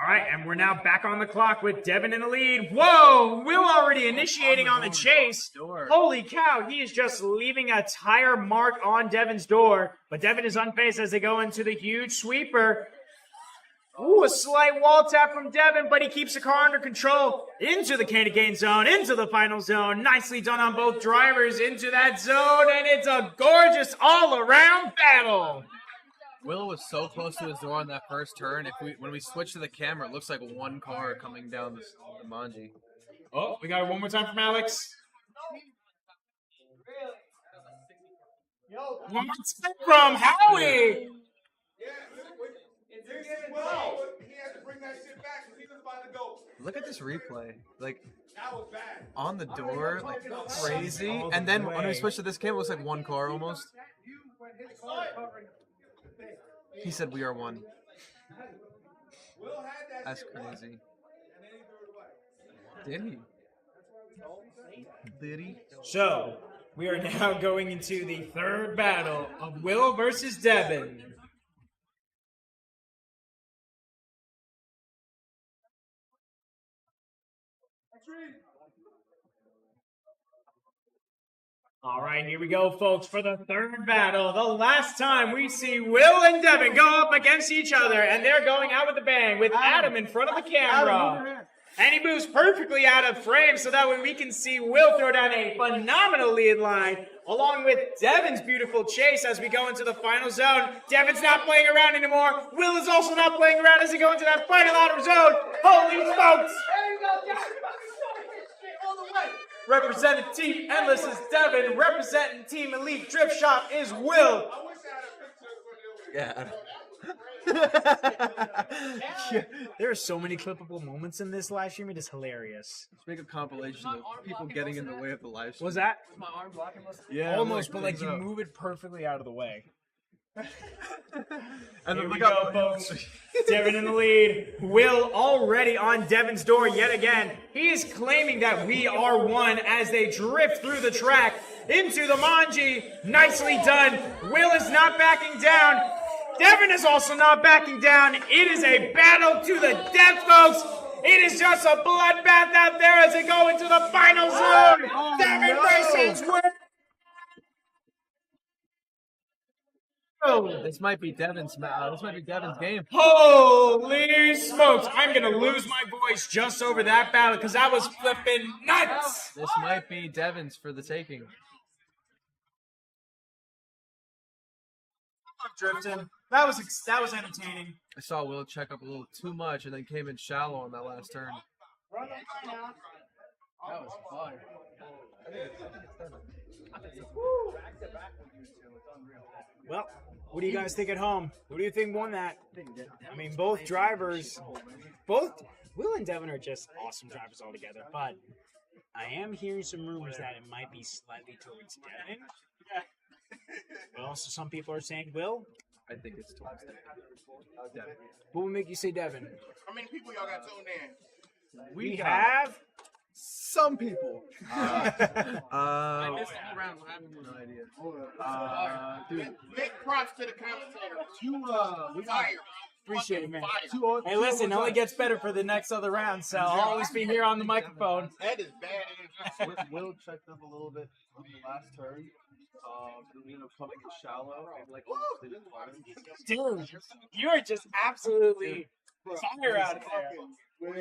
All right, and we're now back on the clock with Devin in the lead. Whoa, Will already initiating on the chase. Holy cow, he is just leaving a tire mark on Devin's door. But Devin is unfazed as they go into the huge sweeper. Ooh, a slight wall tap from Devin, but he keeps the car under control. Into the candy cane zone, into the final zone. Nicely done on both drivers into that zone, and it's a gorgeous all-around battle. Will was so close to his door on that first turn. When we switch to the camera, it looks like one car coming down the Manji. Oh, we got it one more time from Alex. One more time from Howie. Look at this replay. Like, on the door, like, crazy. And then when we switch to this camera, it looks like one car almost. He said we are one. That's crazy. Did he? Did he? So, we are now going into the third battle of Will versus Devin. All right, here we go, folks, for the third battle. The last time we see Will and Devin go up against each other, and they're going out with a bang with Adam in front of the camera. And he moves perfectly out of frame so that way we can see Will throw down a phenomenal lead line, along with Devin's beautiful chase as we go into the final zone. Devin's not playing around anymore. Will is also not playing around as he goes into that final outer zone. Holy smokes! Representing Team Endless is Devin. Representing Team Elite Drift Shop is Will. Yeah. Yeah. There are so many clippable moments in this live stream. It is hilarious. Let's make a compilation of people getting in the way of the live stream. Was that? My arm blocking us? Yeah. Almost, but like you move it perfectly out of the way. And Here then we go, folks. Devin in the lead. Will already on Devin's door yet again. He is claiming that we are one as they drift through the track into the Manji. Nicely done. Will is not backing down. Devin is also not backing down. It is a battle to the death, folks. It is just a bloodbath out there as they go into the final zone. Devin versus Will. Oh, this might be Devin's game. Holy smokes! I'm gonna lose my voice just over that battle because I was flipping nuts. This might be Devin's for the taking. Drifting. That was entertaining. I saw Will check up a little too much and then came in shallow on that last turn. That was fun. Well, what do you guys think at home? Who do you think won that? I mean, both drivers, Will and Devin are just awesome drivers altogether, but I am hearing some rumors that it might be slightly towards Devin. But also some people are saying Will. I think it's towards Devin. What would make you say Devin? How many people y'all got tuned in? We have some people. I missed the round. I have no idea. Dude, big props to the commentators. We fired. Appreciate it, man. Hey, listen, it only gets better for the next other round, so I'll always be here on the microphone. That is bad. Will checked up a little bit on the last turn. We ended up coming in shallow and like Dude, you are just absolutely fire out of there.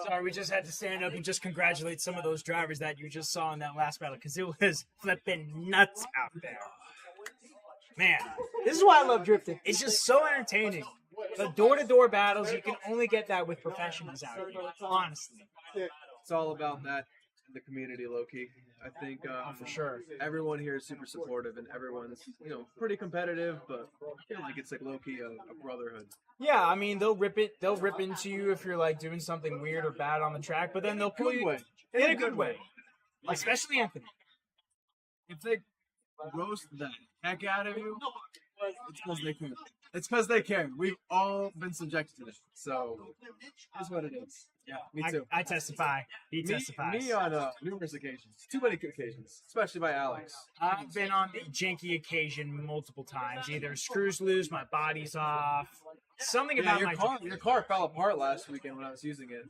Sorry, we just had to stand up and just congratulate some of those drivers that you just saw in that last battle because it was flipping nuts out there. Man, this is why I love drifting. It's just so entertaining. The door-to-door battles, you can only get that with professionals out here, honestly. It's all about that in the community, low-key. I think for sure. Everyone here is super supportive and everyone's, pretty competitive, but I feel like it's like low-key a brotherhood. Yeah, I mean, they'll rip into you if you're like doing something weird or bad on the track, but then they'll pull you in a good way. Especially Anthony. If they roast the heck out of you, it's because they can. It's because they can. We've all been subjected to this, so that's what it is. Yeah, me too. I testify. He testifies. Me on numerous occasions. Too many occasions, especially by Alex. I've been on the janky occasion multiple times. Either screws loose, my body's off. Something about your car fell apart last weekend when I was using it.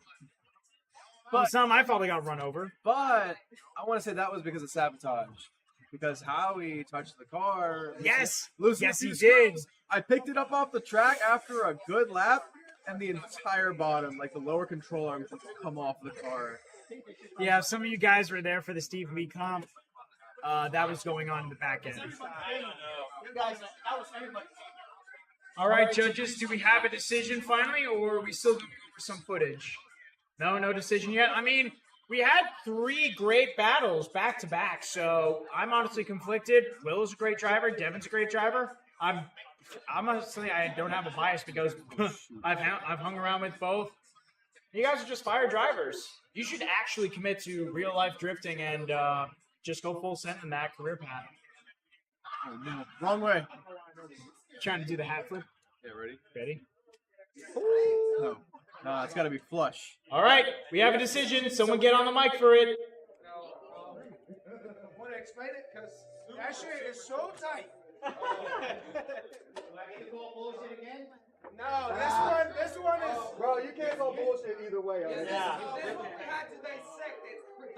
But it's not my fault I got run over. But I want to say that was because of sabotage. Because Howie touched the car. Yes, he did. I picked it up off the track after a good lap, and the entire bottom, like the lower control arm, come off the car. Yeah, some of you guys were there for the Steve Lee comp. That was going on in the back end. All right, judges, do we have a decision finally, or are we still going over some footage? No decision yet. I mean, we had 3 great battles back to back, so I'm honestly conflicted. Will is a great driver. Devin's a great driver. I'm honestly, I don't have a bias because I've hung around with both. You guys are just fire drivers. You should actually commit to real life drifting and just go full send in that career path. Oh no, wrong way. Trying to do the hat flip. Yeah, ready? Ready? No, it's got to be flush. All right, we have a decision. Someone get on the mic for it. Want to explain it? Because that shit is so tight. No, this one is. Bro, you can't go bullshit either way.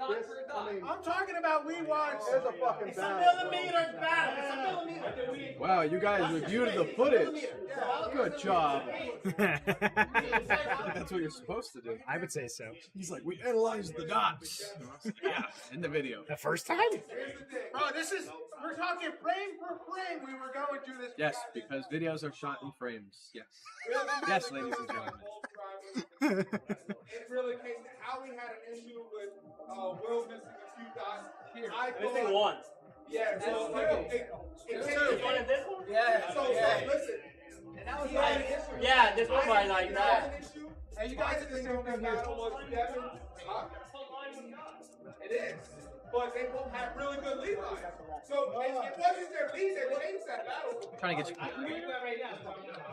I'm talking about we watched. There's a fucking It's a millimeter battle. It's a millimeter. Wow, you guys reviewed the footage. Good job. That's what you're supposed to do. I would say so. He's like, we analyzed the dots. Yeah, in the video. The first time? Bro, we're talking frame for frame. We were going through this. Yes, because videos are shot in frames. Yes. Yes, ladies and gentlemen. It really came to how we had an issue with Will missing a few dots here. Missing one. Yeah, so it came One in this one? Yeah, so listen. Yeah, this one by like that. And you guys are thinking that battle was Devin. It is. But they both have really good lead lines. So it wasn't their lead, they changed that battle. Trying to get you.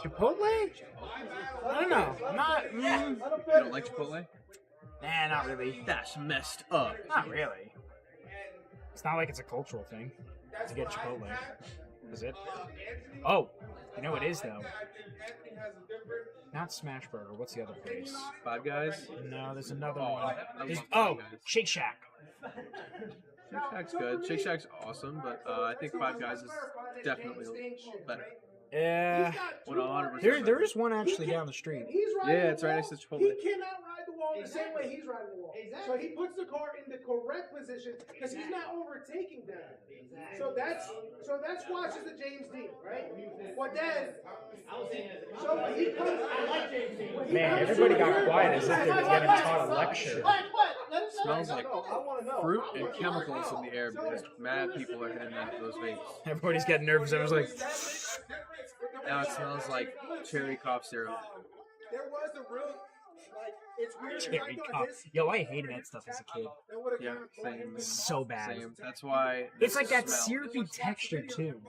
Chipotle? I don't know. I'm not. You don't like Chipotle? Nah, not really. That's messed up. Not really. It's not like it's a cultural thing to get Chipotle. Is it? Oh, you know it is though. Anthony has a different Not Smashburger. What's the other place? Five Guys. No, there's another Oh, one. I There's- love Five oh, Guys. Shake Shack. Shake Shack's good. Shake Shack's awesome, but I think Five Guys is definitely better. Yeah. 100%. There is one actually down the street. Yeah, it's right next to Chipotle. He cannot ride the wall the same way he's riding the wall. So he puts the car in the correct position because he's not overtaking them. So that's squashes the James Dean, right? But then, so when he comes, Man, everybody got quiet as if they were getting taught a lecture. Smells like fruit and chemicals in the air because mad people are hitting those vapes. Everybody's getting nervous. Everyone's like, Now it smells like cherry cough syrup. there was a real, like, it's weird. cherry cup. Yo, I hated that stuff as a kid. Yeah, same. So bad. Same. That's why. It's like that smell. syrupy texture too.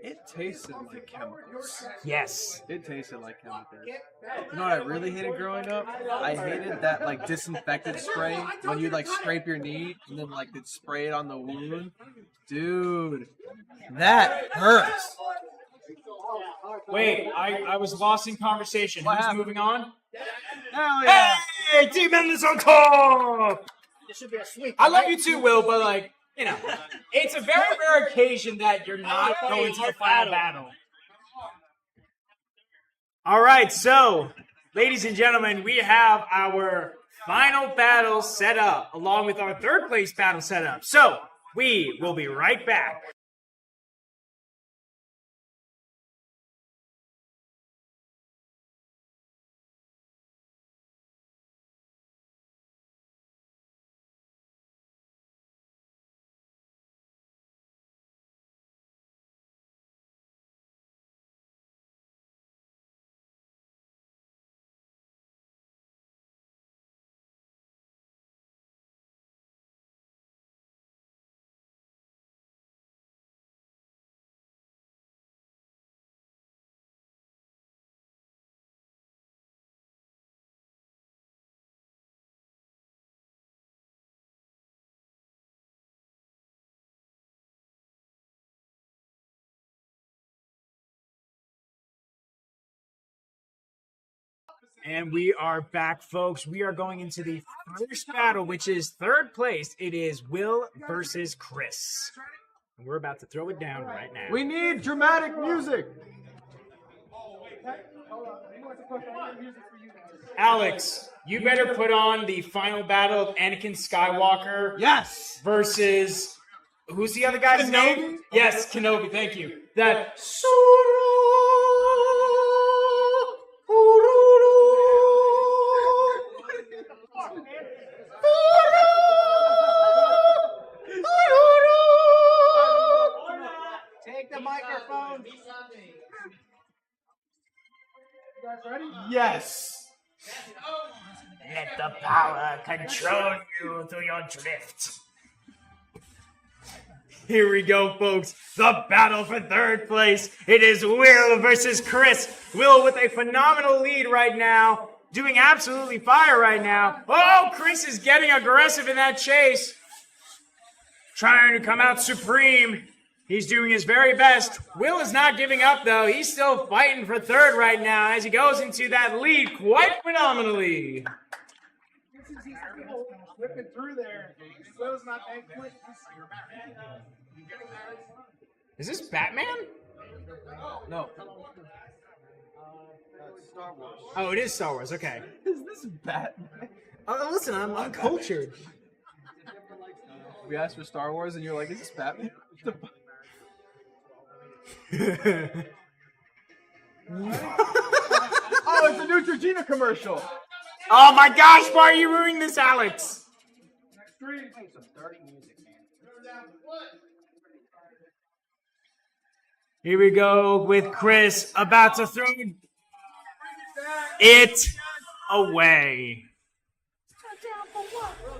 It tasted like chemicals. Yes. It tasted like chemicals. You know what I really hated growing up? I hated that like disinfectant spray when you like scrape your knee and then like they'd spray it on the wound. Dude, that hurts. Wait, I was lost in conversation. What Who's happened? moving on? Hell yeah! Hey, Team Endless on top! This should be a sweep. I love you too, Will, but like, you know, it's a very rare occasion that you're not going to the final battle. All right, so, ladies and gentlemen, we have our final battle set up, along with our third place battle set up. So, we will be right back. And we are back, folks. We are going into the first battle, which is third place. It is Will versus Chris. And we're about to throw it down right now. We need dramatic music. Alex, you better put on the final battle of Anakin Skywalker. Yes. Versus, who's the other guy's name? Yes, Kenobi. Thank you. That. Take the microphone. You guys ready? Yes. Let the power control you through your drift. Here we go, folks. The battle for third place. It is Will versus Chris. Will with a phenomenal lead right now. Doing absolutely fire right now. Oh, Chris is getting aggressive in that chase. Trying to come out supreme. He's doing his very best. Will is not giving up, though. He's still fighting for third right now as he goes into that lead quite phenomenally. Whipping through there. Will's not that quick. Is this Batman? No. Star Wars. Oh, it is Star Wars. Okay. Is this Batman? Listen, I'm cultured. We asked for Star Wars and you're like, is this Batman? Oh, it's a Neutrogena commercial. Oh my gosh, why are you ruining this, Alex? Here we go with Chris about to throw it away.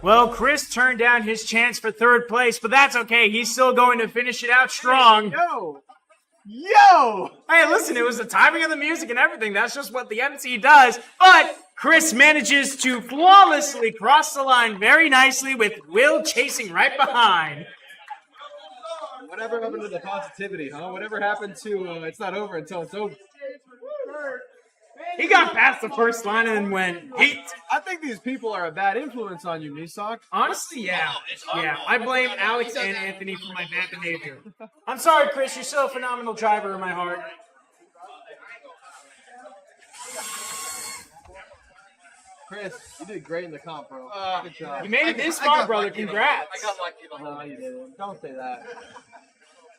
Well, Chris turned down his chance for third place, but that's okay. He's still going to finish it out strong. Yo! Hey, listen, it was the timing of the music and everything. That's just what the MC does. But Chris manages to flawlessly cross the line very nicely with Will chasing right behind. Whatever happened to the positivity, huh? Whatever happened to it's not over until it's over? He got past the first line and then went heat. I think these people are a bad influence on you, Nisak. Honestly, yeah. Yeah, I blame Alex and Anthony for my bad behavior. I'm sorry, Chris. You're still a phenomenal driver in my heart. Chris, you did great in the comp, bro. Good job. You made it this far, brother. Congrats. I got lucky the whole you didn't. Don't say that.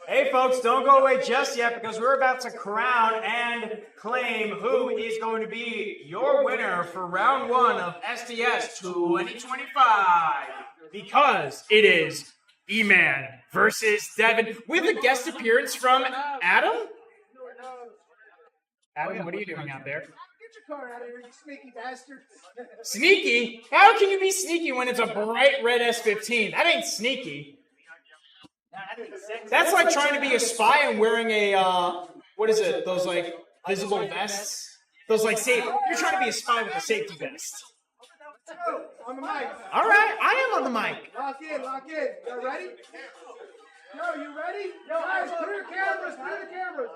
Hey, folks, don't go away just yet because we're about to crown and claim who is going to be your winner for round 1 of SDS 2025. Because it is Eman versus Devin with a guest appearance from Adam. Adam, what are you doing out there? Get your car out of here, you sneaky bastard. Sneaky? How can you be sneaky when it's a bright red S15? That ain't sneaky. That's like trying to be a spy and wearing a, what is it? Those, like, visible vests? Those, like, safe. You're trying to be a spy with a safety vest. On the mic. All right, I am on the mic. Lock in, lock in. You ready? Yo, you ready? Yo, guys, clear the cameras, clear the cameras.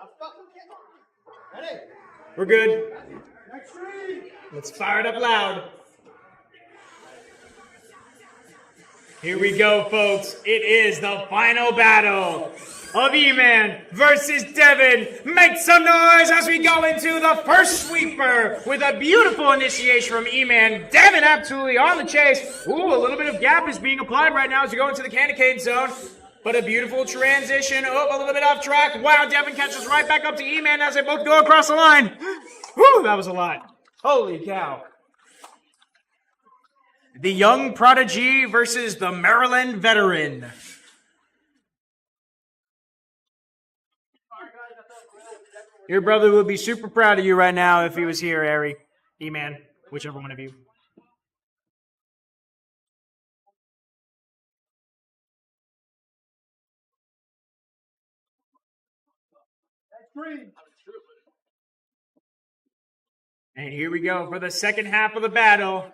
Ready? We're good. Next three. Let's fire it up loud. Here we go, folks. It is the final battle of Eman versus Devin. Make some noise as we go into the first sweeper with a beautiful initiation from Eman. Devin absolutely on the chase. Ooh, a little bit of gap is being applied right now as we go into the Canacade zone. But a beautiful transition. Oh, a little bit off track. Wow, Devin catches right back up to Eman as they both go across the line. Whew, that was a lot. Holy cow. The young prodigy versus the Maryland veteran. Your brother would be super proud of you right now if he was here, Ari. Eman, whichever one of you. And here we go for the second half of the battle.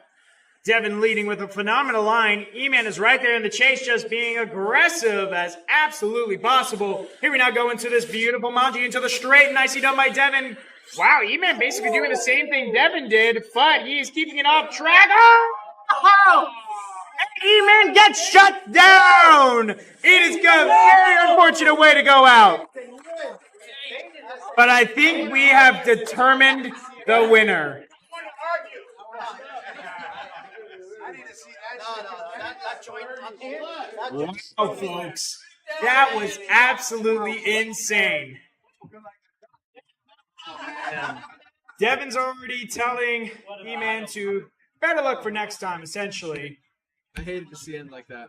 Devin leading with a phenomenal line. Eman is right there in the chase, just being aggressive as absolutely possible. Here we now go into this beautiful Monty into the straight. Nicely done by Devin. Wow, Eman basically doing the same thing Devin did, but he's keeping it off track. Oh! And Eman gets shut down. It is a very unfortunate way to go out. But I think we have determined the winner. Wow, folks. That was absolutely insane. Devin's already telling Eman to better luck for next time, essentially. I hated to see it like that.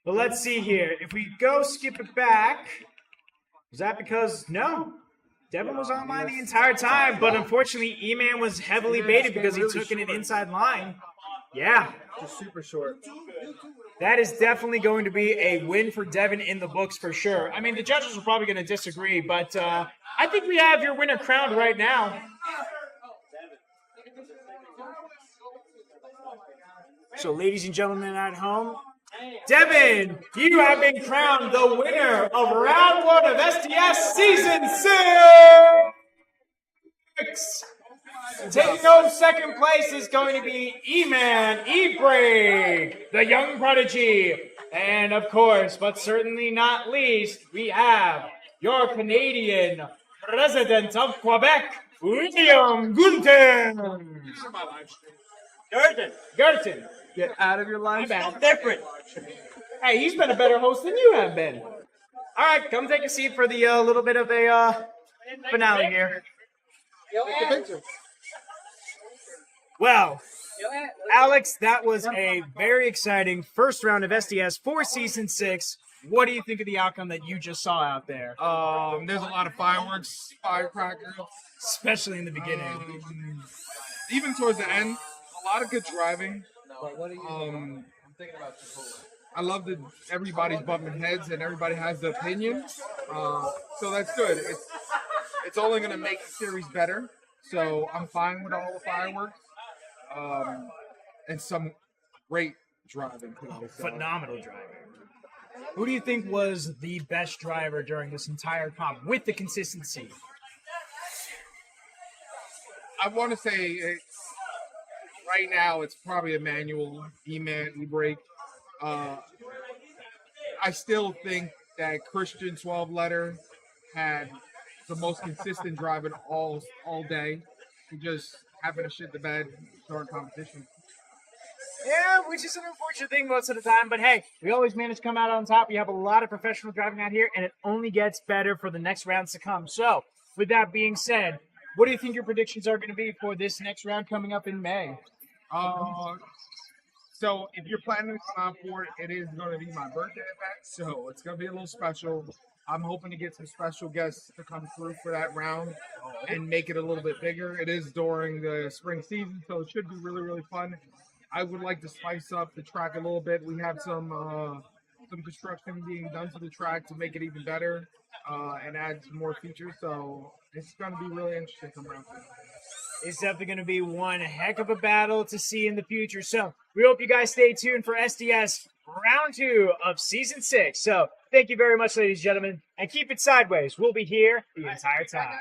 But let's see here. If we go skip it back, is that because, no, Devin was online the entire time, but unfortunately Eman was heavily baited because he took in an inside line. Yeah. Just super short. That is definitely going to be a win for Devin in the books for sure. I mean, the judges are probably going to disagree, but I think we have your winner crowned right now. So, ladies and gentlemen at home, Devin, you have been crowned the winner of round 1 of SDS Season 6. Taking home second place is going to be Eman Ebreg, the young prodigy. And of course, but certainly not least, we have your Canadian president of Quebec, William Gunton. Gerton. Get out of your life. Different. Hey, he's been a better host than you have been. All right, come take a seat for the little bit of a finale here. Well, Alex, that was a very exciting first round of SDS for Season 6. What do you think of the outcome that you just saw out there? There's a lot of fireworks, firecrackers. Especially in the beginning. Even towards the end, a lot of good driving. I'm thinking about Chipotle. I love that everybody's bumping heads and everybody has the opinion. So that's good. It's only going to make the series better. So I'm fine with all the fireworks. And some great driving. Phenomenal driving. Who do you think was the best driver during this entire comp with the consistency? I want to say right now it's probably a manual Eman e-brake. I still think that Christian 12 letter had the most consistent driving all day. He just happened to shit the bed during competition. Yeah, which is an unfortunate thing most of the time. But hey, we always manage to come out on top. We have a lot of professional driving out here, and it only gets better for the next rounds to come. So, with that being said, what do you think your predictions are going to be for this next round coming up in May? So if you're planning to come out for it, it is going to be my birthday event, so it's going to be a little special. I'm hoping to get some special guests to come through for that round and make it a little bit bigger. It is during the spring season, so it should be really, really fun. I would like to spice up the track a little bit. We have some construction being done to the track to make it even better and add some more features. So it's going to be really interesting to come around for. It's definitely going to be one heck of a battle to see in the future. So we hope you guys stay tuned for SDS Round 2 of Season 6. So thank you very much, ladies and gentlemen, and keep it sideways. We'll be here the entire time.